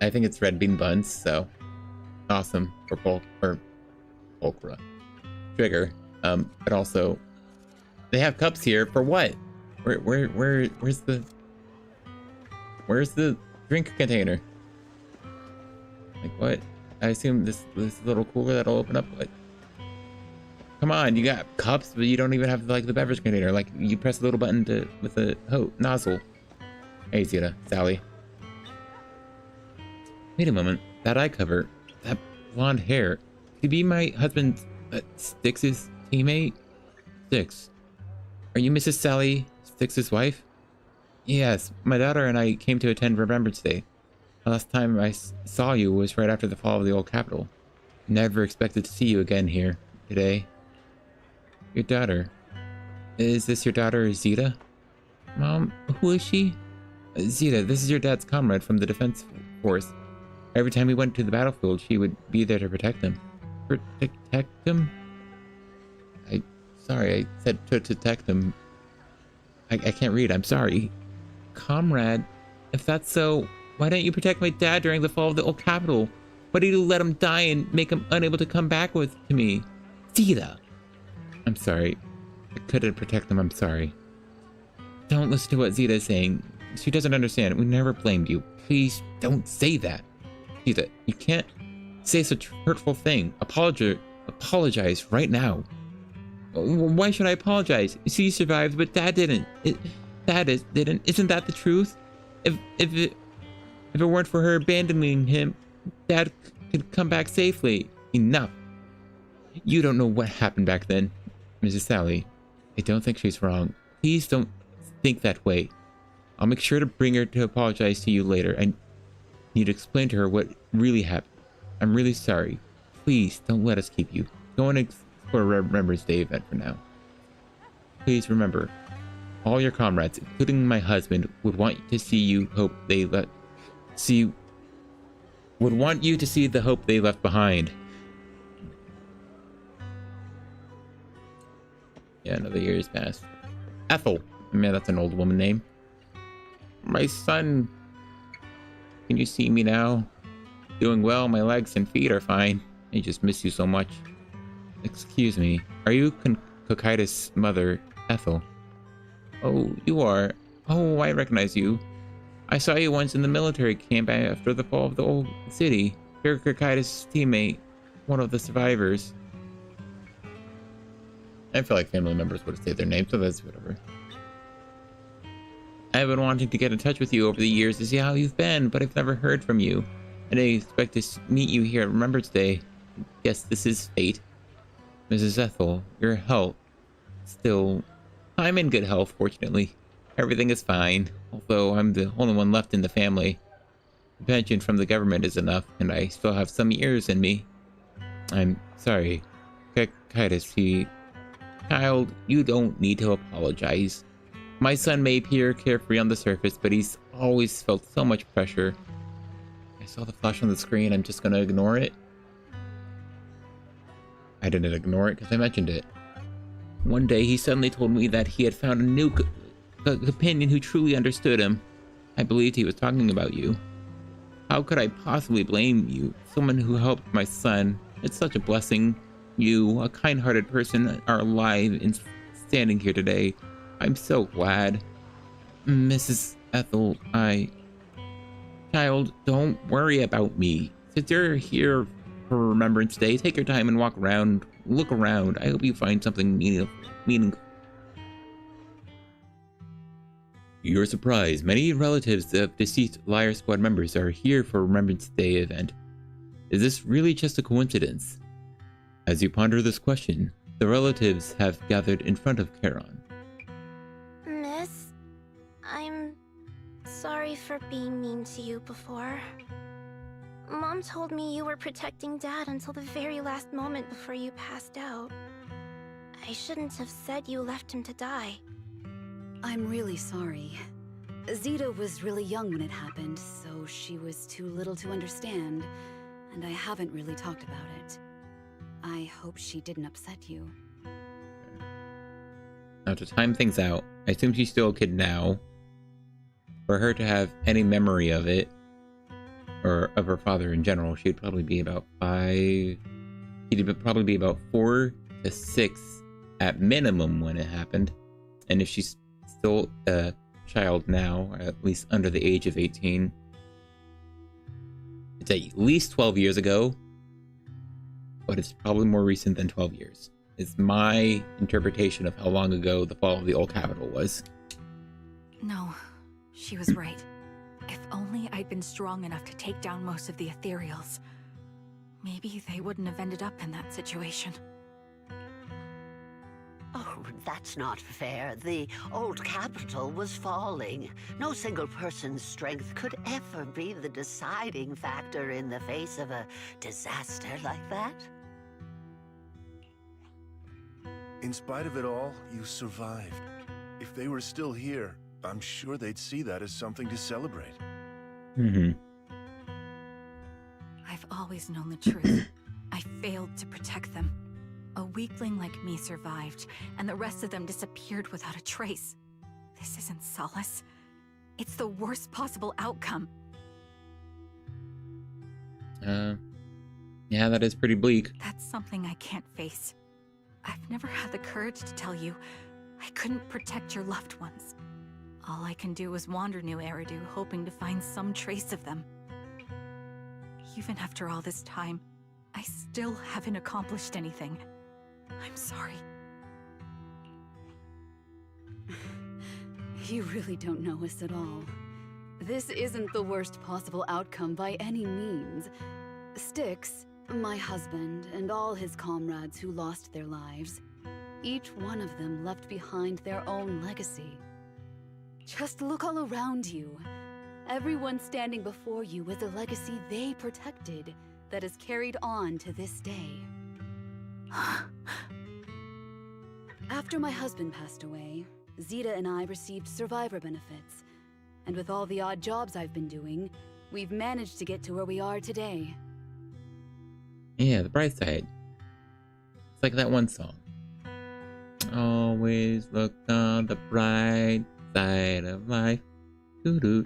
I think it's red bean buns, so awesome for pulcra. Trigger. But also they have cups here for what? Where's the drink container? Like what? I assume this little cooler that'll open up. What? Come on, you got cups, but you don't even have like the beverage container. Like you press a little button with a nozzle. Hey Zeta, Sally. Wait a moment. That eye cover, that blonde hair. Could he be my husband Styx's teammate? Styx. Are you Mrs. Sally Styx's wife? Yes, my daughter and I came to attend Remembrance Day. The last time I saw you was right after the fall of the old capital. Never expected to see you again here today. Your daughter. Is this your daughter, Zeta? Mom, who is she? Zeta, this is your dad's comrade from the Defense Force. Every time he went to the battlefield, she would be there to protect him. Protect him? Sorry, I said to protect him. I can't read, I'm sorry. Comrade? If that's so, why didn't you protect my dad during the fall of the old capital? Why did you let him die and make him unable to come back to me? Zeta! I'm sorry. I couldn't protect him, I'm sorry. Don't listen to what Zeta is saying. She doesn't understand. We never blamed you. Please don't say that. Zeta, you can't say such a hurtful thing. Apologize right now. Why should I apologize? She survived, but Dad didn't. Didn't. Isn't that the truth? If it weren't for her abandoning him, Dad could come back safely. Enough. You don't know what happened back then, Mrs. Sally. I don't think she's wrong. Please don't think that way. I'll make sure to bring her to apologize to you later. I need to explain to her what really happened. I'm really sorry. Please don't let us keep you. Go on for a Remembrance Day event for now. Please remember, all your comrades, including my husband, would want to see you want you to see the hope they left behind. Yeah, another year has passed. Ethel. Man, that's an old woman name. My son. Can you see me now? Doing well, my legs and feet are fine. I just miss you so much. Excuse me, are you Kokaitis' mother, Ethel? Oh, you are. Oh, I recognize you. I saw you once in the military camp after the fall of the old city. You're Kokaitis' teammate, one of the survivors. I feel like family members would have said their name, so that's whatever. I've been wanting to get in touch with you over the years to see how you've been, but I've never heard from you. I didn't expect to meet you here at Remembrance Day. Guess this is fate. Mrs. Ethel, your help still, I'm in good health, fortunately. Everything is fine, although I'm the only one left in the family. The pension from the government is enough, and I still have some years in me. I'm sorry. Kaitis, child, you don't need to apologize. My son may appear carefree on the surface, but he's always felt so much pressure. I saw the flash on the screen, I'm just gonna ignore it. I didn't ignore it because I mentioned it. One day, he suddenly told me that he had found a new companion who truly understood him. I believed he was talking about you. How could I possibly blame you? Someone who helped my son. It's such a blessing. You, a kind-hearted person, are alive and standing here today. I'm so glad. Mrs. Ethel, Child, don't worry about me. Since you're here for Remembrance Day, take your time and walk around. Look around. I hope you find something meaningful. You're surprised. Many relatives of deceased Liar Squad members are here for Remembrance Day event. Is this really just a coincidence? As you ponder this question, the relatives have gathered in front of Charon. Miss, I'm sorry for being mean to you before. Mom told me you were protecting Dad until the very last moment before you passed out. I shouldn't have said you left him to die. I'm really sorry. Zeta was really young when it happened, so she was too little to understand, and I haven't really talked about it. I hope she didn't upset you. Now, to time things out, I assume she's still a kid now. For her to have any memory of it, or of her father in general, she'd probably be about 5... She'd probably be about 4 to 6 at minimum when it happened. And if she's still a child now, or at least under the age of 18, it's at least 12 years ago, but it's probably more recent than 12 years. It's my interpretation of how long ago the fall of the old capital was. No, she was right. If only I'd been strong enough to take down most of the ethereals, maybe they wouldn't have ended up in that situation. Oh, that's not fair. The old capital was falling. No single person's strength could ever be the deciding factor in the face of a disaster like that. In spite of it all, you survived. If they were still here, I'm sure they'd see that as something to celebrate. I've always known the truth. I failed to protect them. A weakling like me survived, and the rest of them disappeared without a trace. This isn't solace. It's the worst possible outcome. Yeah, that is pretty bleak. That's something I can't face. I've never had the courage to tell you I couldn't protect your loved ones. All I can do is wander New Eridu, hoping to find some trace of them. Even after all this time, I still haven't accomplished anything. I'm sorry. You really don't know us at all. This isn't the worst possible outcome by any means. Styx, my husband, and all his comrades who lost their lives, each one of them left behind their own legacy. Just look all around you. Everyone standing before you is a legacy they protected that is carried on to this day. After my husband passed away, Zeta and I received survivor benefits. And with all the odd jobs I've been doing, we've managed to get to where we are today. Yeah, the bright side. It's like that one song. Always look on the bright side of life. Doo-doo,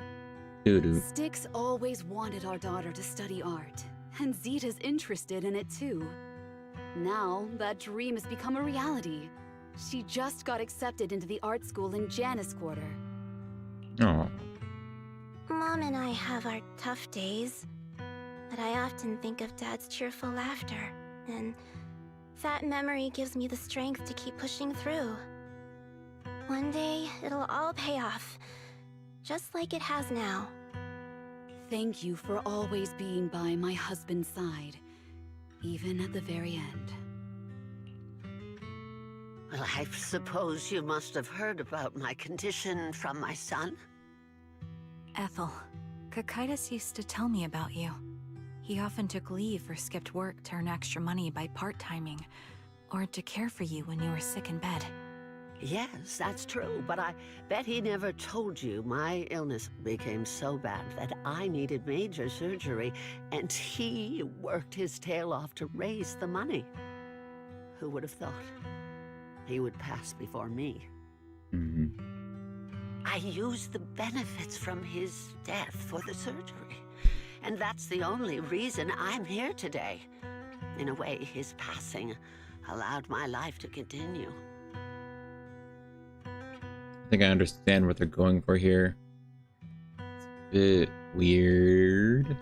doo-doo. Styx always wanted our daughter to study art, and Zeta's interested in it too. Now, that dream has become a reality. She just got accepted into the art school in Janus Quarter. Oh. Mom and I have our tough days, but I often think of Dad's cheerful laughter, and that memory gives me the strength to keep pushing through. One day, it'll all pay off, just like it has now. Thank you for always being by my husband's side, even at the very end. Well, I suppose you must have heard about my condition from my son. Ethel, Kakaitis used to tell me about you. He often took leave or skipped work to earn extra money by part-timing, or to care for you when you were sick in bed. Yes, that's true, but I bet he never told you my illness became so bad that I needed major surgery, and he worked his tail off to raise the money. Who would have thought he would pass before me? I used the benefits from his death for the surgery, and that's the only reason I'm here today. In a way, his passing allowed my life to continue. I think I understand what they're going for here. It's a bit weird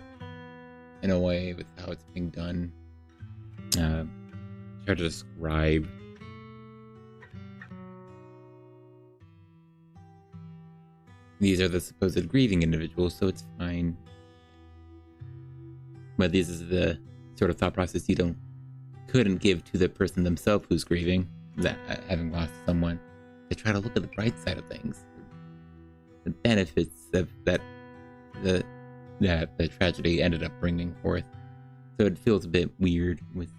in a way with how it's being done. Try to describe. These are the supposed grieving individuals, so it's fine. But this is the sort of thought process you couldn't give to the person themselves who's grieving, that having lost someone. They try to look at the bright side of things, the benefits of that the tragedy ended up bringing forth. So it feels a bit weird with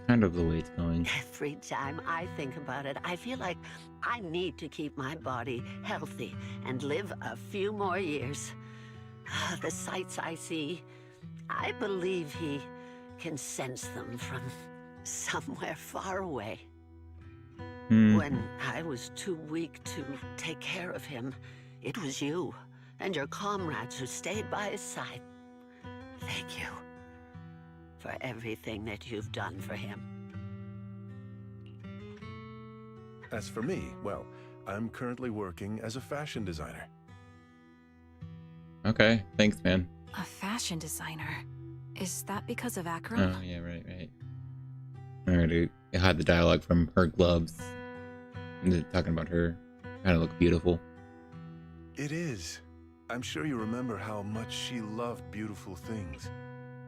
kind of the way it's going. Every time I think about it, I feel like I need to keep my body healthy and live a few more years. The sights I see, I believe he can sense them from somewhere far away. When I was too weak to take care of him, it was you and your comrades who stayed by his side. Thank you for everything that you've done for him. As for me, well, I'm currently working as a fashion designer. Okay, thanks, man. A fashion designer? Is that because of Akron? Oh, yeah, right. Alright, I had the dialogue from her gloves. And they're talking about her trying to look beautiful. It is. I'm sure you remember how much she loved beautiful things.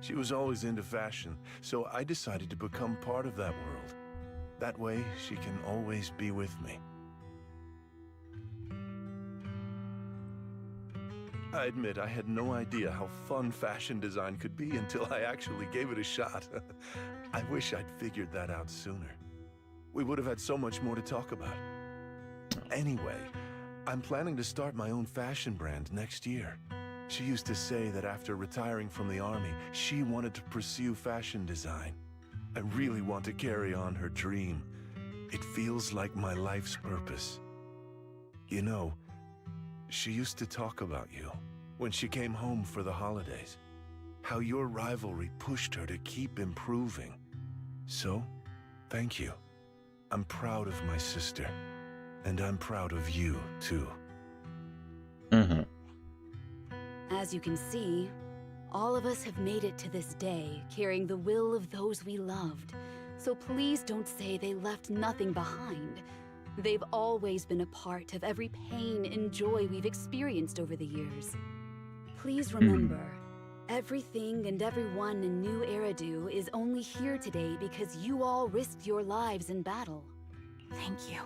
She was always into fashion, so I decided to become part of that world. That way, she can always be with me. I admit I had no idea how fun fashion design could be until I actually gave it a shot. I wish I'd figured that out sooner. We would have had so much more to talk about. Anyway, I'm planning to start my own fashion brand next year. She used to say that after retiring from the army, she wanted to pursue fashion design. I really want to carry on her dream. It feels like my life's purpose. You know, she used to talk about you when she came home for the holidays. How your rivalry pushed her to keep improving. So, thank you. I'm proud of my sister. And I'm proud of you, too. As you can see, all of us have made it to this day, carrying the will of those we loved. So please don't say they left nothing behind. They've always been a part of every pain and joy we've experienced over the years. Please remember, everything and everyone in New Eridu is only here today because you all risked your lives in battle. Thank you.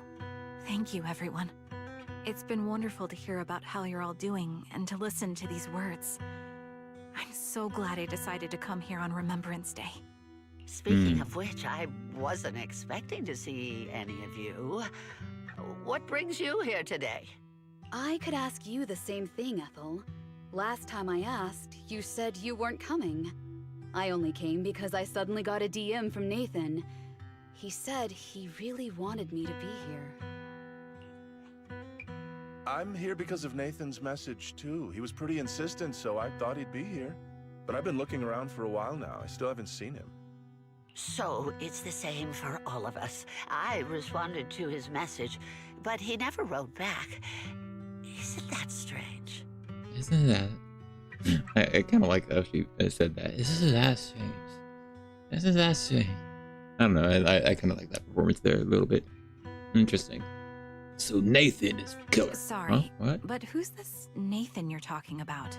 Thank you, everyone. It's been wonderful to hear about how you're all doing and to listen to these words. I'm so glad I decided to come here on Remembrance Day. Speaking of which, I wasn't expecting to see any of you. What brings you here today? I could ask you the same thing, Ethel. Last time I asked, you said you weren't coming. I only came because I suddenly got a DM from Nathan. He said he really wanted me to be here. I'm here because of Nathan's message, too. He was pretty insistent, so I thought he'd be here. But I've been looking around for a while now. I still haven't seen him. So it's the same for all of us. I responded to his message, but he never wrote back. Isn't that strange? Isn't that? I kind of like how she said that. Isn't that strange? Isn't that strange? I don't know. I kind of like that performance there a little bit. Interesting. So Nathan is killer. Sorry, huh? What? But who's this Nathan you're talking about?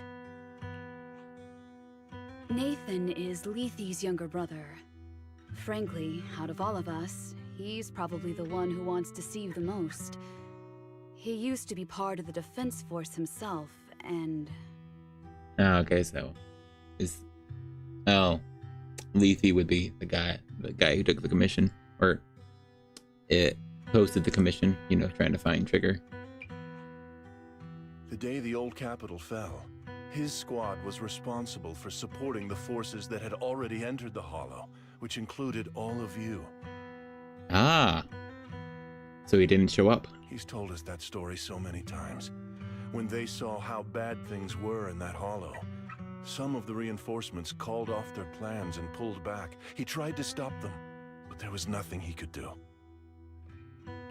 Nathan is Lethe's younger brother. Frankly, out of all of us, He's probably the one who wants to see you the most. He used to be part of the defense force himself, and... Oh, okay, so... Leafy would be the guy who took the commission. Or... it posted the commission, you know, trying to find Trigger. The day the old capital fell, his squad was responsible for supporting the forces that had already entered the Hollow, which included all of you. Ah. So he didn't show up. He's told us that story so many times. When they saw how bad things were in that Hollow, some of the reinforcements called off their plans and pulled back. He tried to stop them, but there was nothing he could do.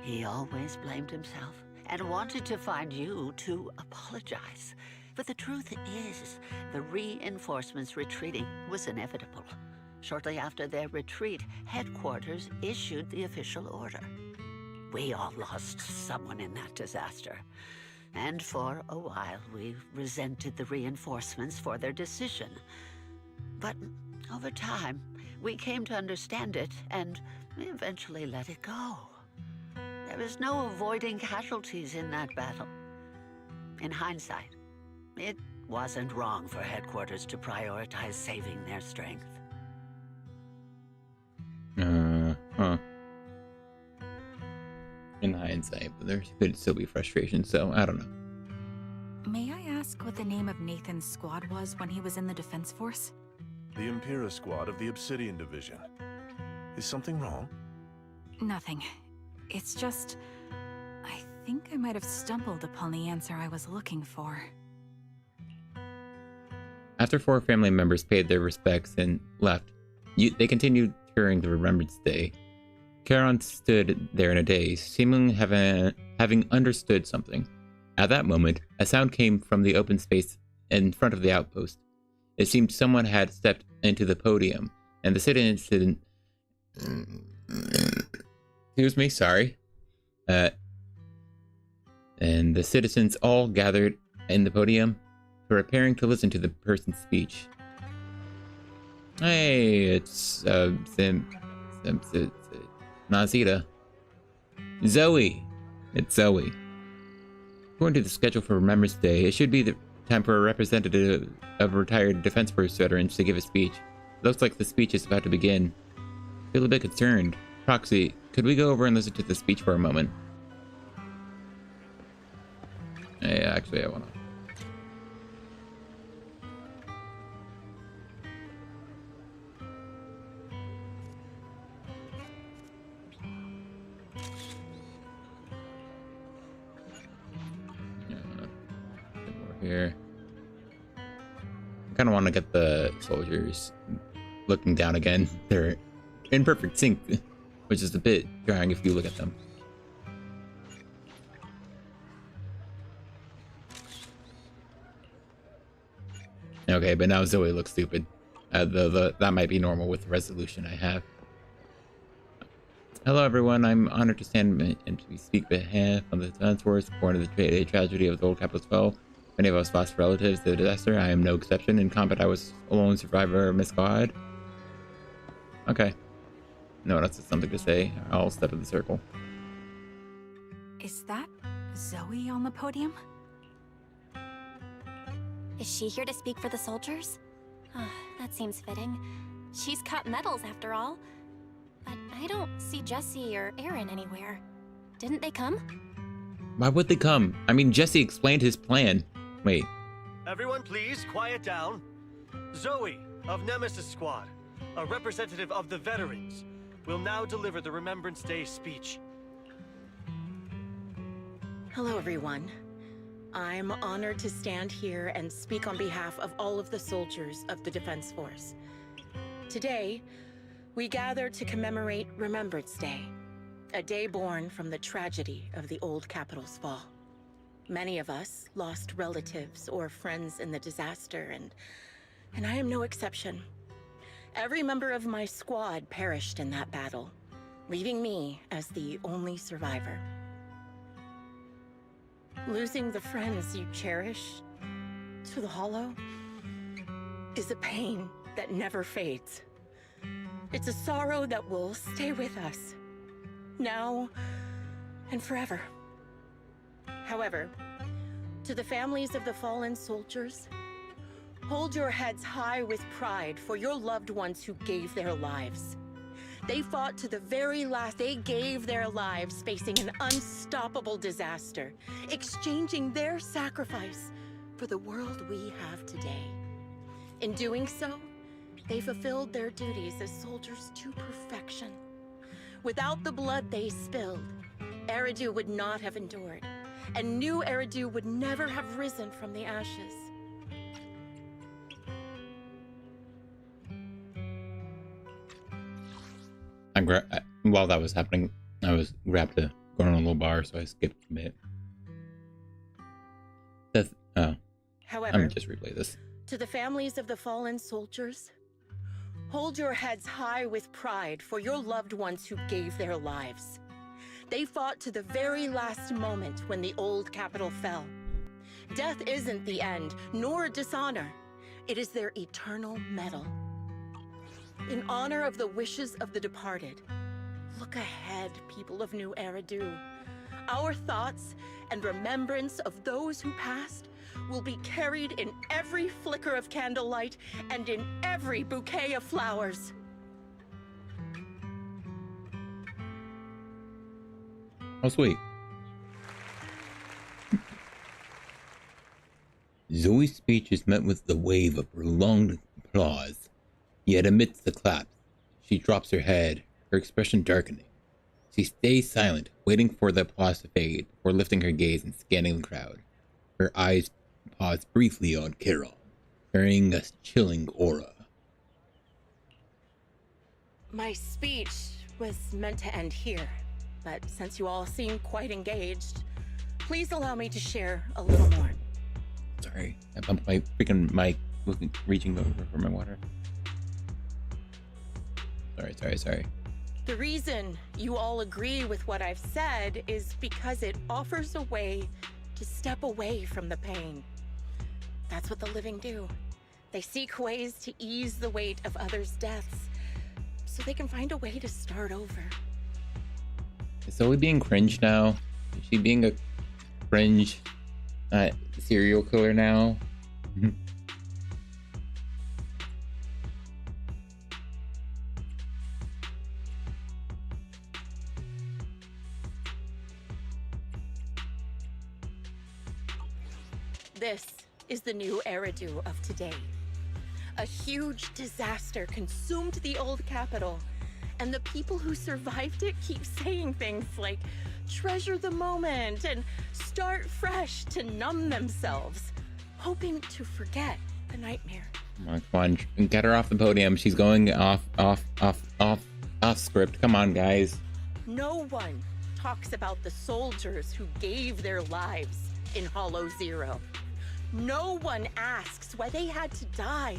He always blamed himself and wanted to find you to apologize. But the truth is, the reinforcements retreating was inevitable. Shortly after their retreat, headquarters issued the official order. We all lost someone in that disaster. And for a while, we resented the reinforcements for their decision. But over time, we came to understand it, and we eventually let it go. There was no avoiding casualties in that battle. In hindsight, it wasn't wrong for headquarters to prioritize saving their strength. In hindsight, but there could still be frustration, so I don't know. May I ask what the name of Nathan's squad was when he was in the defense force? The Impera squad of the Obsidian Division. Is something wrong? Nothing. It's just... I think I might have stumbled upon the answer I was looking for. After 4 family members paid their respects and left, they continued touring the Remembrance Day. Charon stood there in a daze, seemingly having understood something. At that moment, a sound came from the open space in front of the outpost. It seemed someone had stepped into the podium, and the citizen... Excuse me, sorry. And the citizens all gathered in the podium, preparing to listen to the person's speech. Hey, it's, Nazita. Zoe! It's Zoe. According to the schedule for Remembrance Day, it should be the time for a representative of retired Defense Force veterans to give a speech. Looks like the speech is about to begin. Feel a bit concerned. Proxy, could we go over and listen to the speech for a moment? Yeah, actually, I wanna... Here. I kind of want to get the soldiers looking down again. They're in perfect sync, which is a bit jarring if you look at them. Okay, but now Zoe looks stupid. That might be normal with the resolution I have. Hello everyone, I'm honored to stand and to speak behalf of the Defense Force. Born of the tragedy of the old capital's fall. Many of us lost relatives to the disaster. I am no exception. In combat, I was a lone survivor of misguided. Okay. No one else has something to say. I'll step in the circle. Is that Zoe on the podium? Is she here to speak for the soldiers? Oh, that seems fitting. She's cut medals after all. But I don't see Jesse or Aaron anywhere. Didn't they come? Why would they come? I mean, Jesse explained his plan. Wait. Everyone please, quiet down. Zoe of Nemesis Squad, a representative of the veterans, will now deliver the Remembrance Day speech. Hello, everyone. I'm honored to stand here and speak on behalf of all of the soldiers of the Defense Force. Today, we gather to commemorate Remembrance Day, a day born from the tragedy of the old capital's fall. Many of us lost relatives or friends in the disaster, and I am no exception. Every member of my squad perished in that battle, leaving me as the only survivor. Losing the friends you cherish to the Hollow is a pain that never fades. It's a sorrow that will stay with us now, and forever. However, to the families of the fallen soldiers, hold your heads high with pride for your loved ones who gave their lives. They fought to the very last. They gave their lives facing an unstoppable disaster, exchanging their sacrifice for the world we have today. In doing so, they fulfilled their duties as soldiers to perfection. Without the blood they spilled, Eridu would not have endured, and new Eridu would never have risen from the ashes. While that was happening, I was grabbed a granola bar, so I skipped a bit. However, I'm just replay this. To the families of the fallen soldiers, hold your heads high with pride for your loved ones who gave their lives. They fought to the very last moment when the old capital fell. Death isn't the end, nor dishonor. It is their eternal medal. In honor of the wishes of the departed, look ahead, people of New Eridu. Our thoughts and remembrance of those who passed will be carried in every flicker of candlelight and in every bouquet of flowers. Oh, sweet. Zoe's speech is met with the wave of prolonged applause. Yet amidst the claps, she drops her head, her expression darkening. She stays silent, waiting for the applause to fade, before lifting her gaze and scanning the crowd. Her eyes pause briefly on Chiron, carrying a chilling aura. My speech was meant to end here, but since you all seem quite engaged, please allow me to share a little more. Sorry, I bumped my freaking mic, reaching over for my water. Sorry. The reason you all agree with what I've said is because it offers a way to step away from the pain. That's what the living do. They seek ways to ease the weight of others' deaths, so they can find a way to start over. Is Zoe being cringe now? Is she being a cringe serial killer now? This is the new Eridu of today. A huge disaster consumed the old capital, and the people who survived it keep saying things like, treasure the moment and start fresh to numb themselves, hoping to forget the nightmare. Come on, get her off the podium. She's going off script. Come on, guys. No one talks about the soldiers who gave their lives in Hollow Zero. No one asks why they had to die.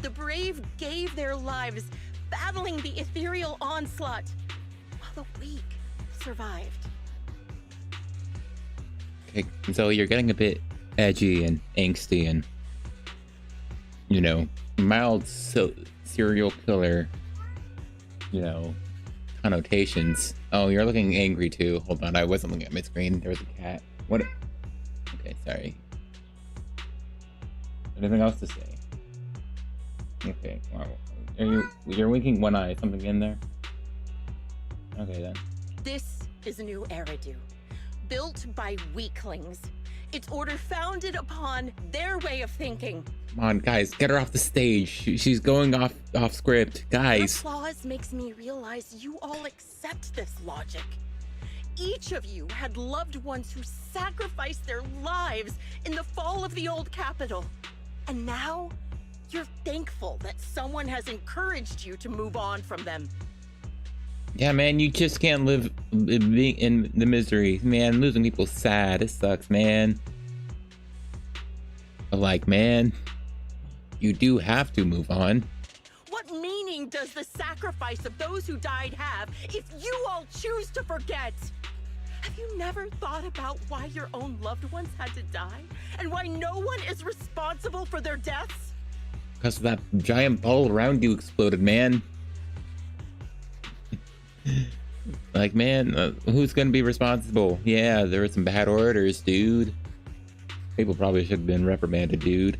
The brave gave their lives battling the ethereal onslaught, while the weak survived. Okay, Zoe, you're getting a bit edgy and angsty and, you know, mild serial killer, you know, connotations. Oh, you're looking angry too. Hold on, I wasn't looking at my screen. There was a cat. What? Okay, sorry. Anything else to say? Okay, wow. You're winking one eye. Something in there? Okay, then. This is a new Eridu, built by weaklings. Its order founded upon their way of thinking. Come on, guys, get her off the stage. She's going off script, guys. Your applause makes me realize you all accept this logic. Each of you had loved ones who sacrificed their lives in the fall of the old capital. And now, you're thankful that someone has encouraged you to move on from them. Yeah, man, you just can't live in the misery. Man, losing people's sad. It sucks, man. But like, man, you do have to move on. What meaning does the sacrifice of those who died have if you all choose to forget? Have you never thought about why your own loved ones had to die? And why no one is responsible for their deaths? Because that giant ball around you exploded, man. Like, man, who's gonna be responsible? Yeah, there were some bad orders, dude. People probably should have been reprimanded, dude.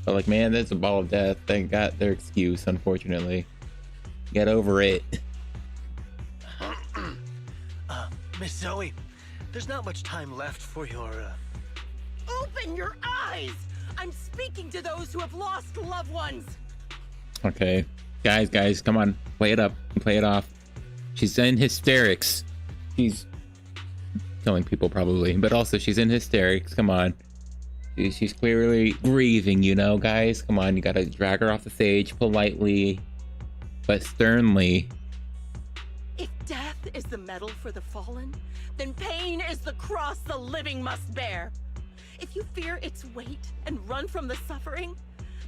But like, man, that's a ball of death. They got their excuse, unfortunately. Get over it. Miss Zoe, there's not much time left for your, Open your eyes! I'm speaking to those who have lost loved ones! Okay. Guys, come on. Play it up. Play it off. She's in hysterics. She's killing people probably, but also she's in hysterics. Come on. She's clearly grieving, you know, guys. Come on, you gotta drag her off the stage politely, but sternly. If death is the medal for the fallen, then pain is the cross the living must bear. If you fear its weight and run from the suffering,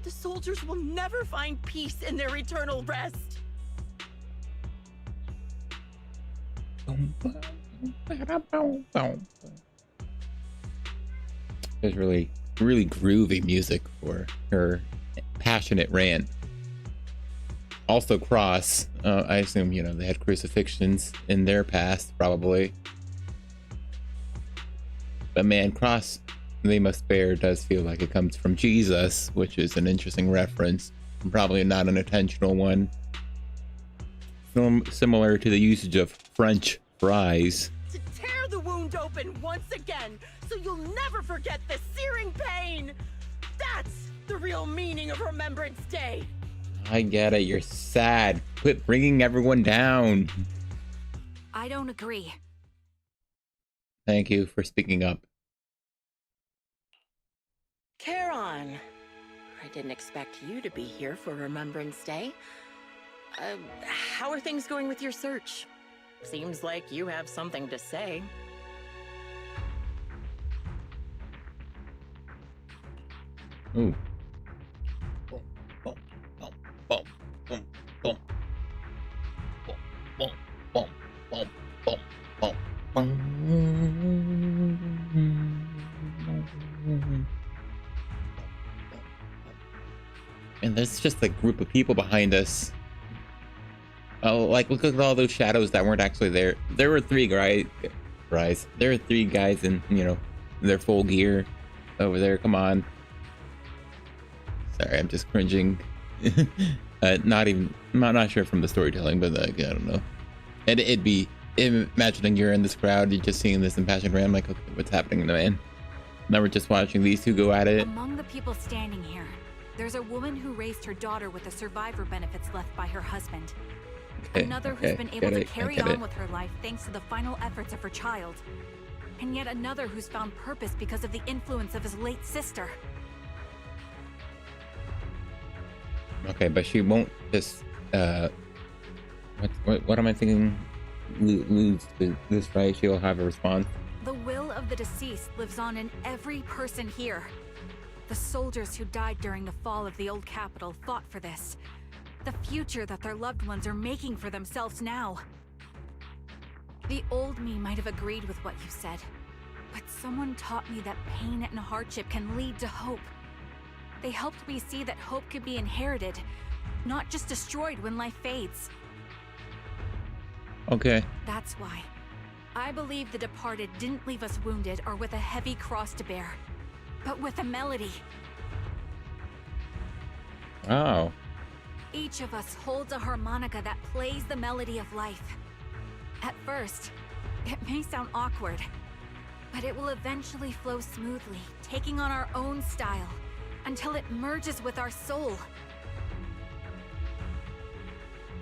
the soldiers will never find peace in their eternal rest. There's really groovy music for her passionate rant. Also Cross, I assume, you know, they had crucifixions in their past, probably. But man, Cross, they must bear does feel like it comes from Jesus, which is an interesting reference. Probably not an intentional one. Similar to the usage of French fries. To tear the wound open once again, so you'll never forget the searing pain. That's the real meaning of Remembrance Day. I get it, you're sad. Quit bringing everyone down. I don't agree. Thank you for speaking up. Charon, I didn't expect you to be here for Remembrance Day. How are things going with your search? Seems like you have something to say. Ooh. And there's just a group of people behind us. Oh, like, look at all those shadows that weren't actually there. There were three guys. There were three guys in, you know, their full gear over there. Come on. Sorry, I'm just cringing. I'm not sure from the storytelling, but like, I don't know. And it'd be imagining you're in this crowd, you're just seeing this impassioned rant, like, okay, what's happening, man? Now we're just watching these two go at it. Among the people standing here, there's a woman who raised her daughter with the survivor benefits left by her husband. Okay, Another who's been able to carry on with her life thanks to the final efforts of her child. And yet another who's found purpose because of the influence of his late sister. Okay, but she won't just, what am I thinking? Lose this, right? She'll have a response. The will of the deceased lives on in every person here. The soldiers who died during the fall of the old capital fought for this. The future that their loved ones are making for themselves now. The old me might have agreed with what you said, but someone taught me that pain and hardship can lead to hope. They helped me see that hope could be inherited, not just destroyed when life fades. Okay. That's why I believe the departed didn't leave us wounded or with a heavy cross to bear, but with a melody. Oh. Each of us holds a harmonica that plays the melody of life. At first, it may sound awkward, but it will eventually flow smoothly, taking on our own style, until it merges with our soul.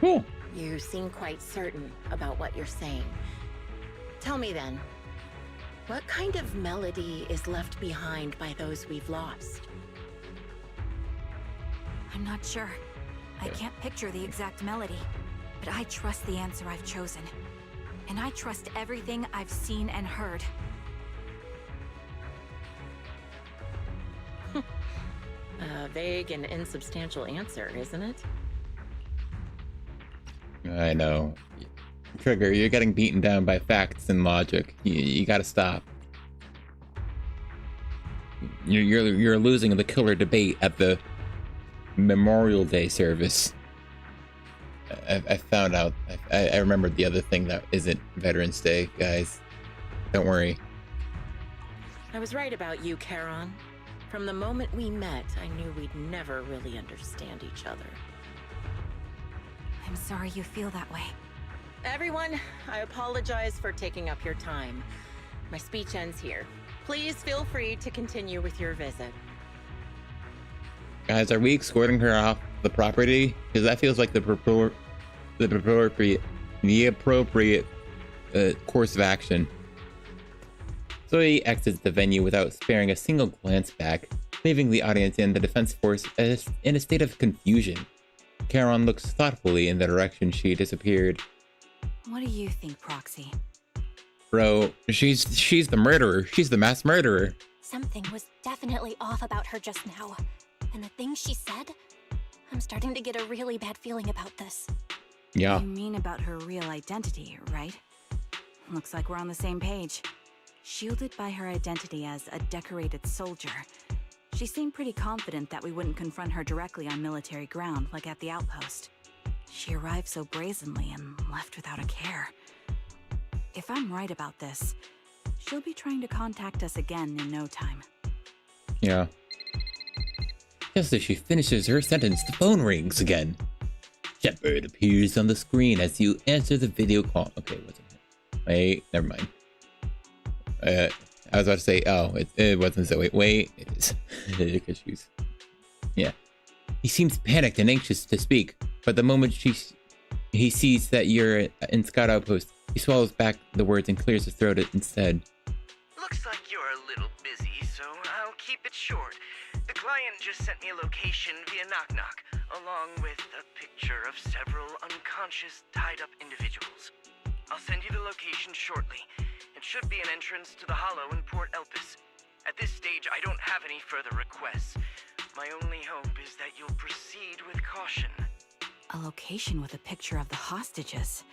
Cool. You seem quite certain about what you're saying. Tell me then, what kind of melody is left behind by those we've lost? I'm not sure. I can't picture the exact melody, but I trust the answer I've chosen. And I trust everything I've seen and heard. A vague and insubstantial answer, isn't it? I know. Trigger, you're getting beaten down by facts and logic. You gotta stop. You're losing the killer debate at the Memorial Day service. I found out. I remembered the other thing that isn't Veterans Day, guys. Don't worry. I was right about you, Charon. From the moment we met, I knew we'd never really understand each other. I'm sorry you feel that way. Everyone, I apologize for taking up your time. My speech ends here. Please feel free to continue with your visit. Guys, are we escorting her off the property? Because that feels like the appropriate course of action. Zoe exits the venue without sparing a single glance back, leaving the audience and the defense force in a state of confusion. Charon looks thoughtfully in the direction she disappeared. What do you think, Proxy? Bro, she's the murderer. She's the mass murderer. Something was definitely off about her just now. And the things she said, I'm starting to get a really bad feeling about this. Yeah. You mean about her real identity, right? Looks like we're on the same page. Shielded by her identity as a decorated soldier, she seemed pretty confident that we wouldn't confront her directly on military ground like at the outpost. She arrived so brazenly and left without a care. If I'm right about this, she'll be trying to contact us again in no time. Yeah. Just as she finishes her sentence, the phone rings again. Shepard appears on the screen as you answer the video call. Okay, it wasn't him. Wait, never mind. I was about to say, oh, it wasn't Zoe. Wait, it is. Because she's... Yeah. He seems panicked and anxious to speak, but the moment he sees that you're in Scout Outpost, he swallows back the words and clears his throat instead. Looks like you're a little busy, so I'll keep it short. The client just sent me a location via Knock Knock, along with a picture of several unconscious, tied-up individuals. I'll send you the location shortly. It should be an entrance to the Hollow in Port Elpis. At this stage, I don't have any further requests. My only hope is that you'll proceed with caution. A location with a picture of the hostages.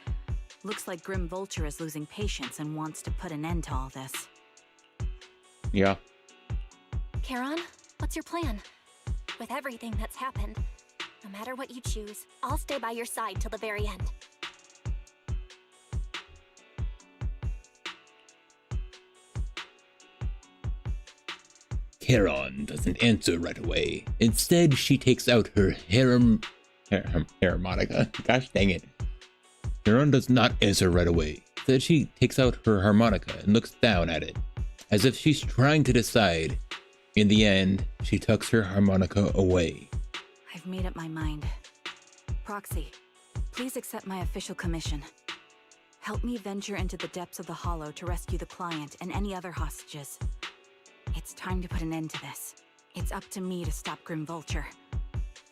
Looks like Grim Vulture is losing patience and wants to put an end to all this. Yeah. Charon, what's your plan? With everything that's happened, no matter what you choose, I'll stay by your side till the very end. Charon doesn't answer right away. Instead, she takes out her harmonica. Gosh dang it. Charon does not answer right away. Instead, she takes out her harmonica and looks down at it, as if she's trying to decide. In the end, she tucks her harmonica away. I've made up my mind. Proxy, please accept my official commission. Help me venture into the depths of the Hollow to rescue the client and any other hostages. It's time to put an end to this. It's up to me to stop Grim Vulture.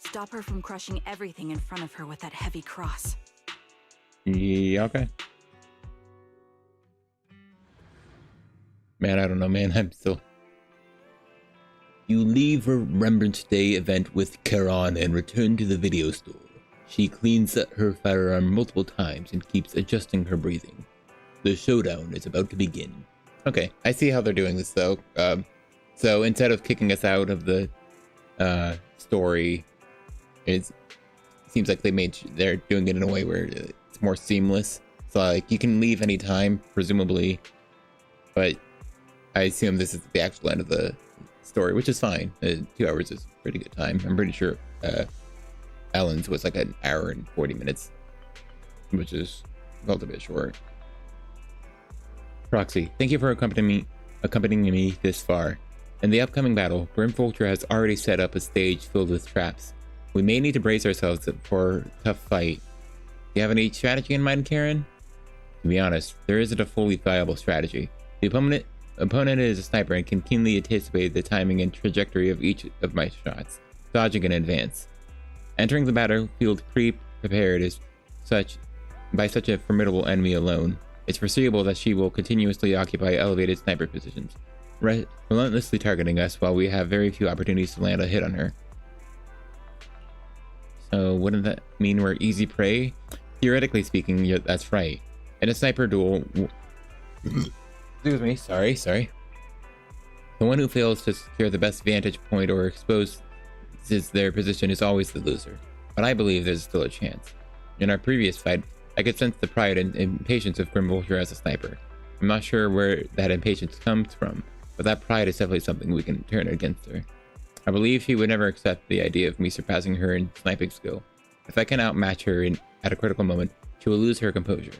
Stop her from crushing everything in front of her with that heavy cross. Yeah, okay. Man, I don't know, man. I'm still... You leave a Remembrance Day event with Charon and return to the video store. She cleans her firearm multiple times and keeps adjusting her breathing. The showdown is about to begin. Okay, I see how they're doing this, though. So instead of kicking us out of the story, it seems like they're doing it in a way where it's more seamless. So like you can leave anytime, presumably, but I assume this is the actual end of the story, which is fine. 2 hours is a pretty good time. I'm pretty sure Ellen's was like an hour and 40 minutes, which is felt a bit short. Proxy, thank you for accompanying me this far. In the upcoming battle, Grim Vulture has already set up a stage filled with traps. We may need to brace ourselves for a tough fight. Do you have any strategy in mind, Karen? To be honest, there isn't a fully viable strategy. The opponent is a sniper and can keenly anticipate the timing and trajectory of each of my shots, dodging in advance. Entering the battlefield pre-prepared by such a formidable enemy alone, it's foreseeable that she will continuously occupy elevated sniper positions, relentlessly targeting us while we have very few opportunities to land a hit on her. So wouldn't that mean we're easy prey? Theoretically speaking, yeah, that's right. In a sniper duel... Excuse me, sorry. The one who fails to secure the best vantage point or exposes their position is always the loser. But I believe there's still a chance. In our previous fight, I could sense the pride and impatience of Grim Vulture as a sniper. I'm not sure where that impatience comes from, but that pride is definitely something we can turn against her. I believe she would never accept the idea of me surpassing her in sniping skill. If I can outmatch her at a critical moment, she will lose her composure.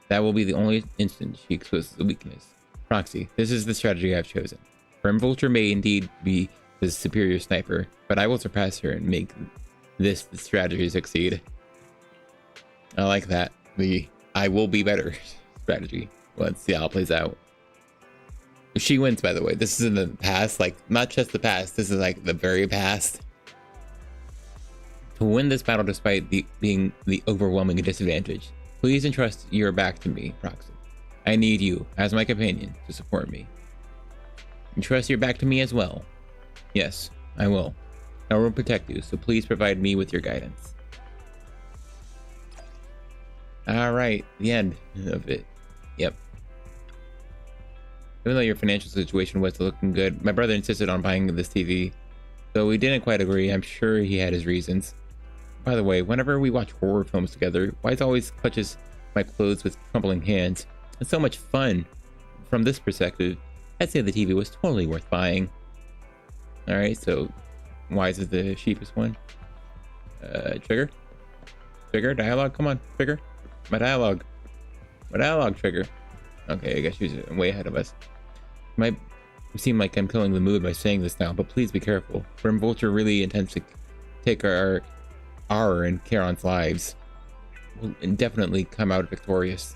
That will be the only instant she exposes a weakness. Proxy, this is the strategy I've chosen. Grim Vulture may indeed be the superior sniper, but I will surpass her and make this the strategy succeed. I like that. The I will be better strategy. Let's see how it plays out. If she wins, by the way, this is in the past, like not just the past, this is like the very past. To win this battle despite being the overwhelming disadvantage, please entrust your back to me, Proxy. I need you, as my companion, to support me. Entrust your back to me as well. Yes, I will. I will protect you, so please provide me with your guidance. Alright, the end of it. Yep. Even though your financial situation was looking good, my brother insisted on buying this TV. Though we didn't quite agree, I'm sure he had his reasons. By the way, whenever we watch horror films together, Wise always clutches my clothes with trembling hands. It's so much fun. From this perspective, I'd say the TV was totally worth buying. Alright, so Wise is the cheapest one. Trigger? Trigger? Dialogue? Come on, Trigger. My dialogue. Trigger. Okay, I guess she's way ahead of us. Might seem like I'm killing the mood by saying this now, but please be careful. Grim Vulture really intends to take our and Charon's lives. We'll definitely come out victorious.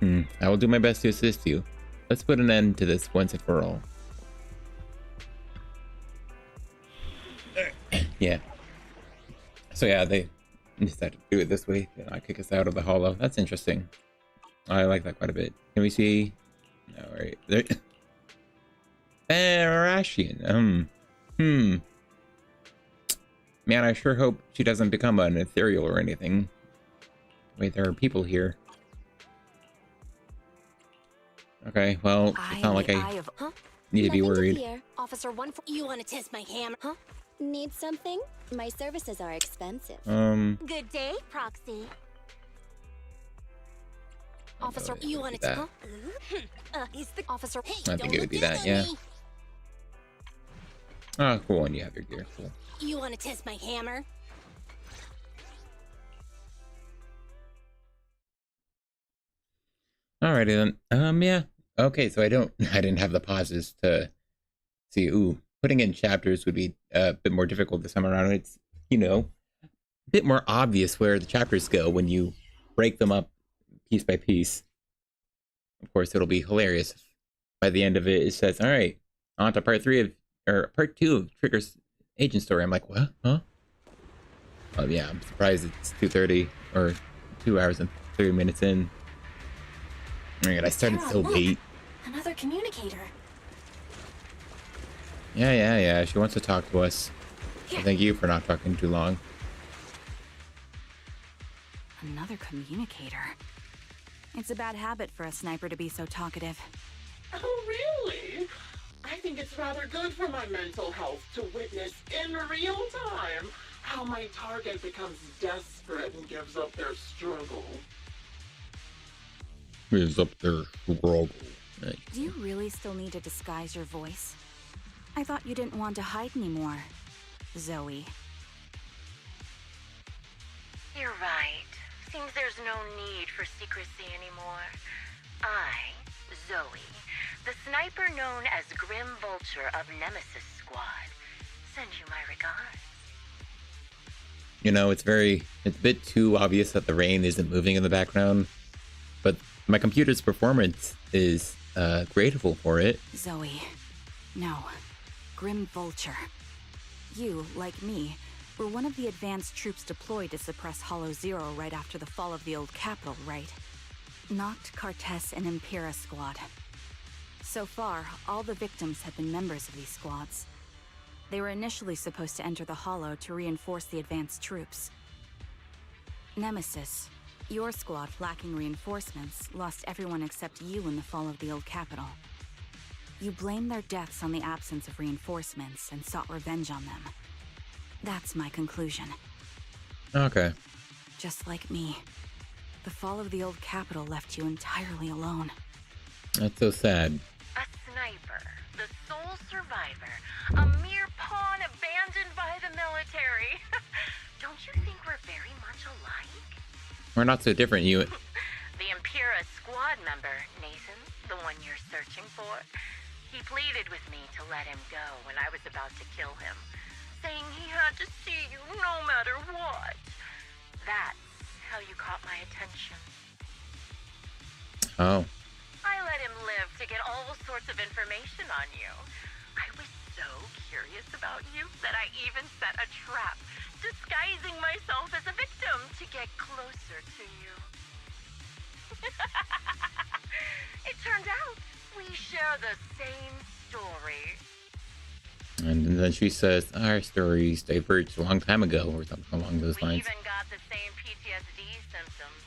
I will do my best to assist you. Let's put an end to this once and for all. Yeah. So yeah, they decided to do it this way. They not kick us out of the hollow. That's interesting. I like that quite a bit. Can we see? No, right there. Farashian. Man, I sure hope she doesn't become an ethereal or anything. Wait, there are people here. Okay, well, it's not like I need to be worried. Officer 1, you want to test my hammer? Huh? Need something? My services are expensive. Good day, Proxy. Officer, you want to Is the officer? Hey, I think it would be that, yeah. Oh, cool, and you have your gear. Cool. You want to test my hammer? Alrighty then. Yeah. Okay, so I didn't have the pauses to see. Ooh, putting in chapters would be a bit more difficult this time around. It's, you know, a bit more obvious where the chapters go when you break them up piece by piece. Of course, it'll be hilarious if by the end of it, it says, all right, on to part 2 of Trigger's agent story. I'm like, what? Huh? Oh, yeah, I'm surprised it's 2:30 or 2 hours and 30 minutes in. Oh my god, I started so late. Another communicator. Yeah. She wants to talk to us. So thank you for not talking too long. Another communicator. It's a bad habit for a sniper to be so talkative. Oh, really? I think it's rather good for my mental health to witness in real time how my target becomes desperate and gives up their struggle. Gives up their struggle. Do you really still need to disguise your voice? I thought you didn't want to hide anymore, Zoe. You're right. Seems there's no need for secrecy anymore. I, Zoe, the sniper known as Grim Vulture of Nemesis Squad, send you my regards. You know, it's a bit too obvious that the rain isn't moving in the background, but my computer's performance is grateful for it. Zoe, no. Grim Vulture. You, like me, were one of the advanced troops deployed to suppress Hollow Zero right after the fall of the old capital, right? Noct, Cartes, and Impera Squad. So far, all the victims have been members of these squads. They were initially supposed to enter the Hollow to reinforce the advanced troops. Nemesis, your squad, lacking reinforcements, lost everyone except you in the fall of the old capital. You blamed their deaths on the absence of reinforcements and sought revenge on them. That's my conclusion. Okay. Just like me, The fall of the old capital left you entirely alone. That's so sad. A sniper, the sole survivor, a mere pawn abandoned by the military. Don't you think we're very much alike? We're not so different, you. The Impera squad member, Nathan, the one you're searching for, he pleaded with me to let him go when I was about to kill him, saying he had to see you no matter what. That's how you caught my attention. Oh. I let him live to get all sorts of information on you. I was so curious about you that I even set a trap, disguising myself as a victim to get closer to you. It turned out we share the same story. And then she says, our stories diverged a long time ago, or something along those lines. We even got the same PTSD symptoms.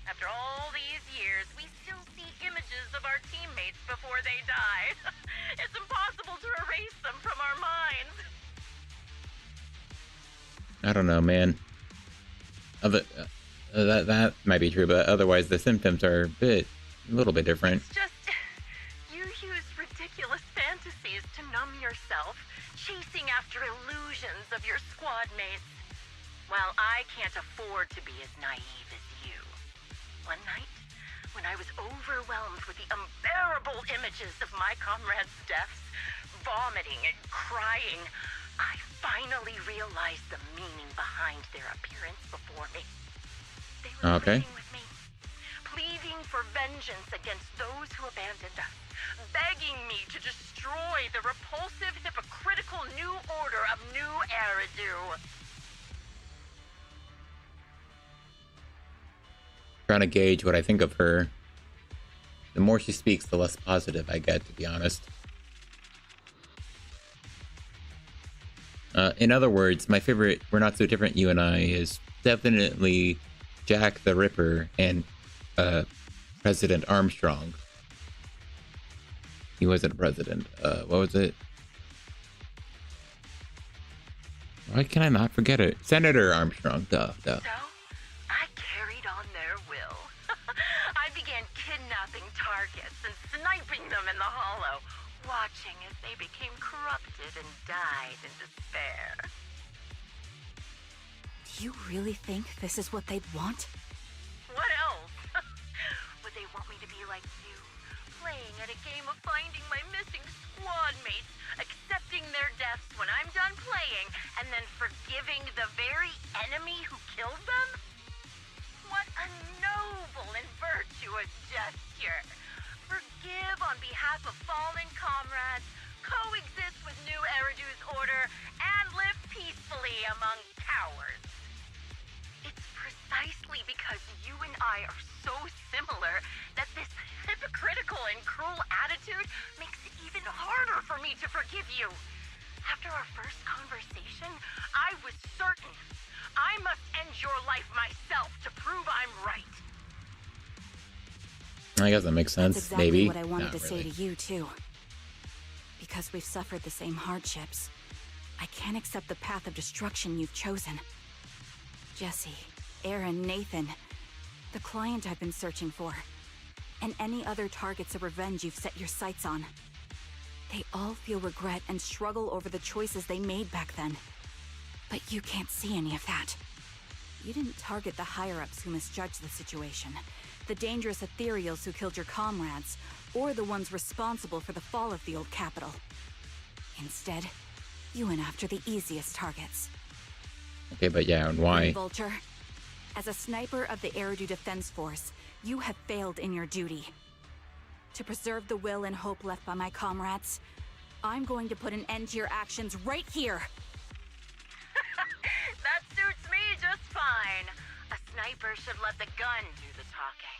After all these years, we still see images of our teammates before they die. It's impossible to erase them from our minds. I don't know, man. That might be true, but otherwise the symptoms are a little bit different. It's just, you use ridiculous fantasies to numb yourself, chasing after illusions of your squad mates. While I can't afford to be as naive as you. One night, when I was overwhelmed with the unbearable images of my comrades' deaths, vomiting and crying, I finally realized the meaning behind their appearance before me. They were pleading with me, pleading for vengeance against those who abandoned us, begging me to destroy the repulsive, hypocritical new order of New Eridu. Trying to gauge what I think of her. The more she speaks, the less positive I get, to be honest. In other words, my favorite We're Not So Different, You and I is definitely Jack the Ripper and President Armstrong. He wasn't president. What was it? Why can I not forget it? Senator Armstrong. Duh. So, I carried on their will. I began kidnapping targets and sniping them in the hollow, watching as they became corrupted and died in despair. Do you really think this is what they'd want? What else? Would they want me to be like you, playing at a game of finding my missing squad mates, accepting their deaths when I'm done playing, and then forgiving the very enemy who killed them? What a noble and virtuous gesture! Forgive on behalf of fallen comrades, coexist with New Eridu's order, and live peacefully among cowards. It's precisely because you and I are so similar that this hypocritical and cruel attitude makes it even harder for me to forgive you. After our first conversation, I was certain I must end your life myself to prove I'm right. I guess that makes sense. That's exactly Maybe. what I wanted Not to really. say to you, too. Because we've suffered the same hardships, I can't accept the path of destruction you've chosen. Jesse, Aaron, Nathan, the client I've been searching for, and any other targets of revenge you've set your sights on. They all feel regret and struggle over the choices they made back then. But you can't see any of that. You didn't target the higher-ups who misjudged the situation, the dangerous ethereals who killed your comrades, or the ones responsible for the fall of the old capital. Instead, you went after the easiest targets. Okay, but yeah, and why? Vulture, as a sniper of the Eridu Defense Force, you have failed in your duty. To preserve the will and hope left by my comrades, I'm going to put an end to your actions right here. That suits me just fine. A sniper should let the gun do the talking.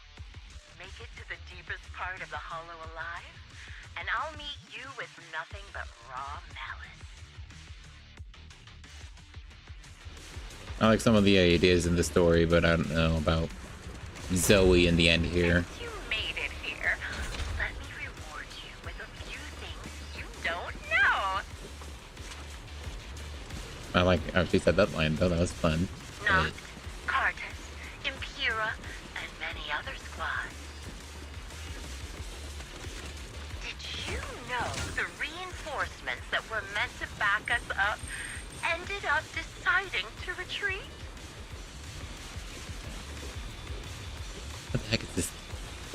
Make it to the deepest part of the hollow alive, and I'll meet you with nothing but raw malice. I like some of the ideas in the story, but I don't know about Zoe in the end here. You made it here. Let me reward you with a few things you don't know. I like how she said that line, though. That was fun. Noct, Cartus, Impura, and many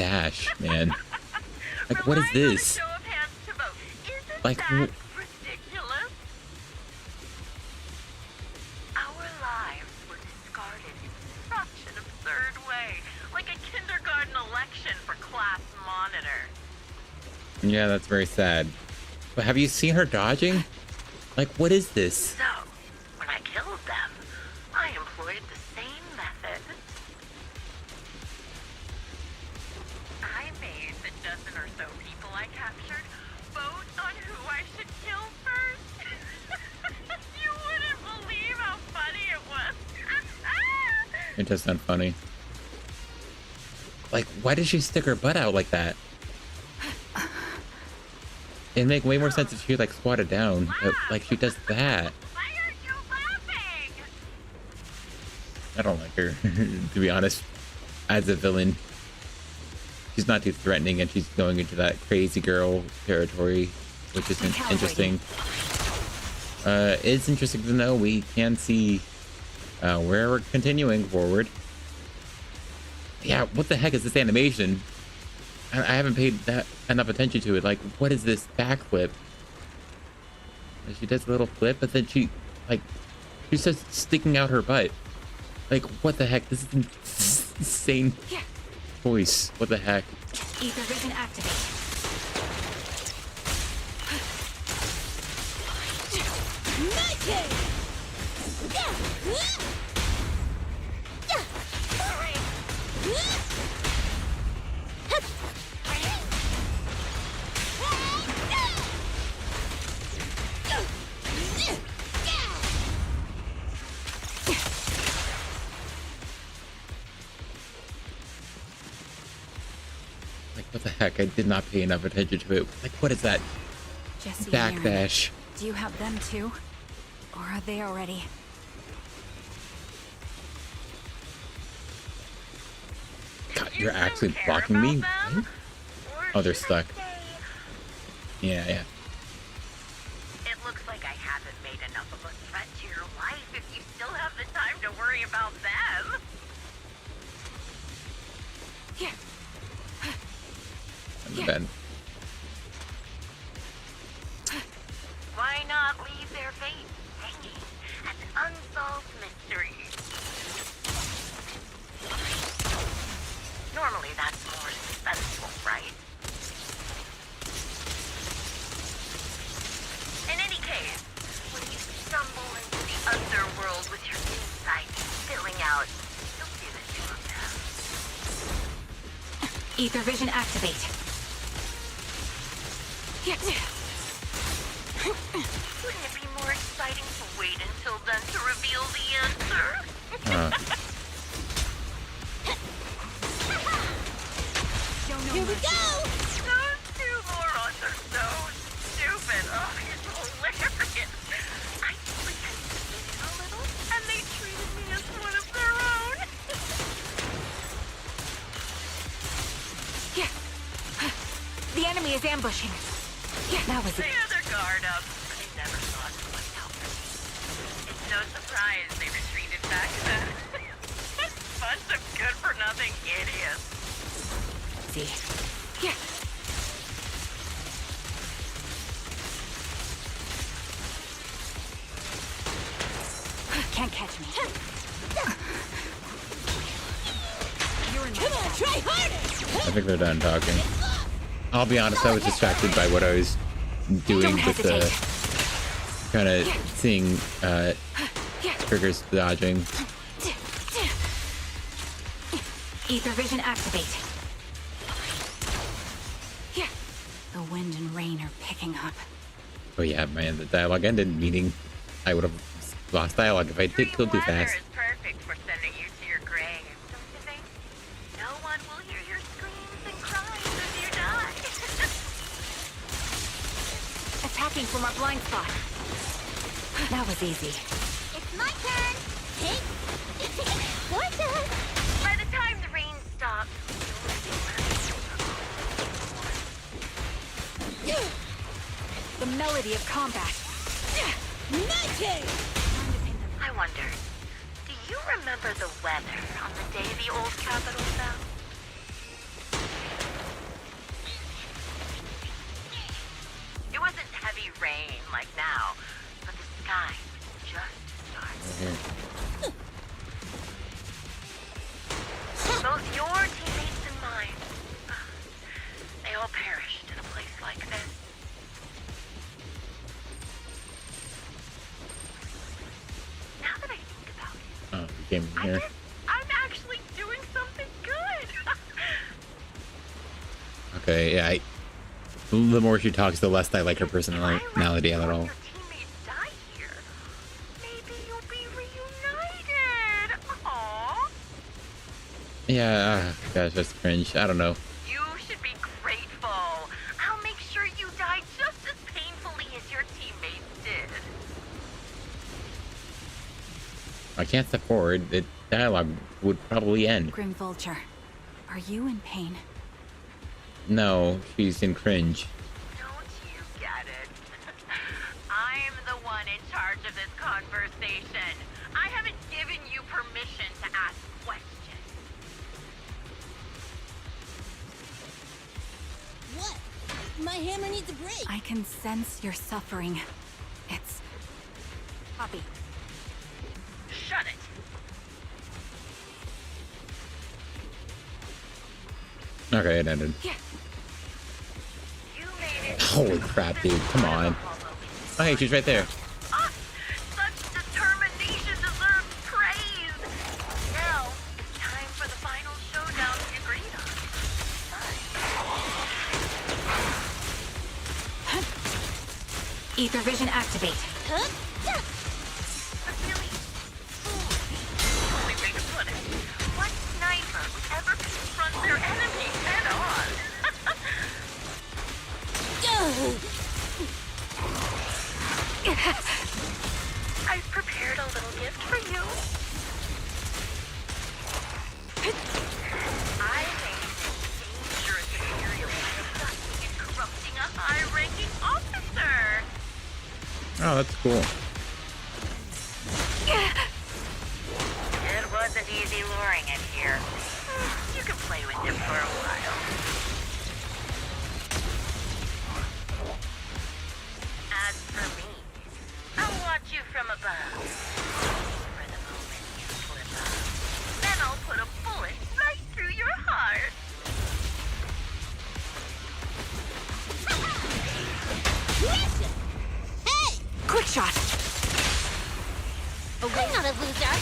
dash, man? Like, what is this? Like, ridiculous? Our lives were discarded in such an absurd way, like a kindergarten election for class monitor. yeah, that's very sad. But have you seen her dodging? Like, what is this? So, when I killed them, I employed the same method. I made the dozen or so people I captured vote on who I should kill first. You wouldn't believe how funny it was. It does sound funny. Like, why did she stick her butt out like that? It'd make way more sense if she like squatted down, but like she does that. Why aren't you laughing? I don't like her, to be honest. As a villain, she's not too threatening, and she's going into that crazy girl territory, which is interesting. It's interesting to know we can see where we're continuing forward. Yeah, what the heck is this animation? I haven't paid that enough attention to it. Like, what is this backflip? She does a little flip, but then she's just sticking out her butt. Like, what the heck? This is insane voice. What the heck? Ether vision activate. Like, what the heck? I did not pay enough attention to it. Like, what is that? Jesse, Backdash. do you have them too? Or are they already? God, you're actually blocking me? What? Oh, they're stuck. Yeah. It looks like I haven't made enough of a threat to your life if you still have the time to worry about them. Ben. Why not leave their fate hanging as an unsolved mystery? Normally that's more suspenseful, right? In any case, when you stumble into the underworld with your insights spilling out, don't give it to them. Ether vision activate. Wouldn't it be more exciting to wait until then to reveal the answer? Here we go! Those two morons are so stupid. Oh, it's hilarious. I simply had to fit in a little, and they treated me as one of their own. The enemy is ambushing. That was it. They had their guard up. They never thought to look out for me. It's no surprise they retreated back then. Bunch of good-for-nothing idiots. See. Can't catch me. Come on, try harder! I think they're done talking. I'll be honest, I was distracted by what I was doing with kind of seeing triggers dodging. Ether vision activate. The wind and rain are picking up. Oh yeah, man, the dialogue ended, meaning I would have lost dialogue if I did kill too fast. It's perfect for sending you to your grave, don't you think? No one will hear your screams and cries as you die. Attacking from our blind spot. That was easy. It's my turn! Hey! Your turn! By the time the rain stops, The melody of combat. I wonder, do you remember the weather on the day the old capital fell? like now, but the sky just starts. Both your teammates and mine, they all perished in a place like this. Now that I think about it, Oh, you came in here. I'm actually doing something good. Okay, yeah. The more she talks, the less I like her personality at all. Maybe you'll be reunited. Aww. Yeah, gosh, that's cringe. I don't know. You should be grateful. I'll make sure you die just as painfully as your teammates did. I can't step forward. The dialogue would probably end. Grim Vulture, are you in pain? No, she's in cringe. Don't you get it? I'm the one in charge of this conversation. I haven't given you permission to ask questions. What? My hammer needs a break. I can sense your suffering. It's... Poppy. Shut it. Okay, it ended. Yeah. Holy crap, dude. Come on. Oh, hey, she's right there. Such determination deserves praise. Now, it's time for the final showdown we agreed on. Ether vision activate. Only way to put it. What sniper would ever confront their enemy head on? I've prepared a little gift for you. I made this dangerous material disgusting and corrupting a high-ranking officer. Oh, that's cool. It wasn't easy luring it here. You can play with it for a while. As for me, I'll watch you from above. For the moment you slip up, then I'll put a bullet right through your heart. Hey! Quick shot! I'm not a loser.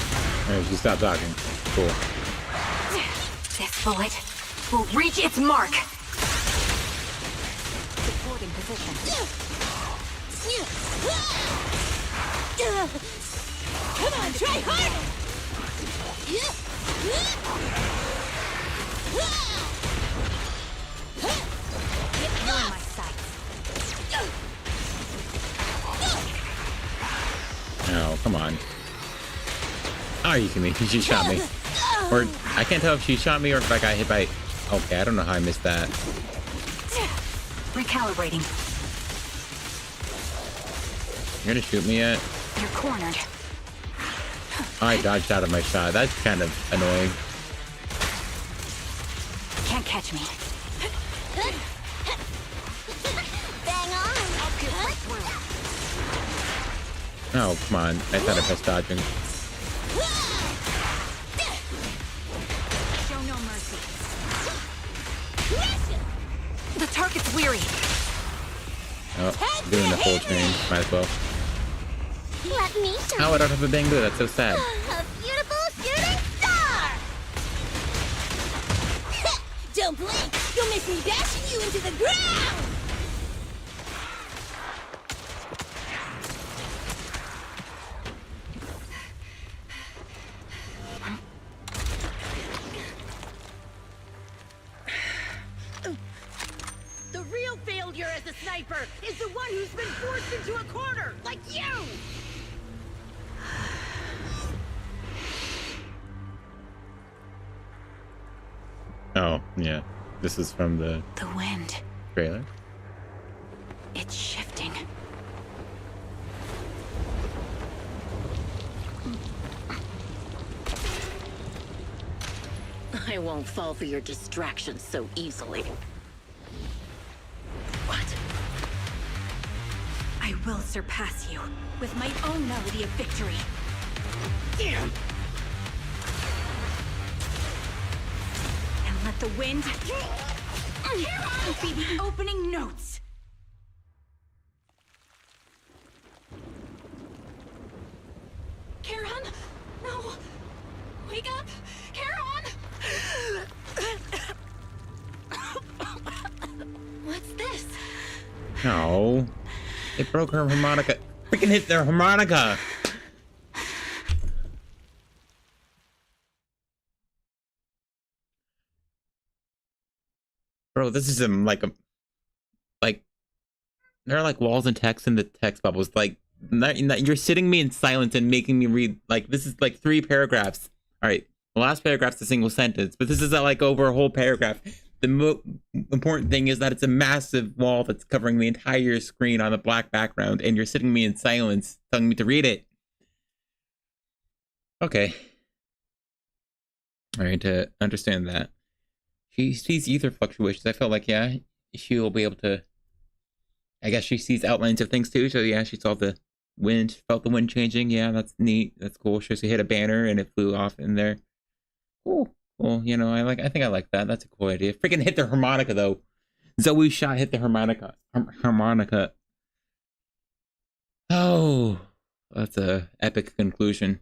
Alright, she stopped talking. Cool. This bullet will reach its mark. Supporting position. Come on, try harder! You're in my sights. Oh, come on. Oh, you can me. She shot me. Or, I can't tell if she shot me or if I got hit by... Okay, I don't know how I missed that. Recalibrating. You're gonna shoot me yet? You're cornered. I dodged out of my shot. That's kind of annoying. Can't catch me. Bang on. Oh, come on. I thought I pressed dodging. Show no mercy. The target's weary. Oh, doing the full chain. Might as well. Let me show Oh, I don't have a bangoo. That's so sad. a beautiful shooting star! Don't blink! You'll miss me bashing you into the ground! The real failure as a sniper is the one who's been forced into a corner, like you! Oh, yeah. This is from the wind. Trailer. It's shifting. I won't fall for your distractions so easily. What? I I will surpass you with my own melody of victory. Damn! And let the wind be the opening notes. Charon? No! Wake up! Charon! What's this? No. It broke her harmonica. Freaking hit their harmonica! Bro, this is like there are like walls and text in the text bubbles. Like, you're sitting me in silence and making me read. Like, this is like 3 paragraphs. All right, the last paragraph's a single sentence, but this is like over a whole paragraph. The important thing is that it's a massive wall that's covering the entire screen on a black background, and you're sitting me in silence, telling me to read it. Okay. All right, to understand that. She sees ether fluctuations. I felt like, yeah, she will be able to. I guess she sees outlines of things too. So yeah, she saw the wind, felt the wind changing. Yeah, that's neat. That's cool. She hit a banner and it flew off in there. Cool. Well, you know, I think I like that. That's a cool idea. Freaking hit the harmonica though. Zoe's shot hit the harmonica. Harmonica. Oh, that's a epic conclusion.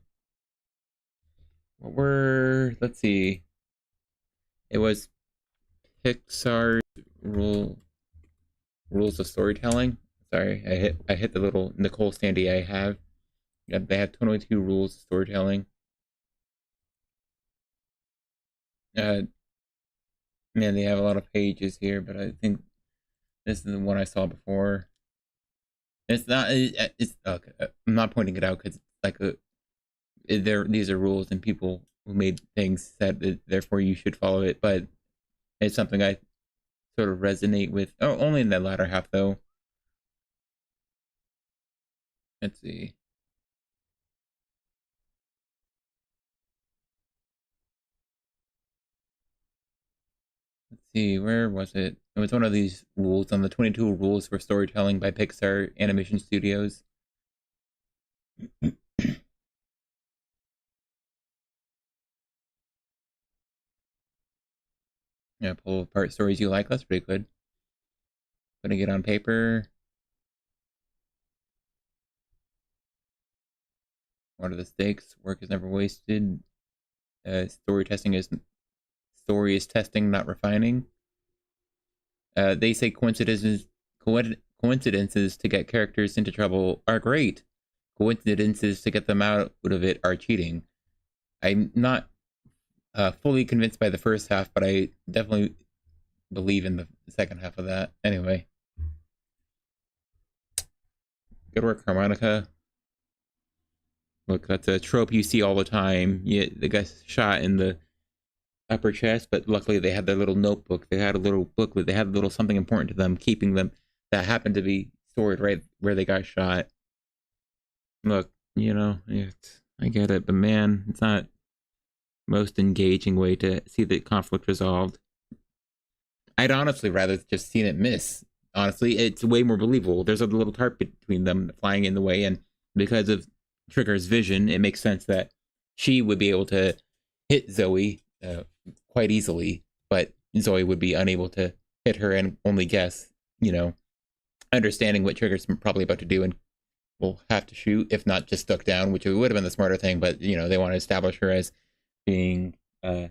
Let's see. It was Pixar's rules of storytelling. Sorry, I hit the little Nicole standee I have. Yeah, they have 22 rules of storytelling. Man, they have a lot of pages here, but I think this is the one I saw before. It's not. It's okay. I'm not pointing it out because it's like these are rules and people who made things said therefore you should follow it. But it's something I sort of resonate with. Oh, only in that latter half though. Let's see. Let's see, where was it? It was one of these rules on the 22 rules for storytelling by Pixar Animation Studios. Yeah, pull apart stories you like. That's pretty good. Putting it on paper. What are the stakes? Work is never wasted. Story is testing, not refining. They say coincidences to get characters into trouble are great. Coincidences to get them out of it are cheating. I'm not fully convinced by the first half, but I definitely believe in the second half of that. Anyway. Good work, harmonica. Look, that's a trope you see all the time. Yeah, the guy shot in the upper chest, but luckily they had their little notebook. They had a little booklet. They had a little something important to them, keeping them that happened to be stored right where they got shot. Look, you know, I get it, but man, it's not most engaging way to see the conflict resolved. I'd honestly rather just seen it miss. Honestly, it's way more believable. There's a little tarp between them flying in the way, and because of Trigger's vision, it makes sense that she would be able to hit Zoe quite easily, but Zoe would be unable to hit her and only guess, you know, understanding what Trigger's probably about to do and will have to shoot, if not just stuck down, which would have been the smarter thing, but, you know, they want to establish her as being, you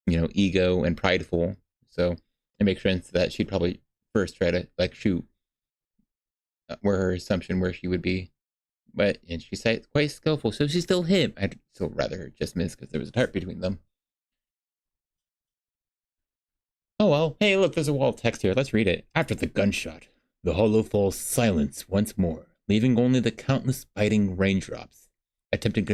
know, ego and prideful, so it makes sense that she'd probably first try to, like, shoot where her assumption where she would be. But, and she's quite skillful, so she's still hit. I'd still rather her just miss because there was a tarp between them. Oh well, hey look, there's a wall of text here, let's read it. After the gunshot, the hollow falls silent once more, leaving only the countless biting raindrops, attempting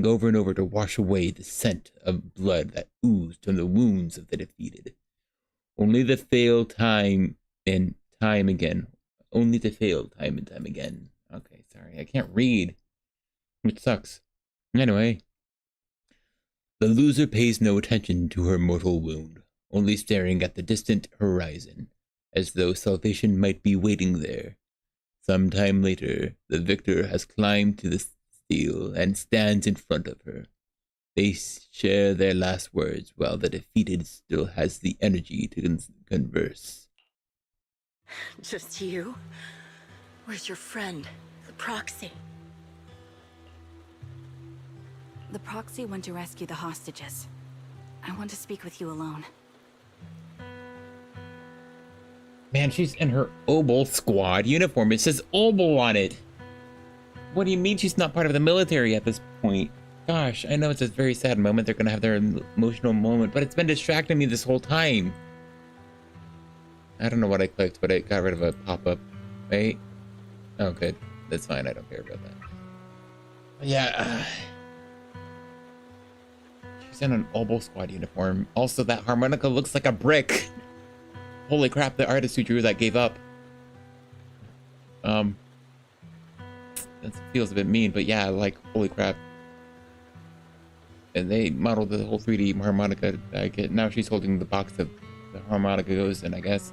over and over to wash away the scent of blood that oozed from the wounds of the defeated. Only to fail time and time again. Only to fail time and time again. Okay, sorry, I can't read. Which sucks. Anyway. The loser pays no attention to her mortal wound, only staring at the distant horizon, as though salvation might be waiting there. Sometime later, the victor has climbed to the steel and stands in front of her. They share their last words while the defeated still has the energy to converse. Just you? Where's your friend, the proxy? The proxy went to rescue the hostages. I want to speak with you alone. Man, she's in her Obel Squad uniform. It says Obel on it. What do you mean she's not part of the military at this point? Gosh, I know it's a very sad moment. They're gonna have their emotional moment, but it's been distracting me this whole time. I don't know what I clicked, but it got rid of a pop-up. Wait. Oh, good. That's fine. I don't care about that. Yeah. She's in an Obel Squad uniform. Also, that harmonica looks like a brick. Holy crap, the artist who drew that gave up. That feels a bit mean, but yeah, like, holy crap. And they modeled the whole 3D harmonica. Now she's holding the box that the harmonica goes in, I guess.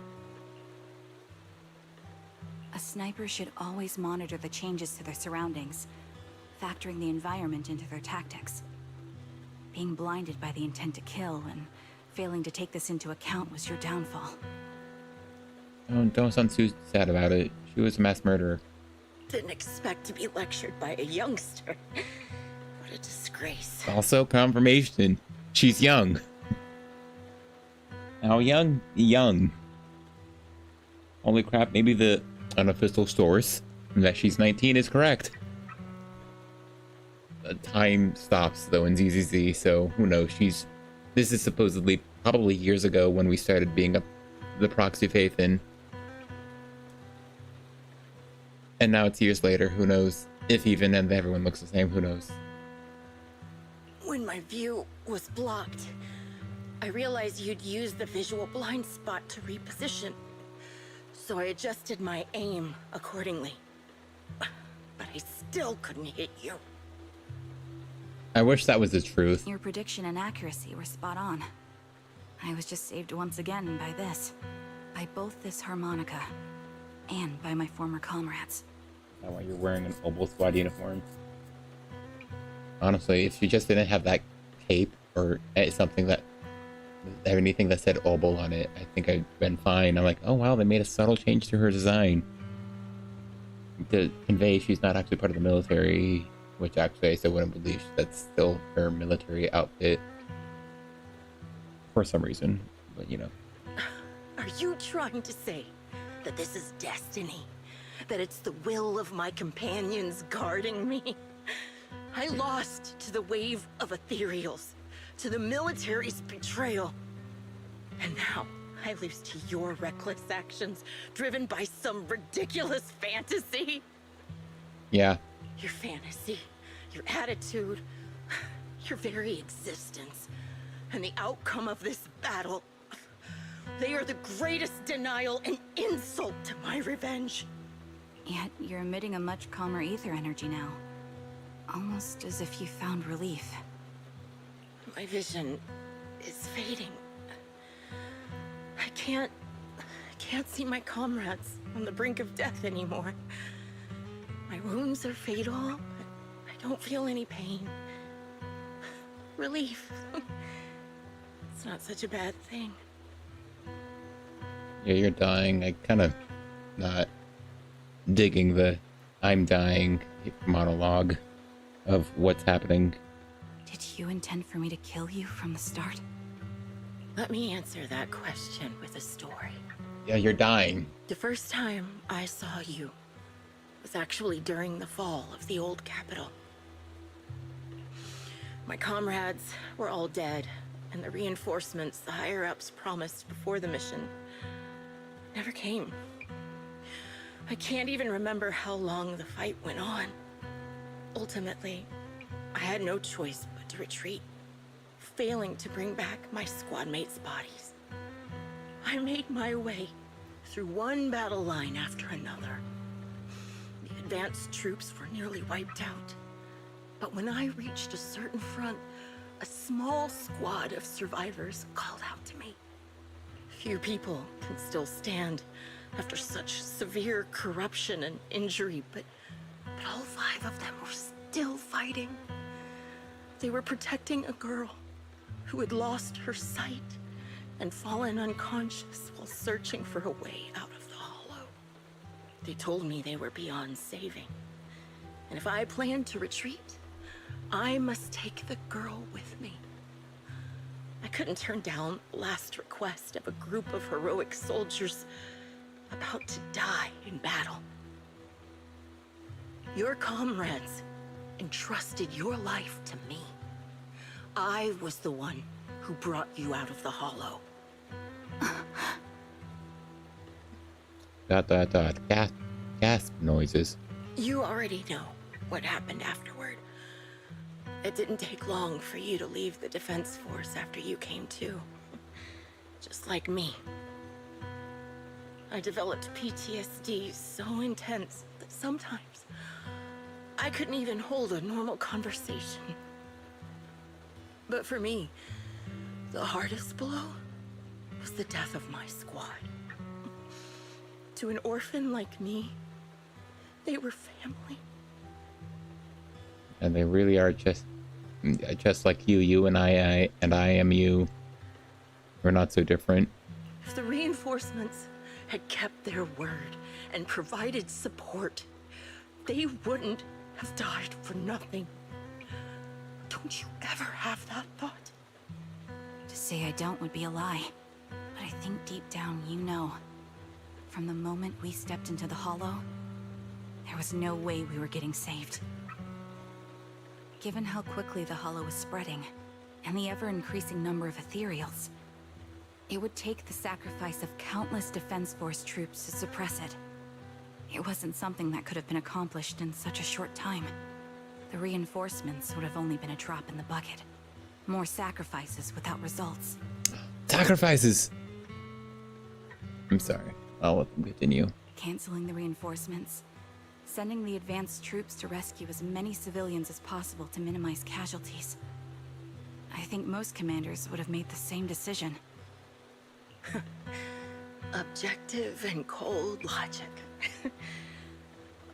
A sniper should always monitor the changes to their surroundings, factoring the environment into their tactics. Being blinded by the intent to kill and failing to take this into account was your downfall. Oh, don't sound too sad about it. She was a mass murderer. Didn't expect to be lectured by a youngster. What a disgrace. Also, confirmation. She's young. How young? Young. Holy crap, maybe the unofficial source that she's 19 is correct. Time stops, though, in ZZZ, so who knows? This is supposedly probably years ago when we started being the proxy faith in. And now it's years later, who knows? If even, and everyone looks the same, who knows? When my view was blocked, I realized you'd used the visual blind spot to reposition. So I adjusted my aim accordingly. But I still couldn't hit you. I wish that was the truth. Your prediction and accuracy were spot on. I was just saved once again by this. By both this harmonica, and by my former comrades. Now why you're wearing an Obel Squad uniform. Honestly, if she just didn't have that cape or something that anything that said Obel on it, I think I'd been fine. I'm like, oh wow, they made a subtle change to her design to convey she's not actually part of the military, which actually I still wouldn't believe that's still her military outfit for some reason, but you know. Are you trying to say that this is destiny? That it's the will of my companions guarding me? I lost to the wave of ethereals, to the military's betrayal. And now I lose to your reckless actions, driven by some ridiculous fantasy. Yeah. Your fantasy, your attitude, your very existence, and the outcome of this battle. They are the greatest denial and insult to my revenge. Yet you're emitting a much calmer ether energy now. Almost as if you found relief. My vision is fading. I can't see my comrades on the brink of death anymore. My wounds are fatal. I don't feel any pain. Relief. It's not such a bad thing. Yeah, you're dying. I kind of not digging the I'm dying monologue of what's happening. Did you intend for me to kill you from the start? Let me answer that question with a story. Yeah, you're dying. The first time I saw you was actually during the fall of the old capital. My comrades were all dead, and the reinforcements the higher-ups promised before the mission never came. I can't even remember how long the fight went on. Ultimately, I had no choice but to retreat, failing to bring back my squad mates' bodies. I made my way through one battle line after another. The advanced troops were nearly wiped out. But when I reached a certain front, a small squad of survivors called out to me. Few people can still stand after such severe corruption and injury, but all 5 of them were still fighting. They were protecting a girl who had lost her sight and fallen unconscious while searching for a way out of the hollow. They told me they were beyond saving, and if I planned to retreat, I must take the girl with me. I couldn't turn down the last request of a group of heroic soldiers about to die in battle. Your comrades entrusted your life to me. I was the one who brought you out of the hollow. Gasp noises. You already know what happened afterward. It didn't take long for you to leave the Defense Force after you came to. Just like me. I developed PTSD so intense that sometimes I couldn't even hold a normal conversation. But for me, the hardest blow was the death of my squad. To an orphan like me, they were family. And they really are just like you and I am you. We're not so different. If the reinforcements had kept their word and provided support, they wouldn't have died for nothing. Don't you ever have that thought? To say I don't would be a lie. But I think deep down you know. From the moment we stepped into the hollow, there was no way we were getting saved. Given how quickly the hollow was spreading, and the ever-increasing number of ethereals, it would take the sacrifice of countless Defense Force troops to suppress it. It wasn't something that could have been accomplished in such a short time. The reinforcements would have only been a drop in the bucket. More sacrifices without results. Sacrifices! I'm sorry. I'll let them continue. Canceling the reinforcements. Sending the advanced troops to rescue as many civilians as possible to minimize casualties. I think most commanders would have made the same decision. Objective and cold logic.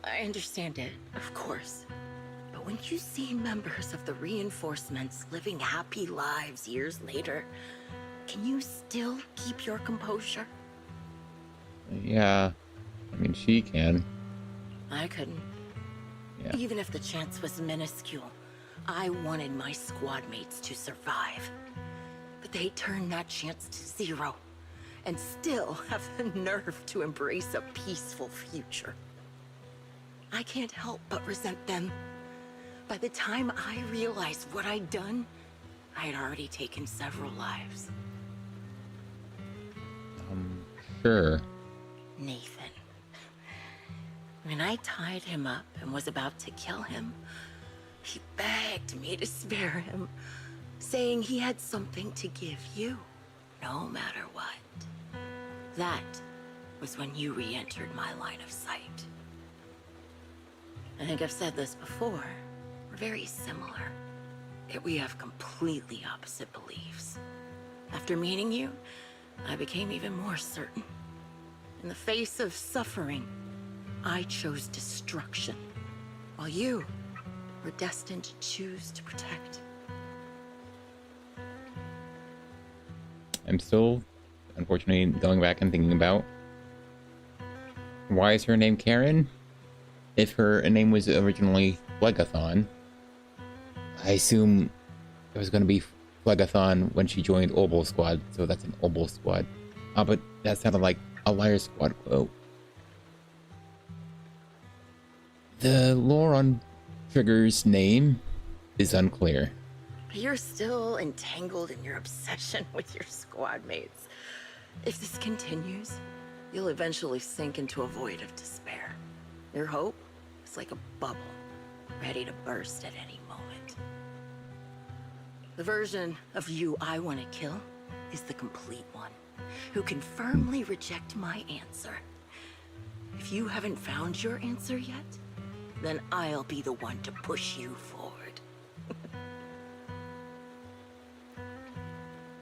I understand it, of course. But when you see members of the reinforcements living happy lives years later, can you still keep your composure? Yeah. I mean, she can. I couldn't. Yeah. Even if the chance was minuscule, I wanted my squad mates to survive. But they turned that chance to 0, and still have the nerve to embrace a peaceful future. I can't help but resent them. By the time I realized what I'd done, I had already taken several lives. Sure. Nathan. When I tied him up and was about to kill him, he begged me to spare him, saying he had something to give you, no matter what. That was when you re-entered my line of sight. I think I've said this before. We're very similar, yet we have completely opposite beliefs. After meeting you, I became even more certain. In the face of suffering, I chose destruction, while you were destined to choose to protect. I'm still, unfortunately, going back and thinking about why is her name Karen? If her name was originally Phlegathon, I assume it was going to be Phlegathon when she joined Obol Squad, so that's an Obol Squad. But that sounded like a Liar Squad quote. The lore on Trigger's name is unclear. You're still entangled in your obsession with your squad mates. If this continues, you'll eventually sink into a void of despair. Your hope is like a bubble, ready to burst at any moment. The version of you I want to kill is the complete one, who can firmly reject my answer. If you haven't found your answer yet, then I'll be the one to push you forward.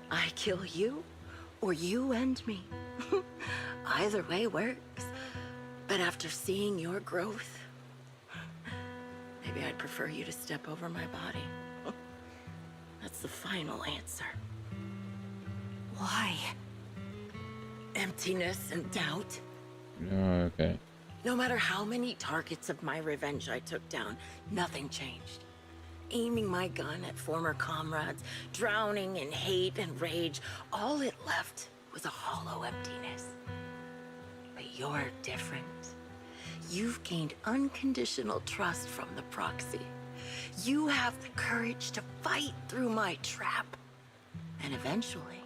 I kill you, or you and me. Either way works. But after seeing your growth, maybe I'd prefer you to step over my body. That's the final answer. Why? Emptiness and doubt. Oh, okay. No matter how many targets of my revenge I took down, nothing changed. Aiming my gun at former comrades, drowning in hate and rage, all it left was a hollow emptiness. But you're different. You've gained unconditional trust from the proxy. You have the courage to fight through my trap. And eventually,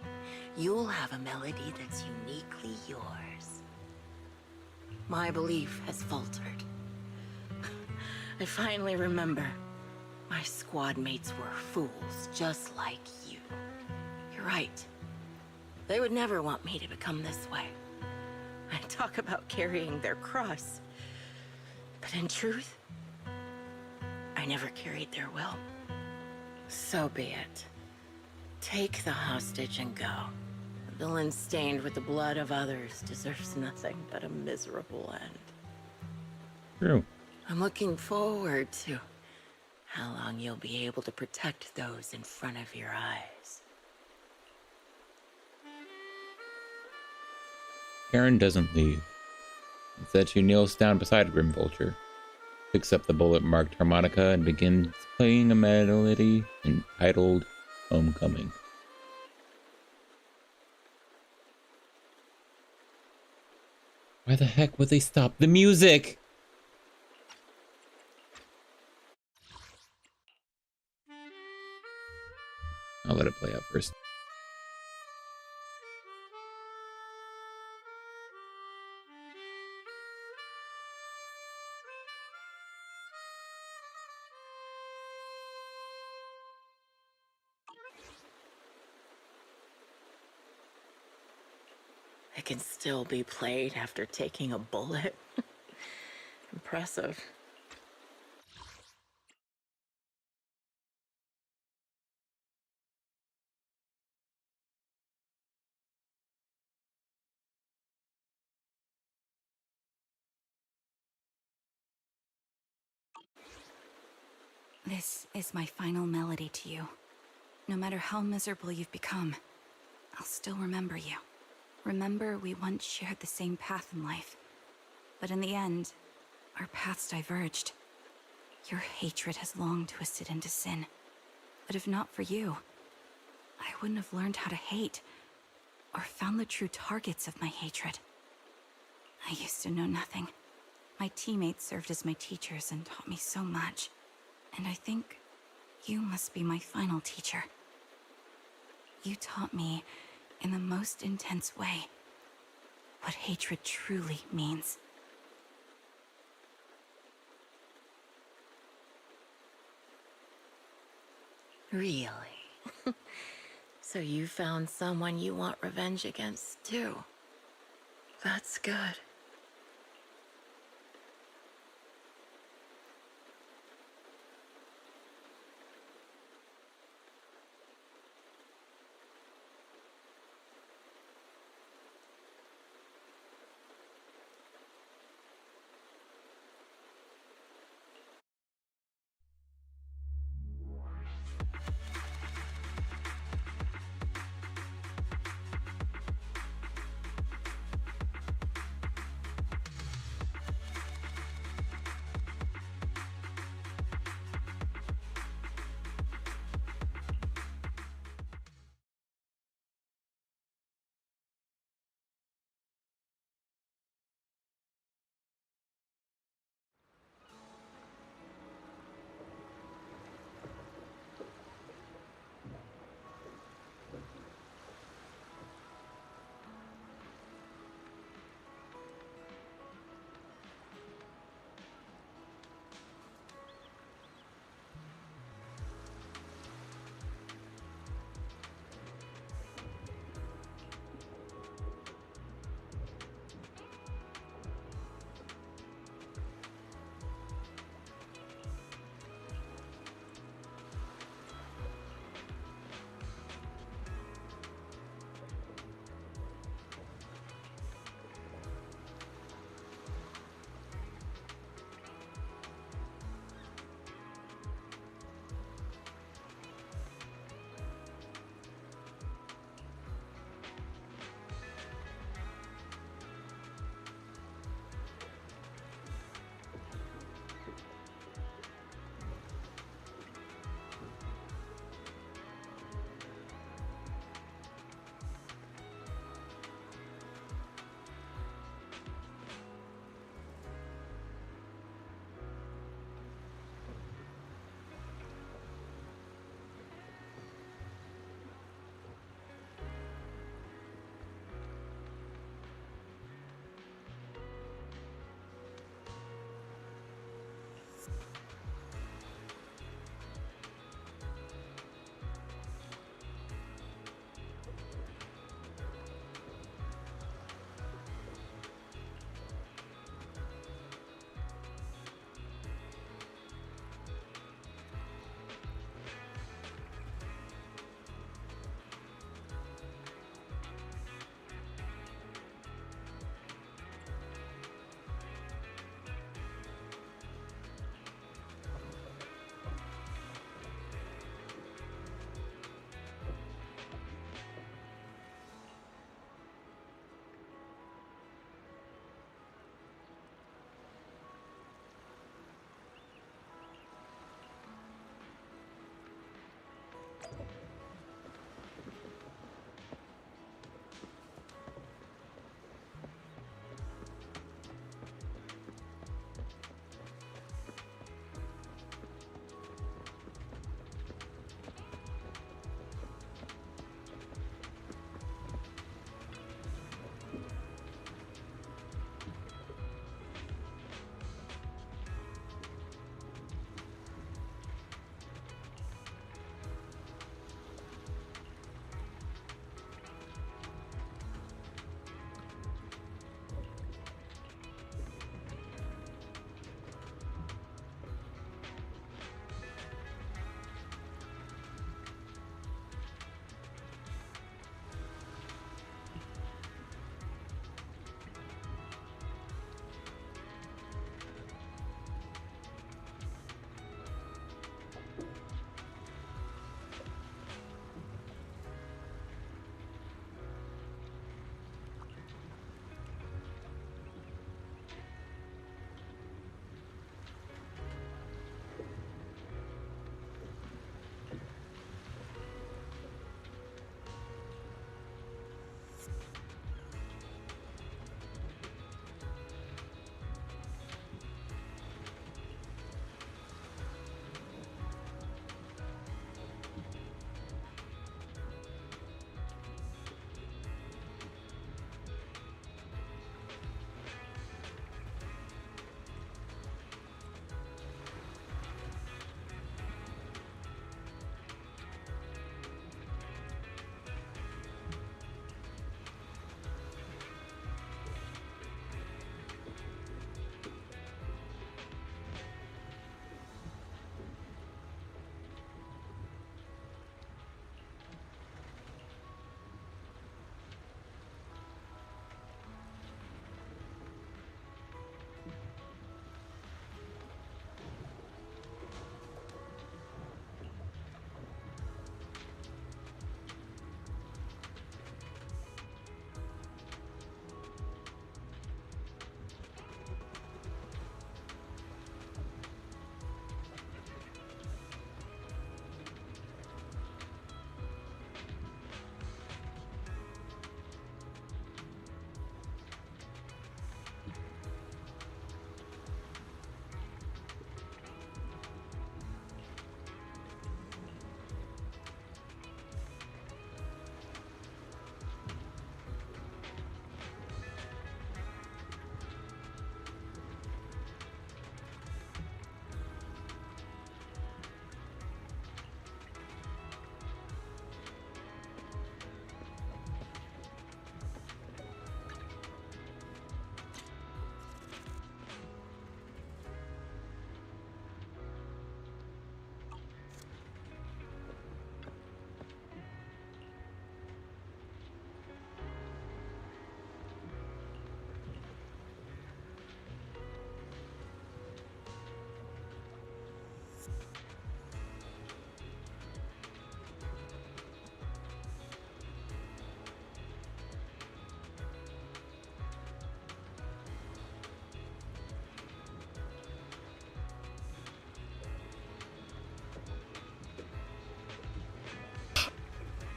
you'll have a melody that's uniquely yours. My belief has faltered. I finally remember. My squad mates were fools, just like you. You're right. They would never want me to become this way. I talk about carrying their cross. But in truth, I never carried their will. So be it. Take the hostage and go. The villain stained with the blood of others deserves nothing but a miserable end. True. I'm looking forward to how long you'll be able to protect those in front of your eyes. Karen doesn't leave. Instead, she kneels down beside Grim Vulture, picks up the bullet-marked harmonica, and begins playing a melody entitled Homecoming. Why the heck would they stop the music? I'll let it play out first. It can still be played after taking a bullet. Impressive. This is my final melody to you. No matter how miserable you've become, I'll still remember you. Remember we once shared the same path in life. But in the end, our paths diverged. Your hatred has long twisted into sin. But if not for you, I wouldn't have learned how to hate, or found the true targets of my hatred. I used to know nothing. My teammates served as my teachers and taught me so much. And I think you must be my final teacher. You taught me, in the most intense way, what hatred truly means. Really? So you found someone you want revenge against, too. That's good.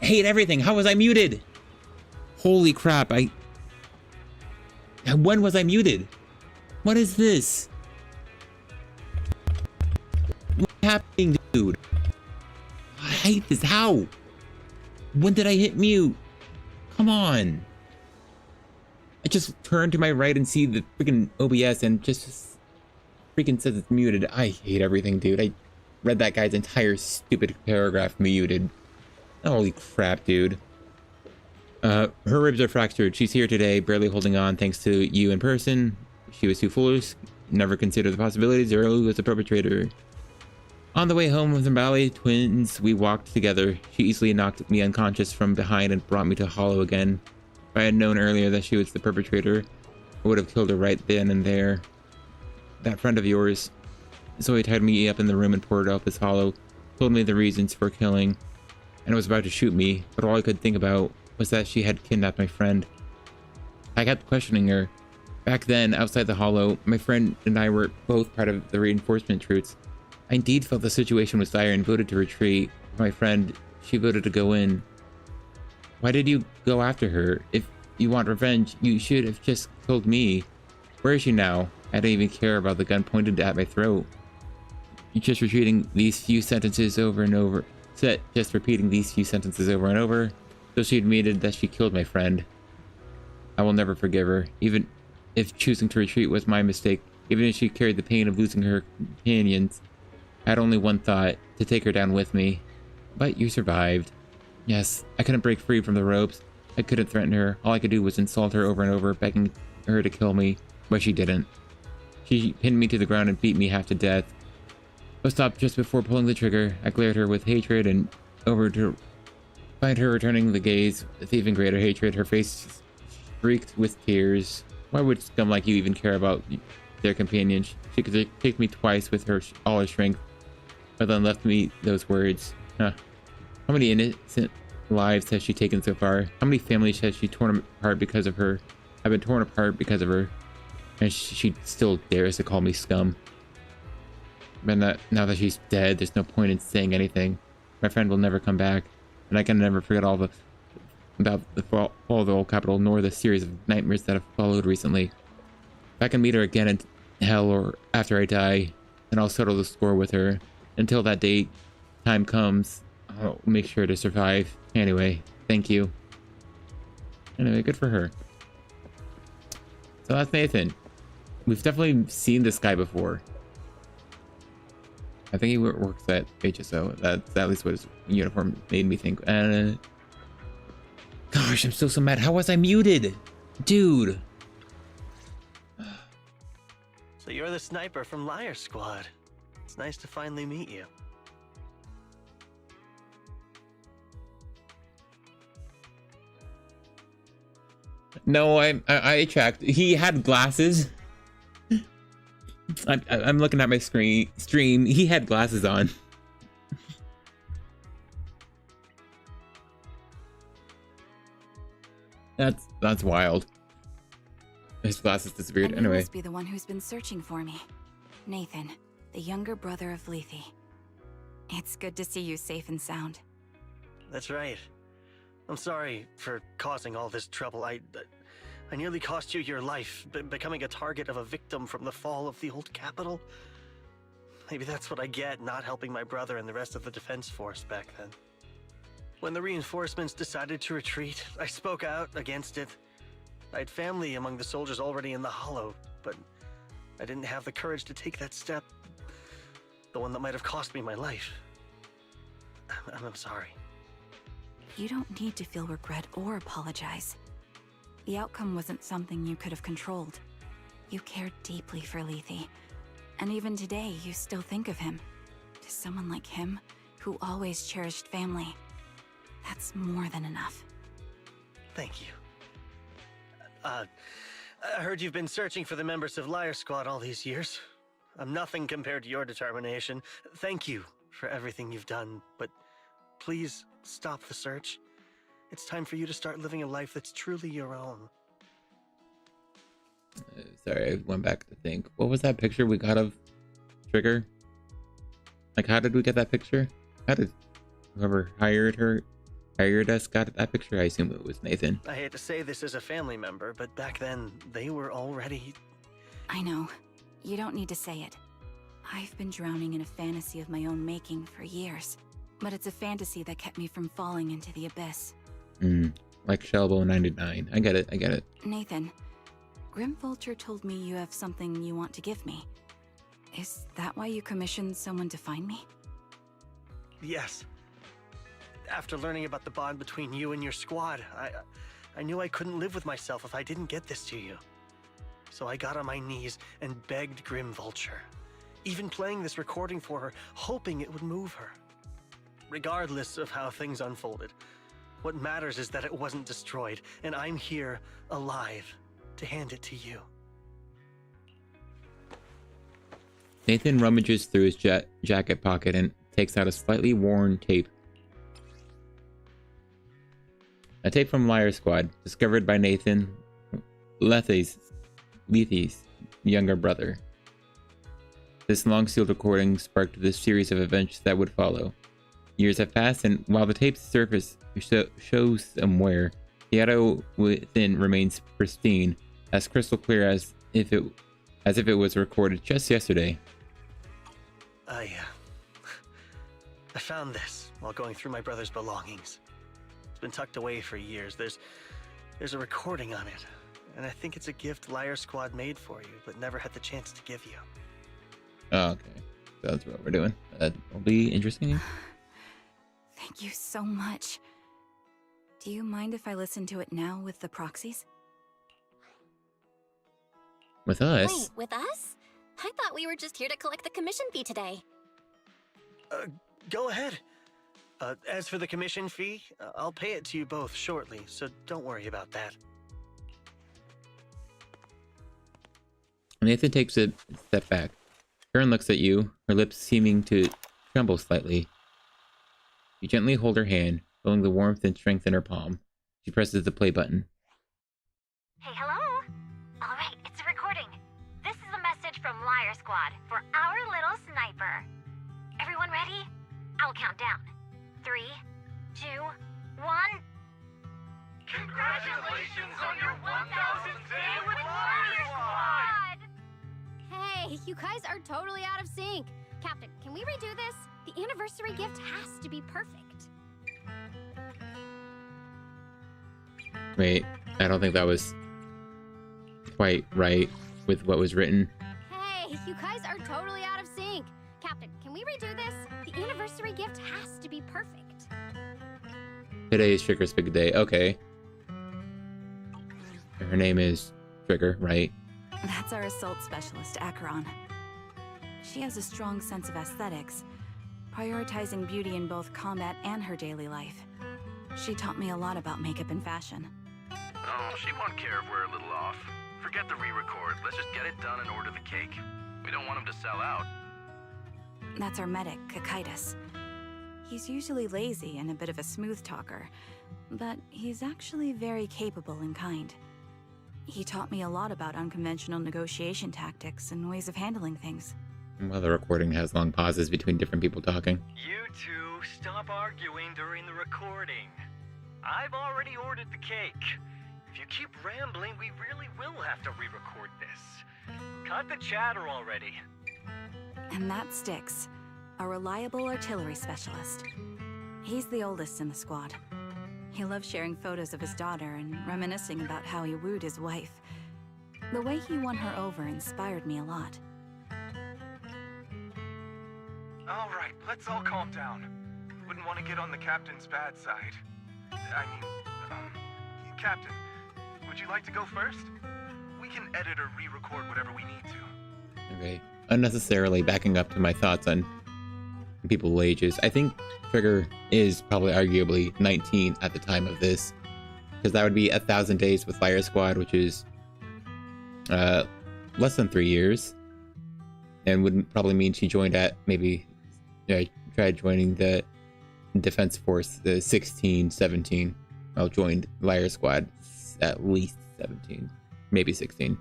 hate everything. How was I muted? Holy crap, when was I muted? What is this? What's happening, dude? I hate this. How? When did I hit mute? Come on. I just turn to my right and see the freaking OBS and just freaking says it's muted. I hate everything, dude. I read that guy's entire stupid paragraph muted. Holy crap, dude. Her ribs are fractured. She's here today, barely holding on thanks to you in person. She was too foolish. Never considered the possibilities. Early was the perpetrator. On the way home from Valley Twins, we walked together. She easily knocked me unconscious from behind and brought me to Hollow again. If I had known earlier that she was the perpetrator, I would have killed her right then and there. That friend of yours, Zoe tied me up in the room and poured out this Hollow, told me the reasons for killing, and was about to shoot me, but all I could think about was that she had kidnapped my friend. I kept questioning her. Back then, outside the Hollow, my friend and I were both part of the reinforcement troops. I indeed felt the situation was dire and voted to retreat. My friend, she voted to go in. Why did you go after her? If you want revenge, you should have just killed me. Where is she now? I don't even care about the gun pointed at my throat. You're just repeating these few sentences over and over. Just repeating these few sentences over and over. So she admitted that she killed my friend. I will never forgive her, even if choosing to retreat was my mistake. Even if she carried the pain of losing her companions. I had only one thought, to take her down with me. But you survived. Yes, I couldn't break free from the ropes. I couldn't threaten her. All I could do was insult her over and over, begging her to kill me, but she didn't. She pinned me to the ground and beat me half to death. I stopped just before pulling the trigger. I glared at her with hatred and over to find her returning the gaze with even greater hatred. Her face streaked with tears. Why would scum like you even care about their companions? She could have kicked me twice with all her strength, but then left me those words. Huh. How many innocent lives has she taken so far? How many families has she torn apart because of her? I've been torn apart because of her, and she still dares to call me scum. But now that she's dead, there's no point in saying anything. My friend will never come back, and I can never forget about the fall of the old capital, nor the series of nightmares that have followed recently. If I can meet her again in hell or after I die, then I'll settle the score with her. Until that time comes, I'll make sure to survive. Anyway, thank you. Anyway, good for her. So that's Nathan. We've definitely seen this guy before. I think he works at HSO. That's at least what his uniform made me think. Gosh, I'm still so mad. How was I muted? Dude. So you're the sniper from Liar Squad. It's nice to finally meet you. No, I checked. He had glasses. I'm looking at my stream. He had glasses on. That's wild. His glasses disappeared. And Anyway. You must be the one who's been searching for me. Nathan, the younger brother of Lethe. It's good to see you safe and sound. That's right. I'm sorry for causing all this trouble. I nearly cost you your life, becoming a target of a victim from the fall of the old capital. Maybe that's what I get, not helping my brother and the rest of the defense force back then. When the reinforcements decided to retreat, I spoke out against it. I had family among the soldiers already in the Hollow, but I didn't have the courage to take that step. The one that might have cost me my life. I'm sorry. You don't need to feel regret or apologize. The outcome wasn't something you could have controlled. You cared deeply for Lethe, and even today you still think of him. To someone like him, who always cherished family, that's more than enough. Thank you. I heard you've been searching for the members of Liar Squad all these years. I'm nothing compared to your determination. Thank you for everything you've done, but please stop the search. It's time for you to start living a life that's truly your own. Sorry, I went back to think. What was that picture we got of Trigger? Like, how did we get that picture? How did whoever hired her Iridus got that picture? I assume it was Nathan. I hate to say this as a family member, but back then, they were already... I know. You don't need to say it. I've been drowning in a fantasy of my own making for years. But it's a fantasy that kept me from falling into the abyss. Like Shelbo 99. I get it. Nathan, Grim Vulture told me you have something you want to give me. Is that why you commissioned someone to find me? Yes. After learning about the bond between you and your squad, I knew I couldn't live with myself if I didn't get this to you. So I got on my knees and begged Grim Vulture, even playing this recording for her, hoping it would move her. Regardless of how things unfolded, what matters is that it wasn't destroyed, and I'm here, alive, to hand it to you. Nathan rummages through his jacket pocket and takes out a slightly worn tape. A tape from Liar Squad, discovered by Nathan, Lethy's younger brother. This long-sealed recording sparked this series of events that would follow. Years have passed, and while the tape's surface shows some wear, the audio within remains pristine, as crystal clear as if it was recorded just yesterday. I found this while going through my brother's belongings. It's been tucked away for years. There's a recording on it, and I think it's a gift Liar Squad made for you, but never had the chance to give you. Oh, okay. That's what we're doing. That will be interesting. Thank you so much. Do you mind if I listen to it now with the proxies? With us? Wait, with us? I thought we were just here to collect the commission fee today. Go ahead. As for the commission fee, I'll pay it to you both shortly, so don't worry about that. Nathan takes a step back. Karen looks at you, her lips seeming to tremble slightly. You gently hold her hand, feeling the warmth and strength in her palm. She presses the play button. Hey, hello? Alright, it's a recording. This is a message from Liar Squad for our little sniper. Everyone ready? I'll count down. 3, 2, 1. Congratulations on your 1000th day with Liar Squad! Hey, you guys are totally out of sync. Captain, can we redo this? The anniversary gift has to be perfect. Wait, I don't think that was quite right with what was written. Hey, you guys are totally out of sync. Captain, can we redo this? The anniversary gift has to be perfect. Today is Trigger's big day. Okay. Her name is Trigger, right? That's our assault specialist, Acheron. She has a strong sense of aesthetics, prioritizing beauty in both combat and her daily life. She taught me a lot about makeup and fashion. Oh, she won't care if we're a little off. Forget the re-record. Let's just get it done and order the cake. We don't want him to sell out. That's our medic, Kakaitis. He's usually lazy and a bit of a smooth talker, but he's actually very capable and kind. He taught me a lot about unconventional negotiation tactics and ways of handling things. Well, the recording has long pauses between different people talking. You two, stop arguing during the recording. I've already ordered the cake. If you keep rambling, we really will have to re-record this. Cut the chatter already. And that Styx, a reliable artillery specialist. He's the oldest in the squad. He loves sharing photos of his daughter and reminiscing about how he wooed his wife. The way he won her over inspired me a lot. All right, let's all calm down. Wouldn't want to get on the captain's bad side. Captain, would you like to go first? We can edit or re-record whatever we need to. Okay. Unnecessarily backing up to my thoughts on people's ages. I think Trigger is probably arguably 19 at the time of this, because that would be 1,000 days with Liar Squad, which is less than 3 years, and would probably mean she joined at maybe tried joining the Defense Force, the 16, 17. Well, joined Liar Squad at least 17, maybe 16.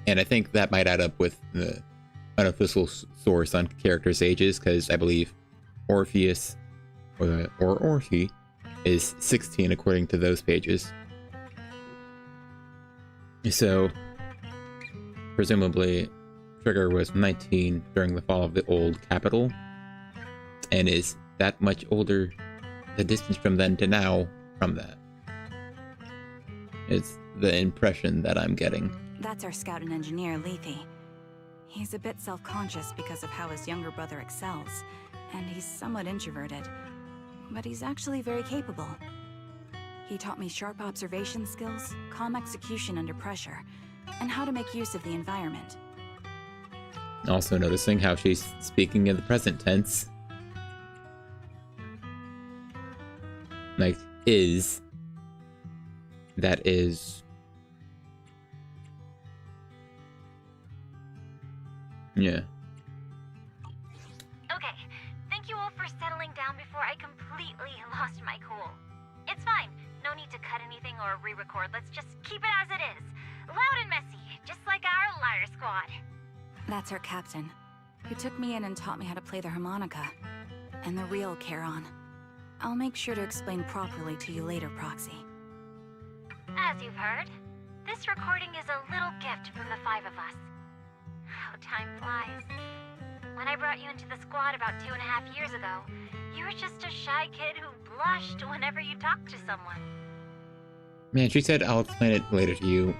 And I think that might add up with the unofficial source on characters' ages, because I believe Orpheus or she, is 16 according to those pages. So, presumably, Trigger was 19 during the fall of the old capital, and is that much older, the distance from then to now from that. It's the impression that I'm getting. That's our scout and engineer, Lethe. He's a bit self-conscious because of how his younger brother excels, and he's somewhat introverted, but he's actually very capable. He taught me sharp observation skills, calm execution under pressure, and how to make use of the environment. Also noticing how she's speaking in the present tense. Like, is. That is. Yeah. Okay, thank you all for settling down before I completely lost my cool. It's fine. No need to cut anything or re-record. Let's just keep it as it is. Loud and messy, just like our liar squad. That's our captain, who took me in and taught me how to play the harmonica. And the real Charon. I'll make sure to explain properly to you later, Proxy. As you've heard, this recording is a little gift from the 5 of us. How time flies. When I brought you into the squad about 2.5 years ago, you were just a shy kid who blushed whenever you talked to someone. Man, she said I'll explain it later to you.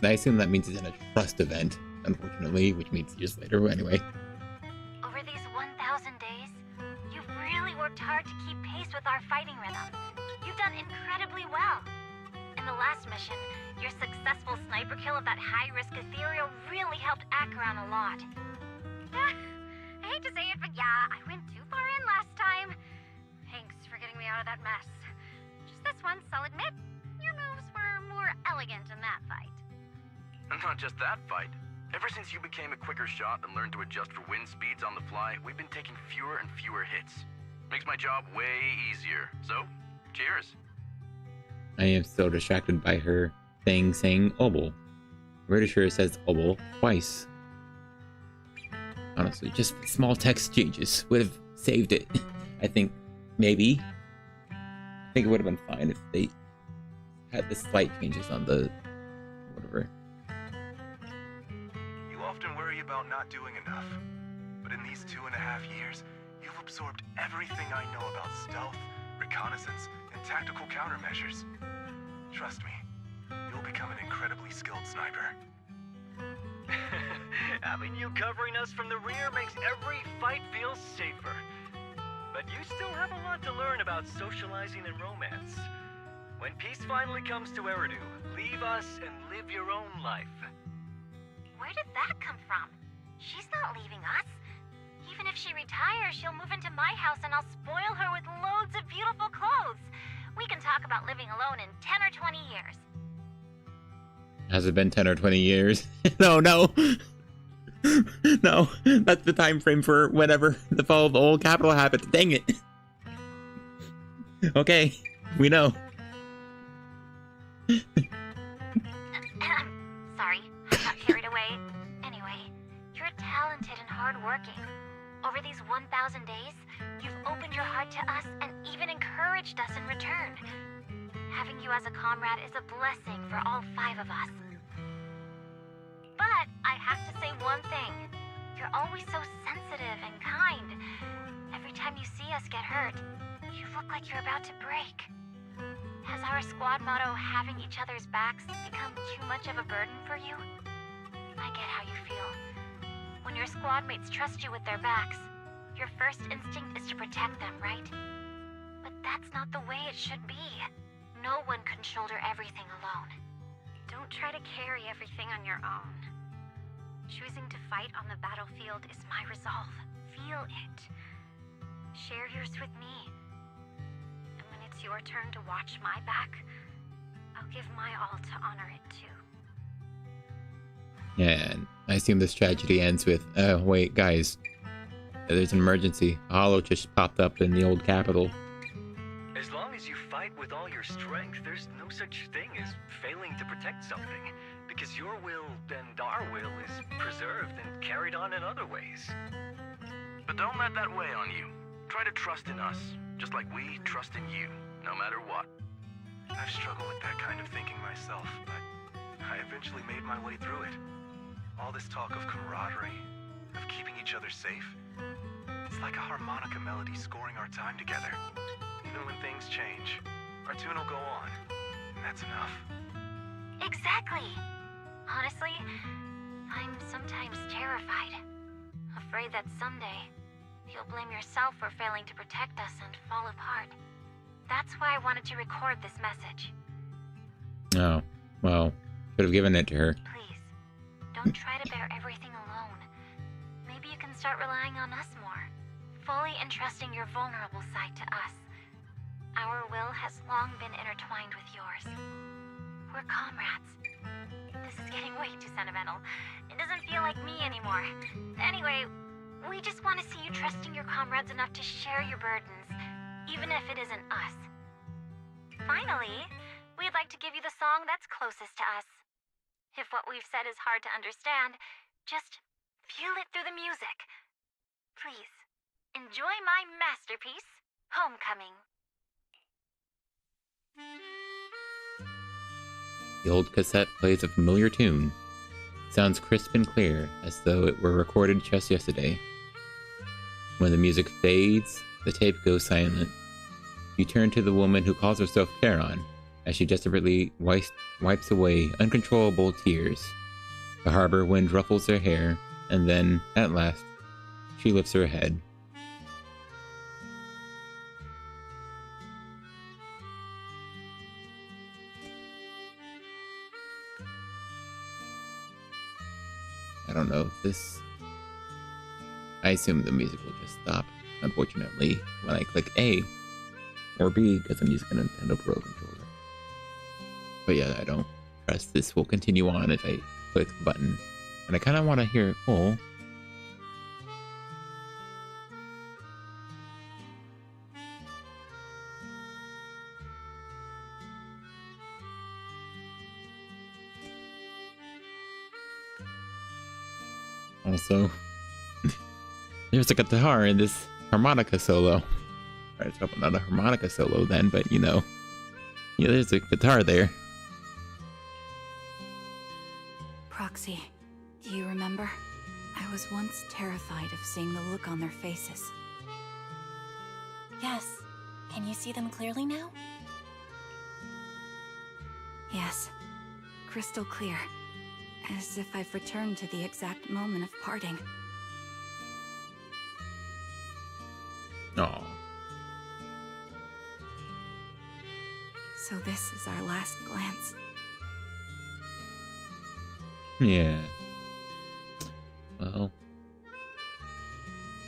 I assume that means it's in a trust event, unfortunately, which means years later anyway. Over these 1,000 days, you've really worked hard to keep pace with our fighting rhythm. You've done incredibly well. In the last mission, your successful sniper kill of that high-risk ethereal really helped Acheron a lot. I hate to say it, but yeah, I went too far in last time. Thanks for getting me out of that mess. Just this once, I'll admit, your moves were more elegant in that fight. And not just that fight. Ever since you became a quicker shot and learned to adjust for wind speeds on the fly, we've been taking fewer and fewer hits. Makes my job way easier. So, cheers. I am still distracted by her thing saying obol. I'm pretty sure it says obol twice. Honestly, just small text changes would have saved it. I think, maybe. I think it would have been fine if they had the slight changes on the whatever. You often worry about not doing enough, but in these 2.5 years, you've absorbed everything I know about stealth, reconnaissance, and tactical countermeasures. Trust me, you'll become an incredibly skilled sniper. Having you covering us from the rear makes every fight feel safer. But you still have a lot to learn about socializing and romance. When peace finally comes to Eridu, leave us and live your own life. Where did that come from? She's not leaving us. Even if she retires, she'll move into my house and I'll spoil her with loads of beautiful clothes. We can talk about living alone in 10 or 20 years. Has it been 10 or 20 years? No. No, that's the time frame for whenever the fall of the old capital happens. Dang it. Okay, we know. Sorry, I got carried away. Anyway, you're talented and hardworking. Over these 1,000 days, you've opened your heart to us and even encouraged us in return. Having you as a comrade is a blessing for all 5 of us. But I have to say one thing. You're always so sensitive and kind. Every time you see us get hurt, you look like you're about to break. Has our squad motto, having each other's backs, become too much of a burden for you? I get how you feel. When your squad mates trust you with their backs, your first instinct is to protect them, right? But that's not the way it should be. No one can shoulder everything alone. Don't try to carry everything on your own. Choosing to fight on the battlefield is my resolve. Feel it. Share yours with me. And when it's your turn to watch my back, I'll give my all to honor it too. Yeah, and I assume this tragedy ends with, oh wait, guys. There's an emergency. A hollow just popped up in the old capital. As long as you fight with all your strength, there's no such thing as failing to protect something, because your will and our will is preserved and carried on in other ways. But don't let that weigh on you. Try to trust in us. just like we trust in you, no matter what. I've struggled with that kind of thinking myself, but I eventually made my way through it. All this talk of camaraderie, of keeping each other safe, it's like a harmonica melody scoring our time together. Even when things change, our tune will go on, and that's enough. Exactly. Honestly, I'm sometimes terrified. Afraid that someday, you'll blame yourself for failing to protect us and fall apart. That's why I wanted to record this message. Oh, well, could have given it to her. Please, don't try to bear everything alone. Maybe you can start relying on us more, fully entrusting your vulnerable side to us. Our will has long been intertwined with yours. We're comrades. This is getting way too sentimental. It doesn't feel like me anymore. Anyway, we just want to see you trusting your comrades enough to share your burdens, even if it isn't us. Finally, we'd like to give you the song that's closest to us. If what we've said is hard to understand, just feel it through the music. Please, enjoy my masterpiece, Homecoming. The old cassette plays a familiar tune. Sounds crisp and clear, as though it were recorded just yesterday. When the music fades, the tape goes silent. You turn to the woman who calls herself Charon, as she desperately wipes away uncontrollable tears. The harbor wind ruffles her hair, and then, at last, she lifts her head. I don't know if this... I assume the music will just stop, unfortunately, when I click A or B, because I'm using a Nintendo Pro controller. But yeah, I don't trust this will continue on if I click the button. And I kind of want to hear it full. Also, there's a guitar in this harmonica solo. Right, it's not a harmonica solo then, but you know, yeah, there's a guitar there. Proxy, do you remember? I was once terrified of seeing the look on their faces. Yes. Can you see them clearly now? Yes. Crystal clear. As if I've returned to the exact moment of parting. Aww. So this is our last glance. Yeah. Well,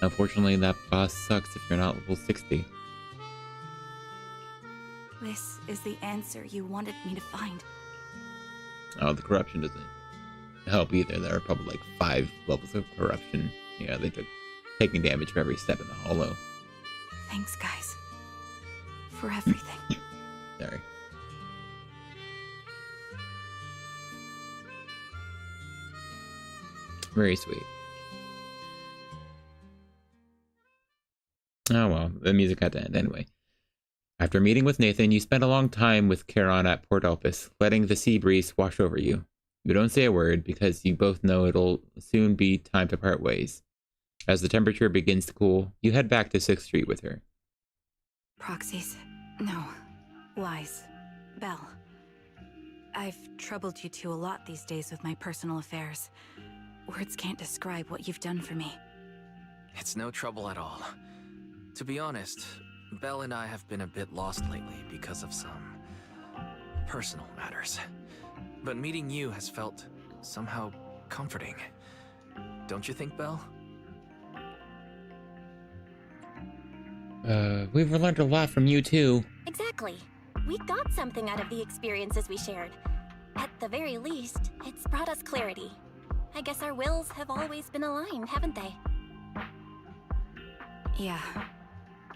unfortunately that boss sucks if you're not level 60. This is the answer you wanted me to find. Oh, the corruption doesn't help either. There are probably like 5 levels of corruption. Yeah, they took taking damage for every step in the hollow. Thanks, guys. For everything. Sorry. Very sweet. Oh well, the music had to end anyway. After meeting with Nathan, you spend a long time with Charon at Port Elpis, letting the sea breeze wash over you. You don't say a word because you both know it'll soon be time to part ways. As the temperature begins to cool, you head back to 6th Street with her. Proxies. No. Lies. Belle. I've troubled you two a lot these days with my personal affairs. Words can't describe what you've done for me. It's no trouble at all. To be honest, Belle and I have been a bit lost lately because of some personal matters. But meeting you has felt somehow comforting. Don't you think, Belle? We've learned a lot from you too. Exactly. We got something out of the experiences we shared. At the very least, it's brought us clarity. I guess our wills have always been aligned, haven't they? Yeah.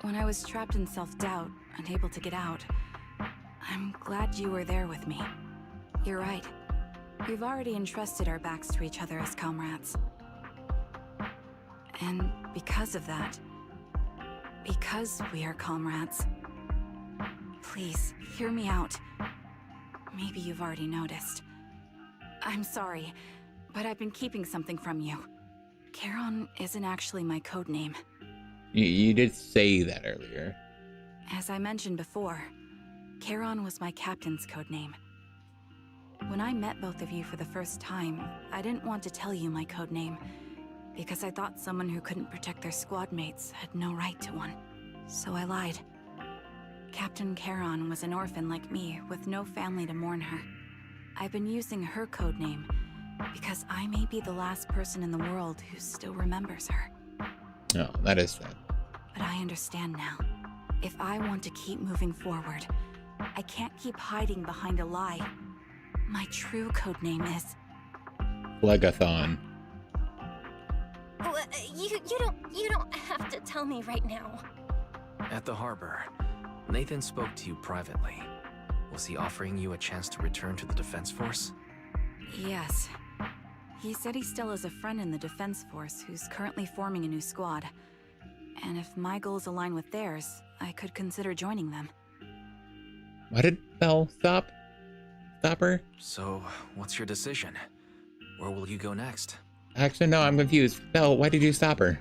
When I was trapped in self-doubt, unable to get out, I'm glad you were there with me. You're right. We've already entrusted our backs to each other as comrades. And because of that, Because we are comrades. Please, hear me out. Maybe you've already noticed. I'm sorry, but I've been keeping something from you. Charon isn't actually my code name. You did say that earlier. As I mentioned before, Charon was my captain's code name. When I met both of you for the first time, I didn't want to tell you my code name, because I thought someone who couldn't protect their squad mates had no right to one. So I lied. Captain Charon was an orphan like me, with no family to mourn her. I've been using her code name because I may be the last person in the world who still remembers her. Oh, that is sad. But I understand now. If I want to keep moving forward, I can't keep hiding behind a lie. My true code name is... Phlegathon. You don't have to tell me right now. At the harbor, Nathan spoke to you privately. Was he offering you a chance to return to the Defense Force? Yes. He said he still has a friend in the Defense Force who's currently forming a new squad. And if my goals align with theirs, I could consider joining them. Why did Belle stop her? So, what's your decision? Where will you go next? Actually, no, I'm confused. Belle, why did you stop her?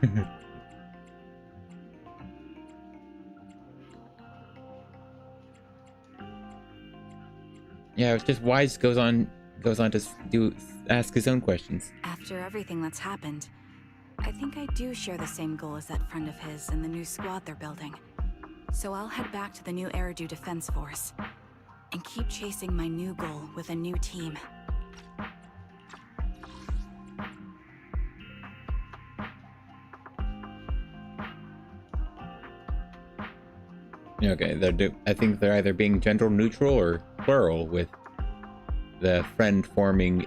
Yeah, it's just Wise goes on to ask his own questions. After everything that's happened, I think I do share the same goal as that friend of his and the new squad they're building. So I'll head back to the new Eridu Defense Force and keep chasing my new goal with a new team. Okay, I think they're either being gender neutral or plural, with the friend forming...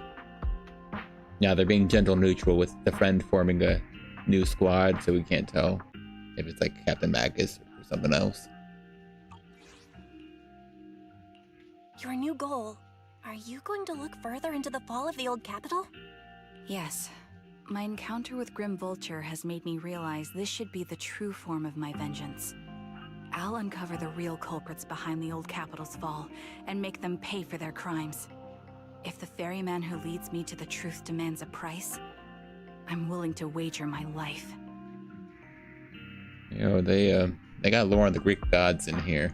Yeah, they're being gender neutral with the friend forming a new squad, so we can't tell if it's like Captain Magus or something else. Your new goal. Are you going to look further into the fall of the old capital? Yes. My encounter with Grim Vulture has made me realize this should be the true form of my vengeance. I'll uncover the real culprits behind the old capital's fall and make them pay for their crimes. If the ferryman who leads me to the truth demands a price, I'm willing to wager my life. You know, they got lore on the Greek gods in here.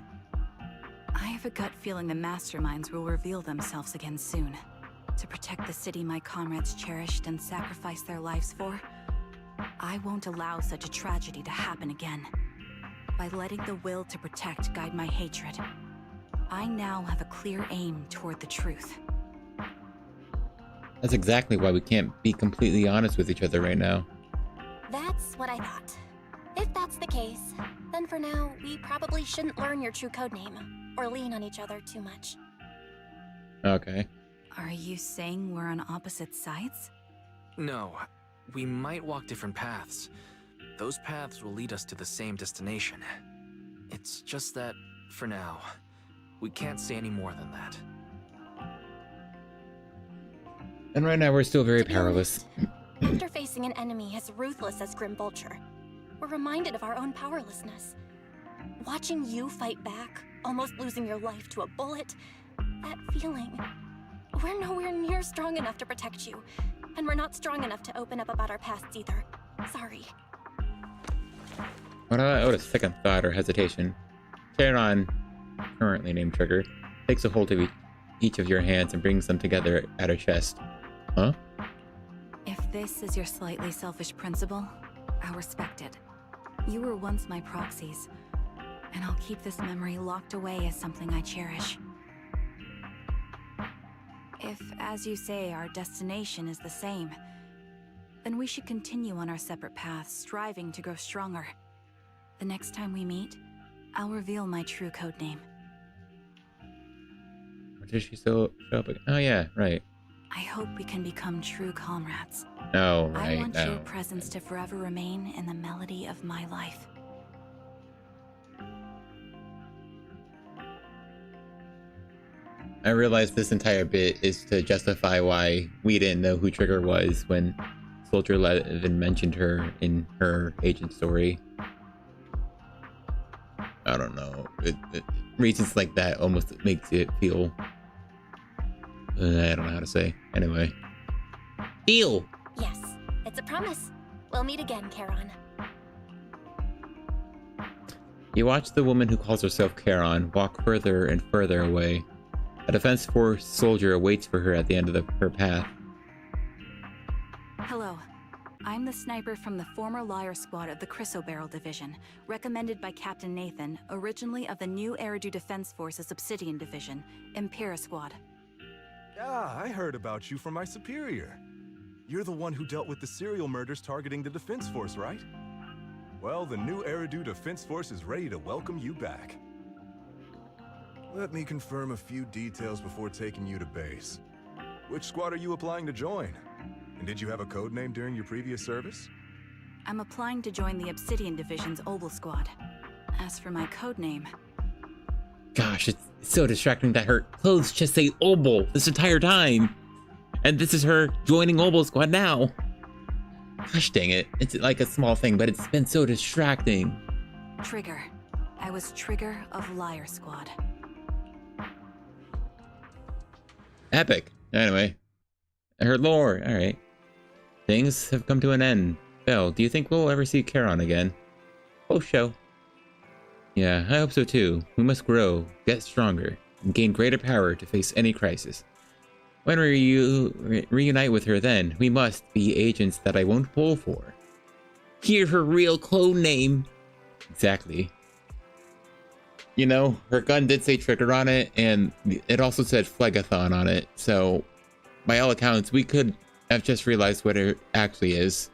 I have a gut feeling the masterminds will reveal themselves again soon. To protect the city my comrades cherished and sacrificed their lives for, I won't allow such a tragedy to happen again. By letting the will to protect guide my hatred, I now have a clear aim toward the truth. That's exactly why we can't be completely honest with each other right now. That's what I thought. If that's the case, then for now, we probably shouldn't learn your true codename, or lean on each other too much. Okay. Are you saying we're on opposite sides? No, we might walk different paths. Those paths will lead us to the same destination. It's just that, for now, we can't say any more than that. And right now we're still very powerless. After facing an enemy as ruthless as Grim Vulture, we're reminded of our own powerlessness. Watching you fight back, almost losing your life to a bullet, that feeling. We're nowhere near strong enough to protect you, and we're not strong enough to open up about our pasts either. Sorry. Without a second thought or hesitation, Charon, currently named Trigger, takes a hold of each of your hands and brings them together at her chest. Huh? If this is your slightly selfish principle, I'll respect it. You were once my proxies, and I'll keep this memory locked away as something I cherish. If, as you say, our destination is the same, then we should continue on our separate paths, striving to grow stronger. The next time we meet, I'll reveal my true codename. Or did she still show up again? Oh yeah, right. I hope we can become true comrades. Oh, right. I want your presence to forever remain in the melody of my life. I realized this entire bit is to justify why we didn't know who Trigger was when Soldier Levin mentioned her in her agent story. I don't know. Reasons like that almost makes it feel... I don't know how to say. Anyway. Deal! Yes, it's a promise. We'll meet again, Charon. You watch the woman who calls herself Charon walk further and further away. A Defense Force soldier awaits for her at the end of her path. Hello. I'm the sniper from the former Liar Squad of the Chrysoberyl Division, recommended by Captain Nathan, originally of the new Eridu Defense Force's Obsidian Division, Impera Squad. Ah, I heard about you from my superior. You're the one who dealt with the serial murders targeting the Defense Force, right? Well, the new Eridu Defense Force is ready to welcome you back. Let me confirm a few details before taking you to base. Which squad are you applying to join? And did you have a code name during your previous service? I'm applying to join the Obsidian Division's Obel Squad. As for my code name... Gosh, it's so distracting that her clothes just say Obel this entire time. And this is her joining Obel Squad now. Gosh dang it. It's like a small thing, but it's been so distracting. Trigger. I was Trigger of Liar Squad. Epic. Anyway. Her lore. Alright. Things have come to an end. Belle, do you think we'll ever see Charon again? Oh, show. Yeah, I hope so too. We must grow, get stronger, and gain greater power to face any crisis. When we reunite with her then, we must be agents that I won't pull for. Hear her real clone name. Exactly. You know, her gun did say Trigger on it, and it also said Phlegathon on it, so by all accounts, we could have just realized what it actually is.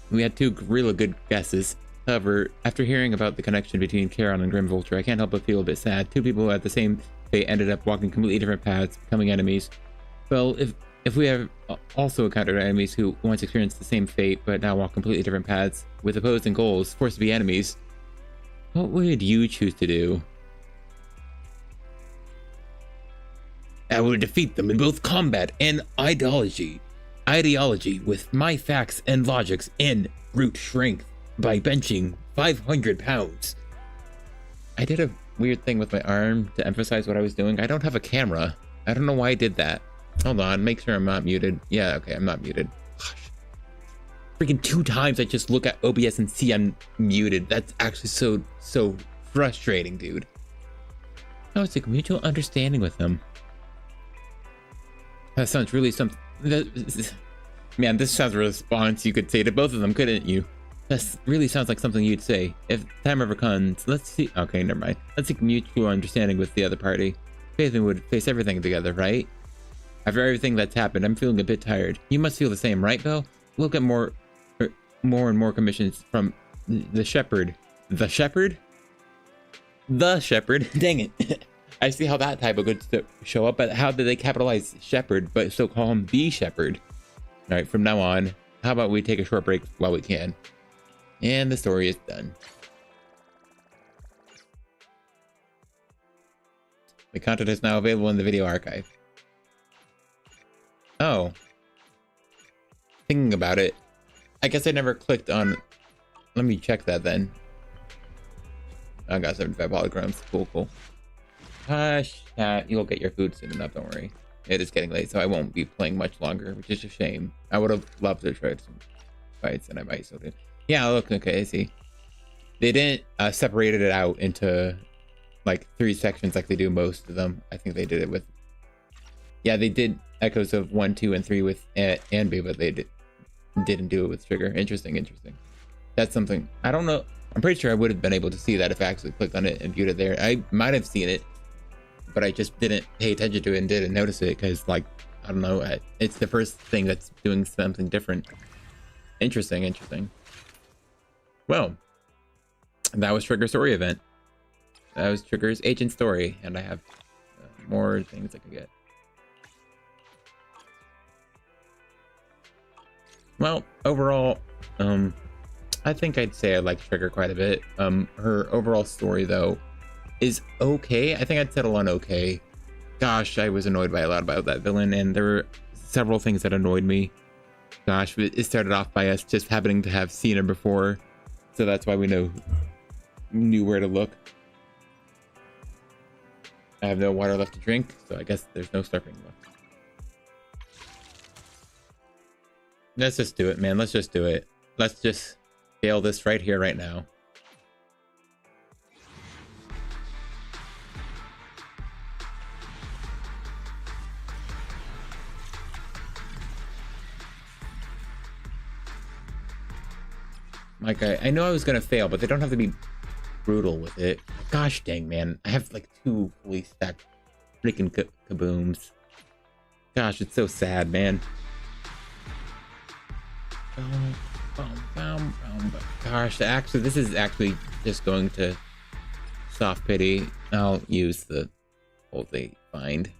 We had two really good guesses. However, after hearing about the connection between Charon and Grim Vulture, I can't help but feel a bit sad. Two people who had the same fate ended up walking completely different paths, becoming enemies. Well, if we have also encountered enemies who once experienced the same fate, but now walk completely different paths, with opposing goals, forced to be enemies, what would you choose to do? I would defeat them in both combat and ideology with my facts and logics and brute strength by benching 500 pounds. I did a weird thing with my arm to emphasize what I was doing. I don't have a camera. I don't know why I did that. Hold on, make sure I'm not muted. Yeah, okay, I'm not muted. Gosh. Freaking 2 times I just look at OBS and see I'm muted. That's actually so frustrating, dude. Oh, it's like mutual understanding with them. That sounds really something. Man, this sounds a response you could say to both of them, couldn't you? That really sounds like something you'd say. If time ever comes, let's see. Okay, never mind. Let's seek mutual understanding with the other party. Faith and would face everything together, right? After everything that's happened, I'm feeling a bit tired. You must feel the same, right, Belle? We'll get more and more commissions from the Shepherd. The Shepherd? The Shepherd? Dang it. I see how that type of could show up, but how did they capitalize Shepherd, but still call him the Shepherd? All right, from now on, how about we take a short break while we can? And the story is done. The content is now available in the video archive. Oh. Thinking about it, I guess I never clicked on... Let me check that then. I got 75 polygrams. Cool. Hush, cat. You'll get your food soon enough, don't worry. It is getting late, so I won't be playing much longer, which is a shame. I would have loved to try some fights, and I might still do. Yeah, look, okay, I see. They didn't separate it out into like 3 sections like they do most of them. I think they did it with... Yeah, they did echoes of 1, 2, and 3 with Anby, but they didn't do it with Trigger. Interesting. That's something... I don't know. I'm pretty sure I would have been able to see that if I actually clicked on it and viewed it there. I might have seen it, but I just didn't pay attention to it and didn't notice it because, like, I don't know. It's the first thing that's doing something different. Interesting. Well, that was Trigger's story event. That was Trigger's agent story, and I have more things I could get. Well, overall, I think I'd say I like Trigger quite a bit. Her overall story, though, is okay. I think I'd settle on okay. Gosh, I was annoyed by a lot about that villain, and there were several things that annoyed me. Gosh, it started off by us just happening to have seen her before, So that's why we knew where to look. I have no water left to drink, so I guess there's no slurping left. Let's just do it, man. Let's just do it. Let's just fail this right here, right now. Like, I know I was gonna fail, but they don't have to be brutal with it. Gosh dang, man. I have like 2 fully stacked freaking kabooms. Gosh, it's so sad, man. Gosh, actually, this is actually just going to soft pity. I'll use the whole thing. Find.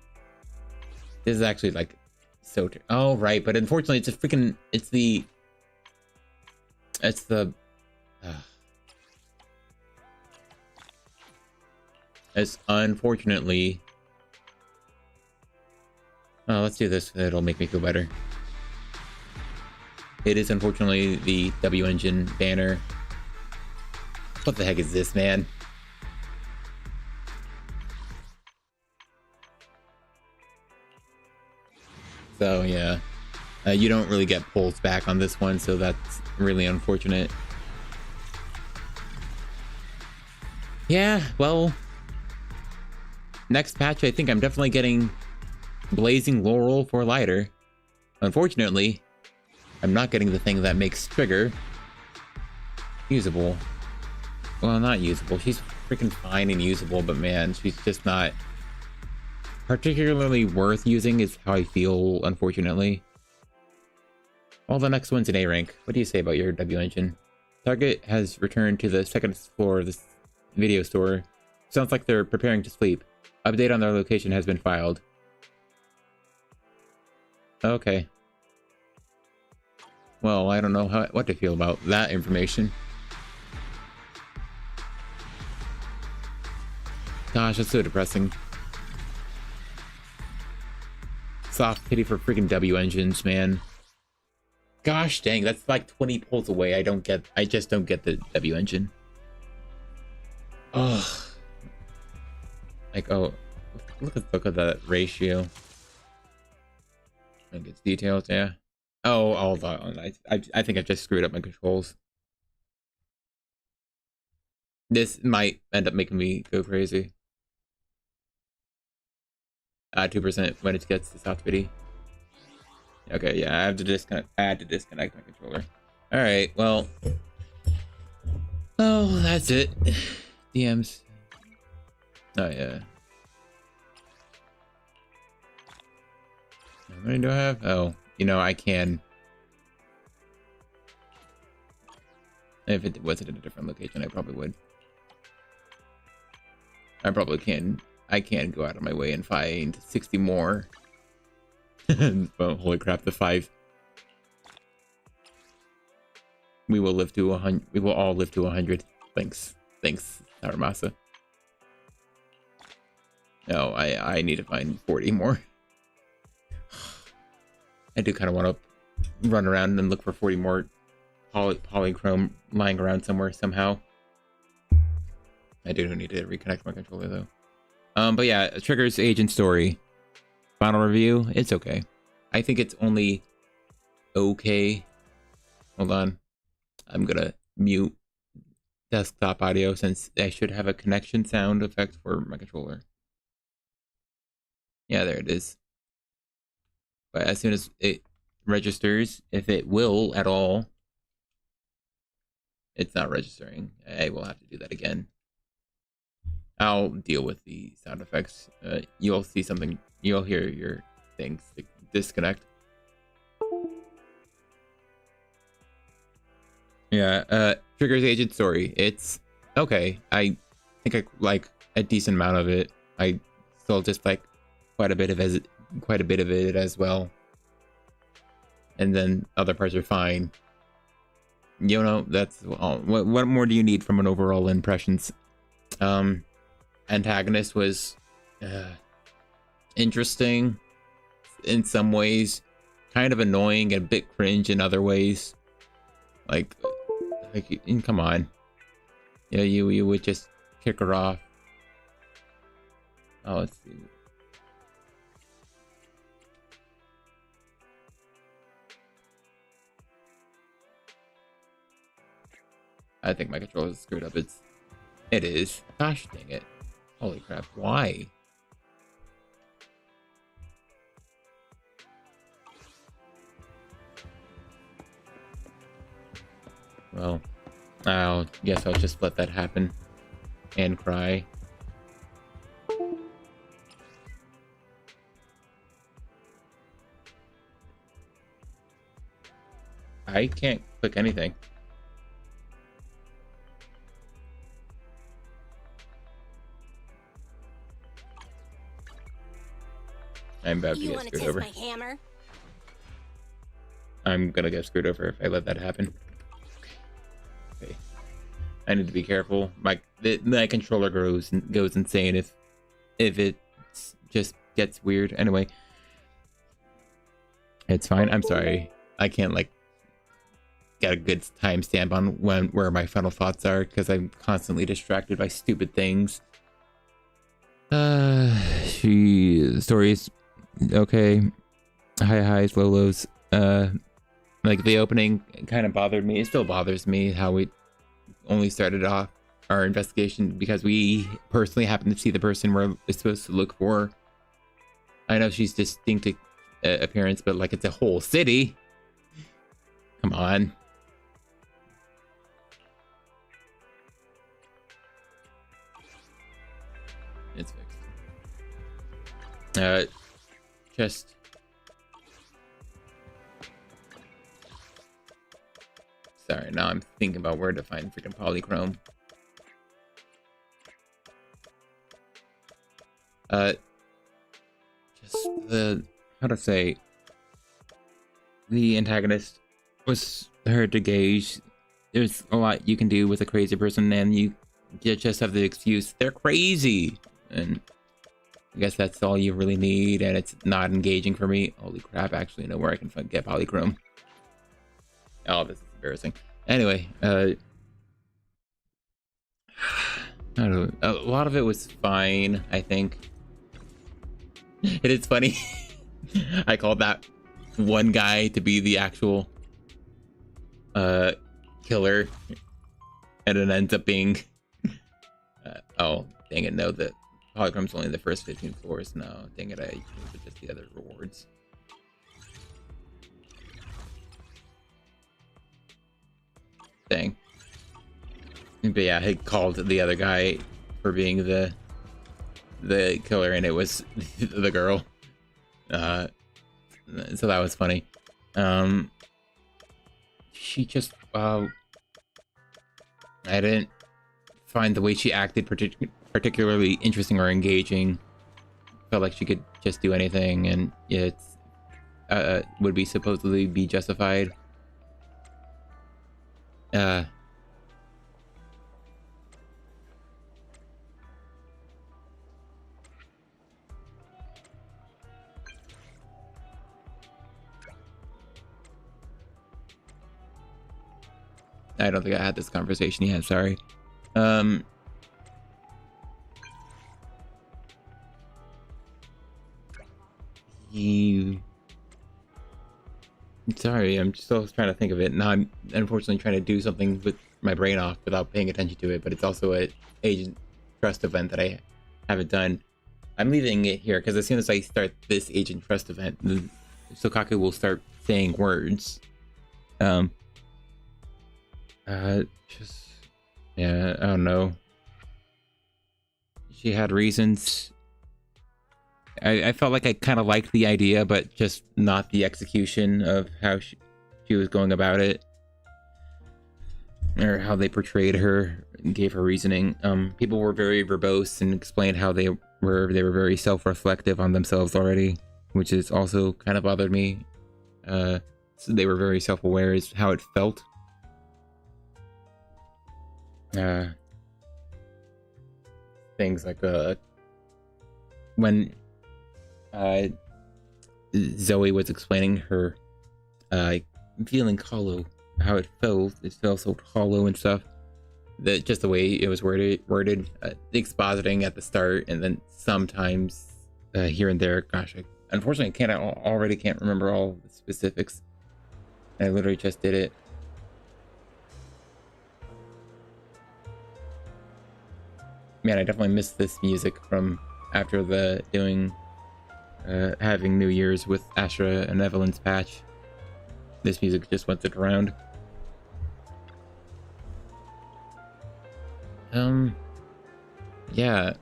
This is actually like so. Oh, right, but unfortunately, it's a freaking. It's the. It's unfortunately. Oh, let's do this. It'll make me feel better. It is unfortunately the W engine banner. What the heck is this, man? So yeah, you don't really get pulls back on this one, so that's really unfortunate. Yeah, well, next patch I think I'm definitely getting Blazing Laurel for lighter. Unfortunately, I'm not getting the thing that makes Trigger usable. Well, not usable. She's freaking fine and usable, but man, she's just not particularly worth using is how I feel, unfortunately. Well, the next one's an A rank. What do you say about your W engine? Target has returned to the second floor of this video store. Sounds like they're preparing to sleep. Update on their location has been filed. Okay. Well, I don't know what to feel about that information. Gosh, that's so depressing. Soft pity for freaking W engines, man. Gosh dang, that's like 20 pulls away. I just don't get the W engine. Ugh. Like, oh, look at that ratio. I think it's details, yeah. Oh, hold on. I think I just screwed up my controls. This might end up making me go crazy. 2% when it gets to soft pity. Okay, yeah, I have to disconnect. I had to disconnect my controller. All right, well. Oh, that's it. DMs. Oh yeah. How many do I have? Oh, you know, I can. If it wasn't in a different location, I probably would. I probably can. I can go out of my way and find 60 more. Well, holy crap, the 5. We will live to 100. We will all live to 100. Thanks, Taramasa. No, I need to find 40 more. I do kind of want to run around and look for 40 more polychrome lying around somewhere somehow. I do need to reconnect my controller though. But yeah, Trigger's Agent Story. Final review, it's okay. I think it's only okay. Hold on. I'm gonna mute desktop audio since I should have a connection sound effect for my controller. Yeah, there it is. But as soon as it registers, if it will at all, it's not registering. I will have to do that again. I'll deal with the sound effects. You'll see something. You'll hear your things disconnect. Yeah, Trigger's Agent Story. It's okay. I think I like a decent amount of it. I still just like quite a bit of it as well. And then other parts are fine. You know, that's all. What more do you need from an overall impressions? Antagonist was interesting in some ways, kind of annoying and a bit cringe in other ways. Like Like, come on. Yeah, you would just kick her off. Oh, let's see. I think my controller is screwed up. It is. Gosh dang it. Holy crap. Why? Well, I guess I'll just let that happen and cry. I can't click anything. I'm about to get screwed over. My hammer? I'm gonna get screwed over if I let that happen. Okay. I need to be careful. My controller goes insane if it just gets weird. Anyway, it's fine. I'm sorry. I can't like get a good timestamp on where my final thoughts are because I'm constantly distracted by stupid things. The story is okay. High highs, low lows. Like the opening kind of bothered me. It still bothers me how we only started off our investigation because we personally happen to see the person we're supposed to look for. I know she's distinct appearance, but like it's a whole city. Come on. It's fixed. Just sorry, now I'm thinking about where to find freaking polychrome. Just how to say, the antagonist was hard to gauge. There's a lot you can do with a crazy person, and you just have the excuse they're crazy, and I guess that's all you really need, and it's not engaging for me. Holy crap! I actually know where I can get polychrome. Oh, this is embarrassing. Anyway, I don't know. A lot of it was fine, I think. It is funny. I called that one guy to be the actual killer, and it ends up being oh dang it, no, the polychrome's only the first 15 floors. No, dang it, I changed it just the other rewards. Dang. But yeah, he called the other guy for being the killer, and it was the girl. So that was funny. She just I didn't find the way she acted particularly interesting or engaging. Felt like she could just do anything, and it's would be supposedly be justified. I don't think I had this conversation yet, sorry. Sorry, I'm still trying to think of it. Now I'm unfortunately trying to do something with my brain off without paying attention to it, but it's also an agent trust event that I haven't done. I'm leaving it here because as soon as I start this agent trust event, Sokaku will start saying words. Just, yeah, I don't know. She had reasons. I felt like I kind of liked the idea, but just not the execution of how she was going about it. Or how they portrayed her and gave her reasoning. People were very verbose and explained how they were very self-reflective on themselves already, which is also kind of bothered me. So they were very self-aware as how it felt. Things like when Zoe was explaining her feeling hollow how it felt. It felt so hollow and stuff. Just the way it was worded, expositing at the start, and then sometimes here and there. Gosh, unfortunately, I already can't remember all the specifics. I literally just did it. Man, I definitely missed this music from after the having New Year's with Astra and Evelyn's patch. This music just went around. Yeah.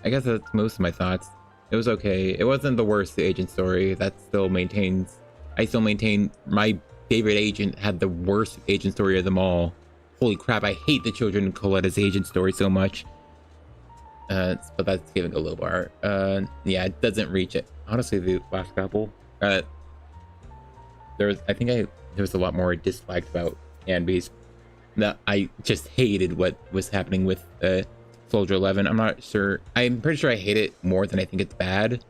I guess that's most of my thoughts. It was okay. It wasn't the worst agent story. That still maintains. I still maintain my favorite agent had the worst agent story of them all. Holy crap, I hate the children in Coletta's agent story so much. But that's giving a low bar. Yeah, it doesn't reach it. Honestly, the last couple, I think there was a lot more I disliked about Anby's. That I just hated what was happening with Soldier 11. I'm not sure. I'm pretty sure I hate it more than I think it's bad.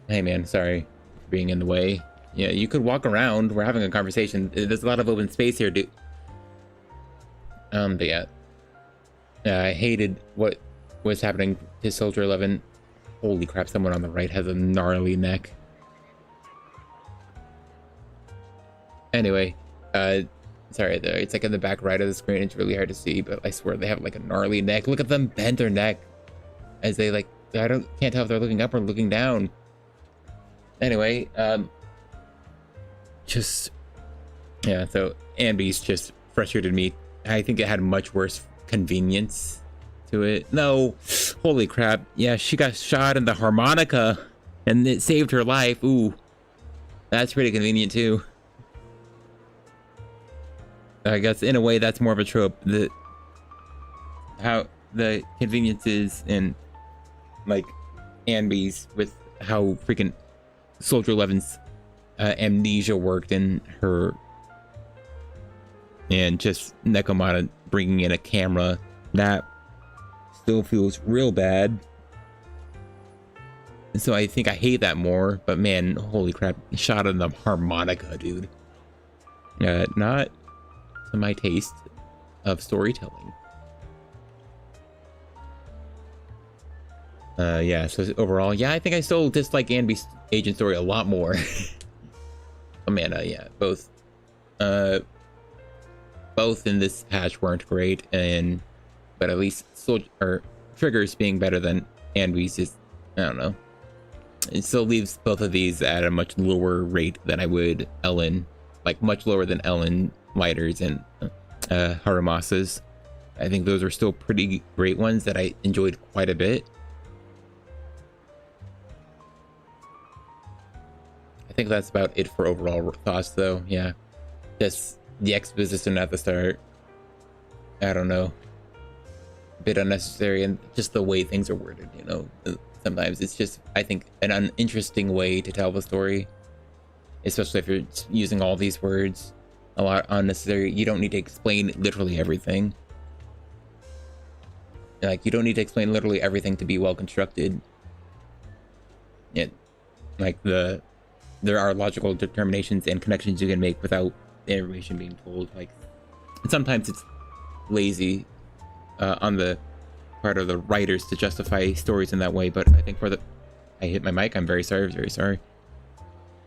Hey man, sorry for being in the way. Yeah, you could walk around. We're having a conversation. There's a lot of open space here, dude. But yeah. I hated what was happening to Soldier 11. Holy crap, someone on the right has a gnarly neck. Anyway, sorry, it's like in the back right of the screen. It's really hard to see, but I swear they have like a gnarly neck. Look at them bend their neck as they like, can't tell if they're looking up or looking down. Anyway, yeah, so Anby's just frustrated me. I think it had much worse convenience to it. No, holy crap. Yeah, she got shot in the harmonica and it saved her life. Ooh, that's pretty convenient too. I guess in a way that's more of a trope. How the conveniences and like Anby's with how freaking Soldier 11's amnesia worked in her, and just Nekomata bringing in a camera, that still feels real bad. And so I think I hate that more, but man, holy crap, shot in the harmonica, dude. Not to my taste of storytelling. Yeah, so overall, yeah, I think I still dislike Anby's agent story a lot more. Oh man, yeah, both in this patch weren't great, but at least Trigger's being better than Anby's is, I don't know. It still leaves both of these at a much lower rate than I would Ellen, like much lower than Ellen, Lighters, and Harumasa's. I think those are still pretty great ones that I enjoyed quite a bit. I think that's about it for overall thoughts, though. Yeah, just the exposition at the start, I don't know, a bit unnecessary, and just the way things are worded, you know. Sometimes it's just, I think, an uninteresting way to tell the story, especially if you're using all these words. A lot unnecessary. You don't need to explain literally everything. Like, you don't need to explain literally everything to be well constructed. Yeah, like there are logical determinations and connections you can make without the information being told. Like, sometimes it's lazy on the part of the writers to justify stories in that way, but I think I hit my mic, I'm very sorry.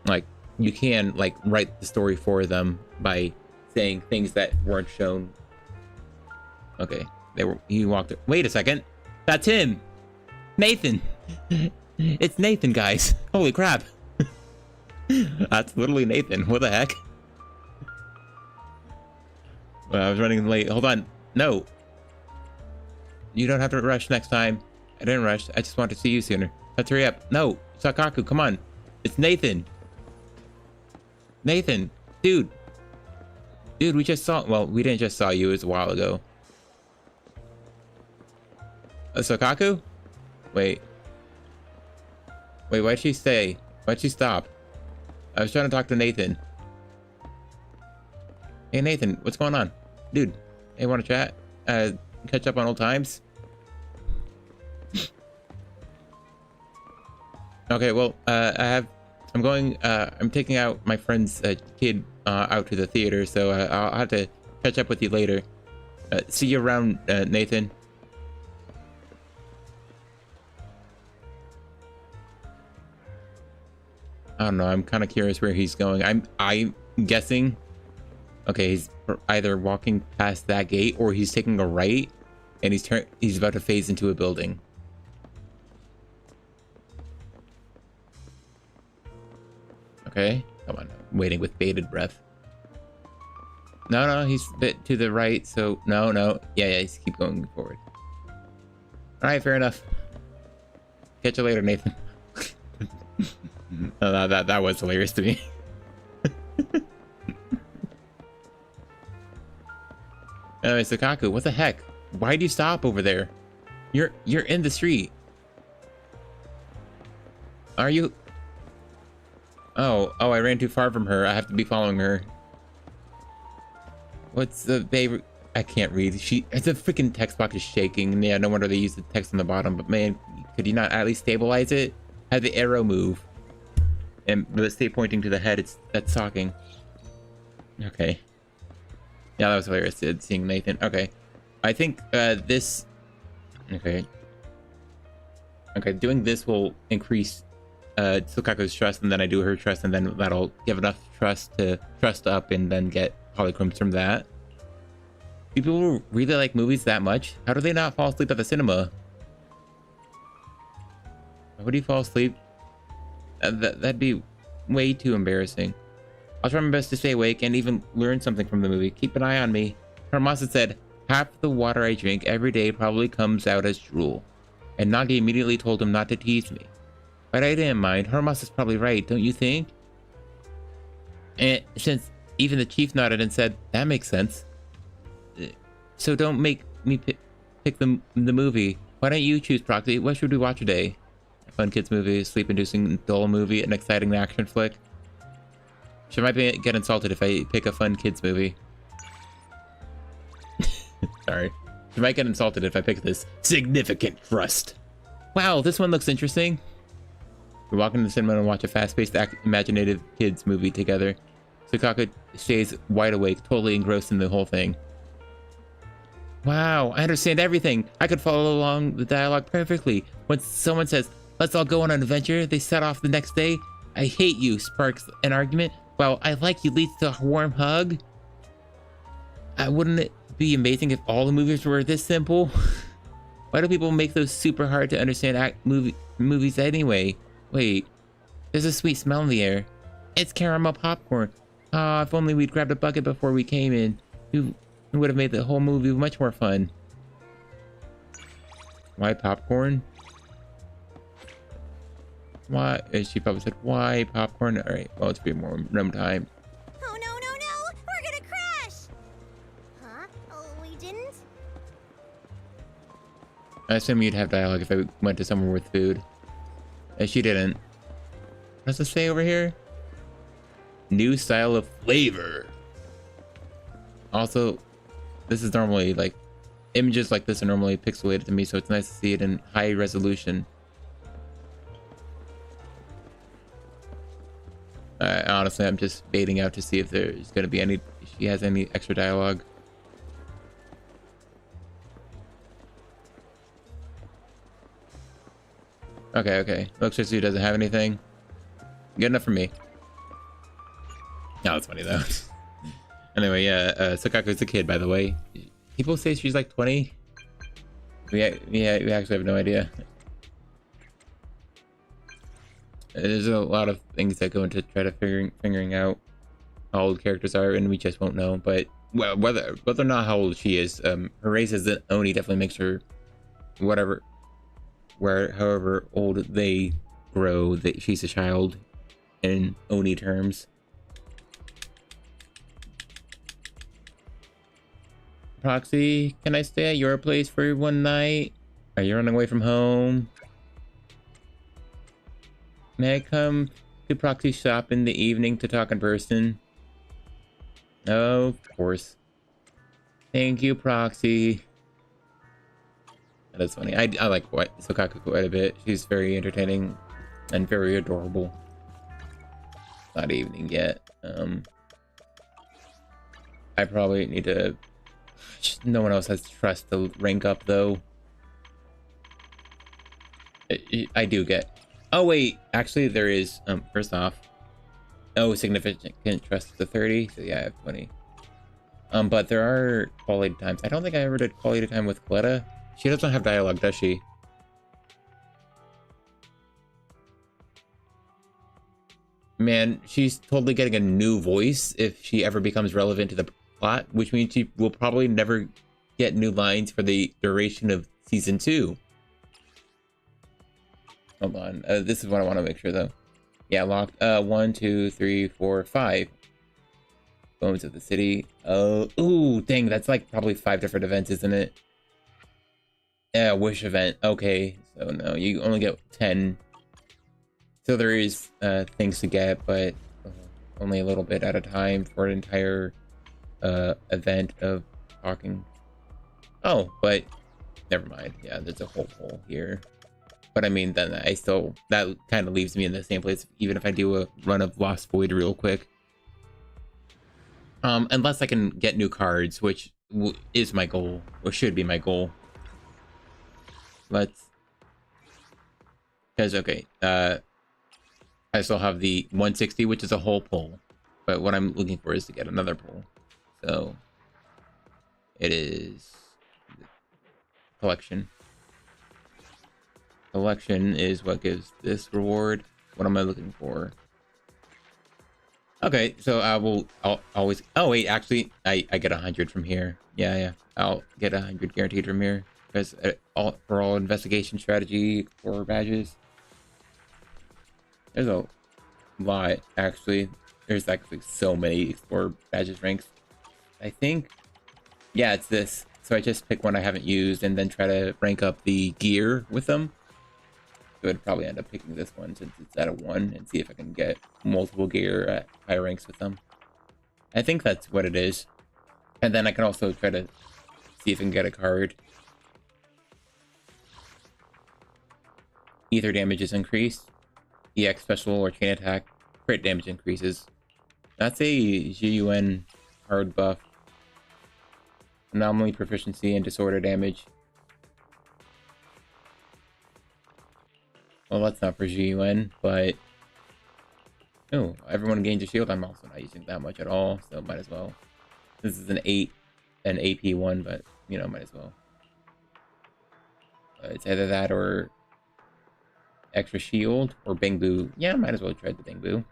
Like, you can like write the story for them by saying things that weren't shown. Okay, he walked. Wait a second, that's him, Nathan. It's Nathan, guys. Holy crap. That's literally Nathan. What the heck? Well, I was running late. Hold on. No. You don't have to rush next time. I didn't rush. I just wanted to see you sooner. Let's hurry up. No. Sakaku, come on. It's Nathan. Nathan. Dude. Dude, we just saw... Well, we didn't just saw you. It was a while ago. Sakaku? Wait. Wait, why'd she stay? Why'd she stop? I was trying to talk to Nathan. Hey, Nathan, what's going on? Dude, hey, want to chat? Catch up on old times? Okay, well, I I'm going, I'm taking out my friend's kid out to the theater, so I'll have to catch up with you later. See you around, Nathan. I don't know, I'm kind of curious where he's going. I'm guessing, okay, he's either walking past that gate or he's taking a right and he's about to phase into a building. Okay, come on, I'm waiting with bated breath. No, he's a bit to the right, so no. Yeah, he's keep going forward. All right, fair enough. Catch you later, Nathan. Oh, that was hilarious to me. Anyway, Sukaku, what the heck? Why do you stop over there? You're in the street. Are you? Oh, I ran too far from her. I have to be following her. What's the baby? I can't read. The freaking text box is shaking. Yeah, no wonder they use the text on the bottom. But man, could you not at least stabilize it? Have the arrow move. And stay pointing to the head. That's talking. Okay. Yeah, that was hilarious. Seeing Nathan. Okay. I think this. Okay. Doing this will increase Sukaku's trust, and then I do her trust, and then that'll give enough trust to trust up, and then get polychromes from that. People really like movies that much? How do they not fall asleep at the cinema? Why would you fall asleep? That'd be way too embarrassing. I'll try my best to stay awake and even learn something from the movie. Keep an eye on me. Hermasa said, half the water I drink every day probably comes out as drool. And Nagi immediately told him not to tease me. But I didn't mind. Hermasa's probably right, don't you think? And since even the chief nodded and said, that makes sense. So don't make me pick the movie. Why don't you choose, Proxy? What should we watch today? A fun kids movie, sleep-inducing dull movie, an exciting action flick. She might get insulted if I pick a fun kids movie. Sorry. She might get insulted if I pick this significant thrust. Wow, this one looks interesting. We walk into the cinema and watch a fast-paced, imaginative kids movie together. Sukaku stays wide awake, totally engrossed in the whole thing. Wow, I understand everything. I could follow along the dialogue perfectly. When someone says, let's all go on an adventure, they set off the next day. I hate you, sparks an argument. Well, I like you leads to a warm hug. Wouldn't it be amazing if all the movies were this simple? Why do people make those super hard to understand movies anyway? Wait, there's a sweet smell in the air. It's caramel popcorn. Ah, if only we'd grabbed a bucket before we came in. It would have made the whole movie much more fun. Why popcorn? Why? She probably said, why popcorn? Alright, well, it's pretty more room time. Oh, no. We're gonna crash! Huh? Oh, we didn't? I assume you'd have dialogue if I went to somewhere with food. And she didn't. What does it say over here? New style of flavor. Also, this is normally like images like this are normally pixelated to me, so it's nice to see it in high resolution. Honestly, I'm just baiting out to see if there's going to be if she has any extra dialogue. Okay. Looks like she doesn't have anything. Good enough for me. No, that's funny though. Anyway, yeah, Sukaku's a kid, by the way. People say she's like 20. We actually have no idea. There's a lot of things that go into try to figuring out how old characters are, and we just won't know. But well, whether or not how old she is, her race as an Oni definitely makes her however old they grow, that she's a child in Oni terms. Proxy, can I stay at your place for one night? Are you running away from home? May I come to Proxy's shop in the evening to talk in person? Oh, of course. Thank you, Proxy. That's funny. I like Sukaku quite a bit. She's very entertaining and very adorable. not evening yet. I probably need to... No one else has trust to rank up, though. I do get... Oh, wait. Actually, there is... first off... Oh, significant trust to 30. So, yeah, I have 20. But there are quality times. I don't think I ever did quality time with Coletta. She doesn't have dialogue, does she? Man, she's totally getting a new voice if she ever becomes relevant to the plot, which means she will probably never get new lines for the duration of season 2. Hold on. This is what I want to make sure, though. Yeah, locked. 1, 2, 3, 4, 5. Bones of the city. Oh, ooh, dang, that's like probably 5 different events, isn't it? Yeah, wish event. Okay, so no, you only get 10. So there is things to get, but only a little bit at a time for an entire event of talking. Oh, but never mind. Yeah, there's a whole hole here. But I mean, then I still, that kind of leaves me in the same place, even if I do a run of Lost Void real quick. Unless I can get new cards, which is my goal, or should be my goal. Let's... Because, okay, I still have the 160, which is a whole pull. But what I'm looking for is to get another pull. So, it is... Collection. Collection is what gives this reward. What am I looking for? Okay, so I'll always... Oh, wait, actually, I get 100 from here. Yeah. I'll get 100 guaranteed from here. Because for all investigation strategy for badges. There's a lot, actually. There's actually so many Explorer badges ranks. I think... Yeah, it's this. So I just pick one I haven't used and then try to rank up the gear with them. So I'd probably end up picking this one since it's at a 1 and see if I can get multiple gear at high ranks with them. I think that's what it is. And then I can also try to see if I can get a card. Ether damage is increased. EX special or chain attack. Crit damage increases. That's a GUN card buff. Anomaly proficiency and disorder damage. Well, that's not for GUN, but... Oh, everyone gains a shield. I'm also not using that much at all, so might as well. This is an 8, an AP one, but, you know, might as well. It's either that or... extra shield, or Bangbu. Yeah, might as well try the Bangbu.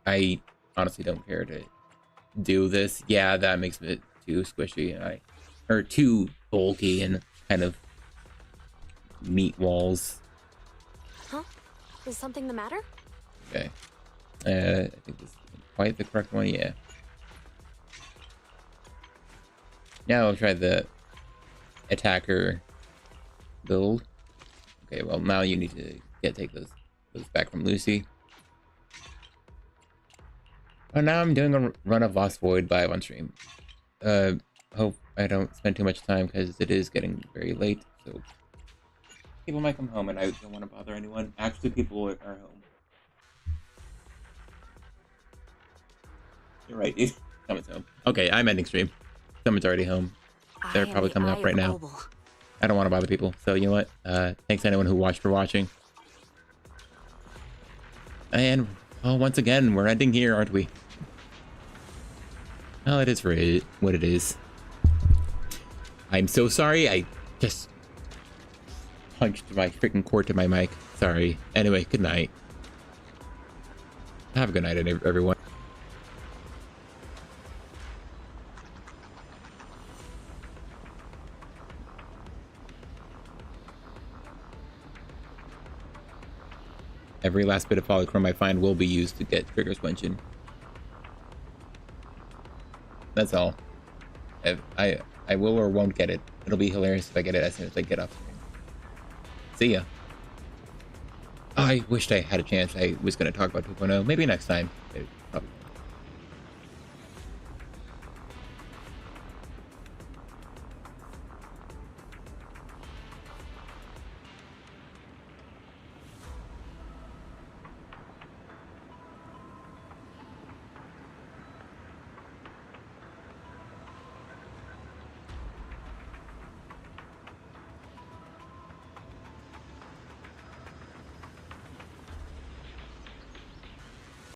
I honestly don't care to do this. Yeah, that makes it too squishy, and or too bulky and kind of meat walls. Huh? Is something the matter? Okay. I think this is quite the correct one, yeah. Now I'll try the attacker build. Okay, well now you need to take those back from Lucy. Oh, now I'm doing a run of Lost Void live on stream. Hope I don't spend too much time because it is getting very late, so people might come home and I don't want to bother anyone. Actually, people are home. You're right, dude. Someone's home. Okay, I'm ending stream. Someone's already home. They're probably coming up right now. I don't want to bother people, so you know what? Thanks to anyone who watched for watching. And, well, once again, we're ending here, aren't we? Well, it is for what it is. I'm so sorry, I just punched my freaking cord to my mic. Sorry. Anyway, good night. Have a good night, everyone. Every last bit of polychrome I find will be used to get Trigger's Wension. That's all. I will or won't get it. It'll be hilarious if I get it as soon as I get off screen. See ya. Oh, I wished I had a chance. I was going to talk about 2.0. Maybe next time.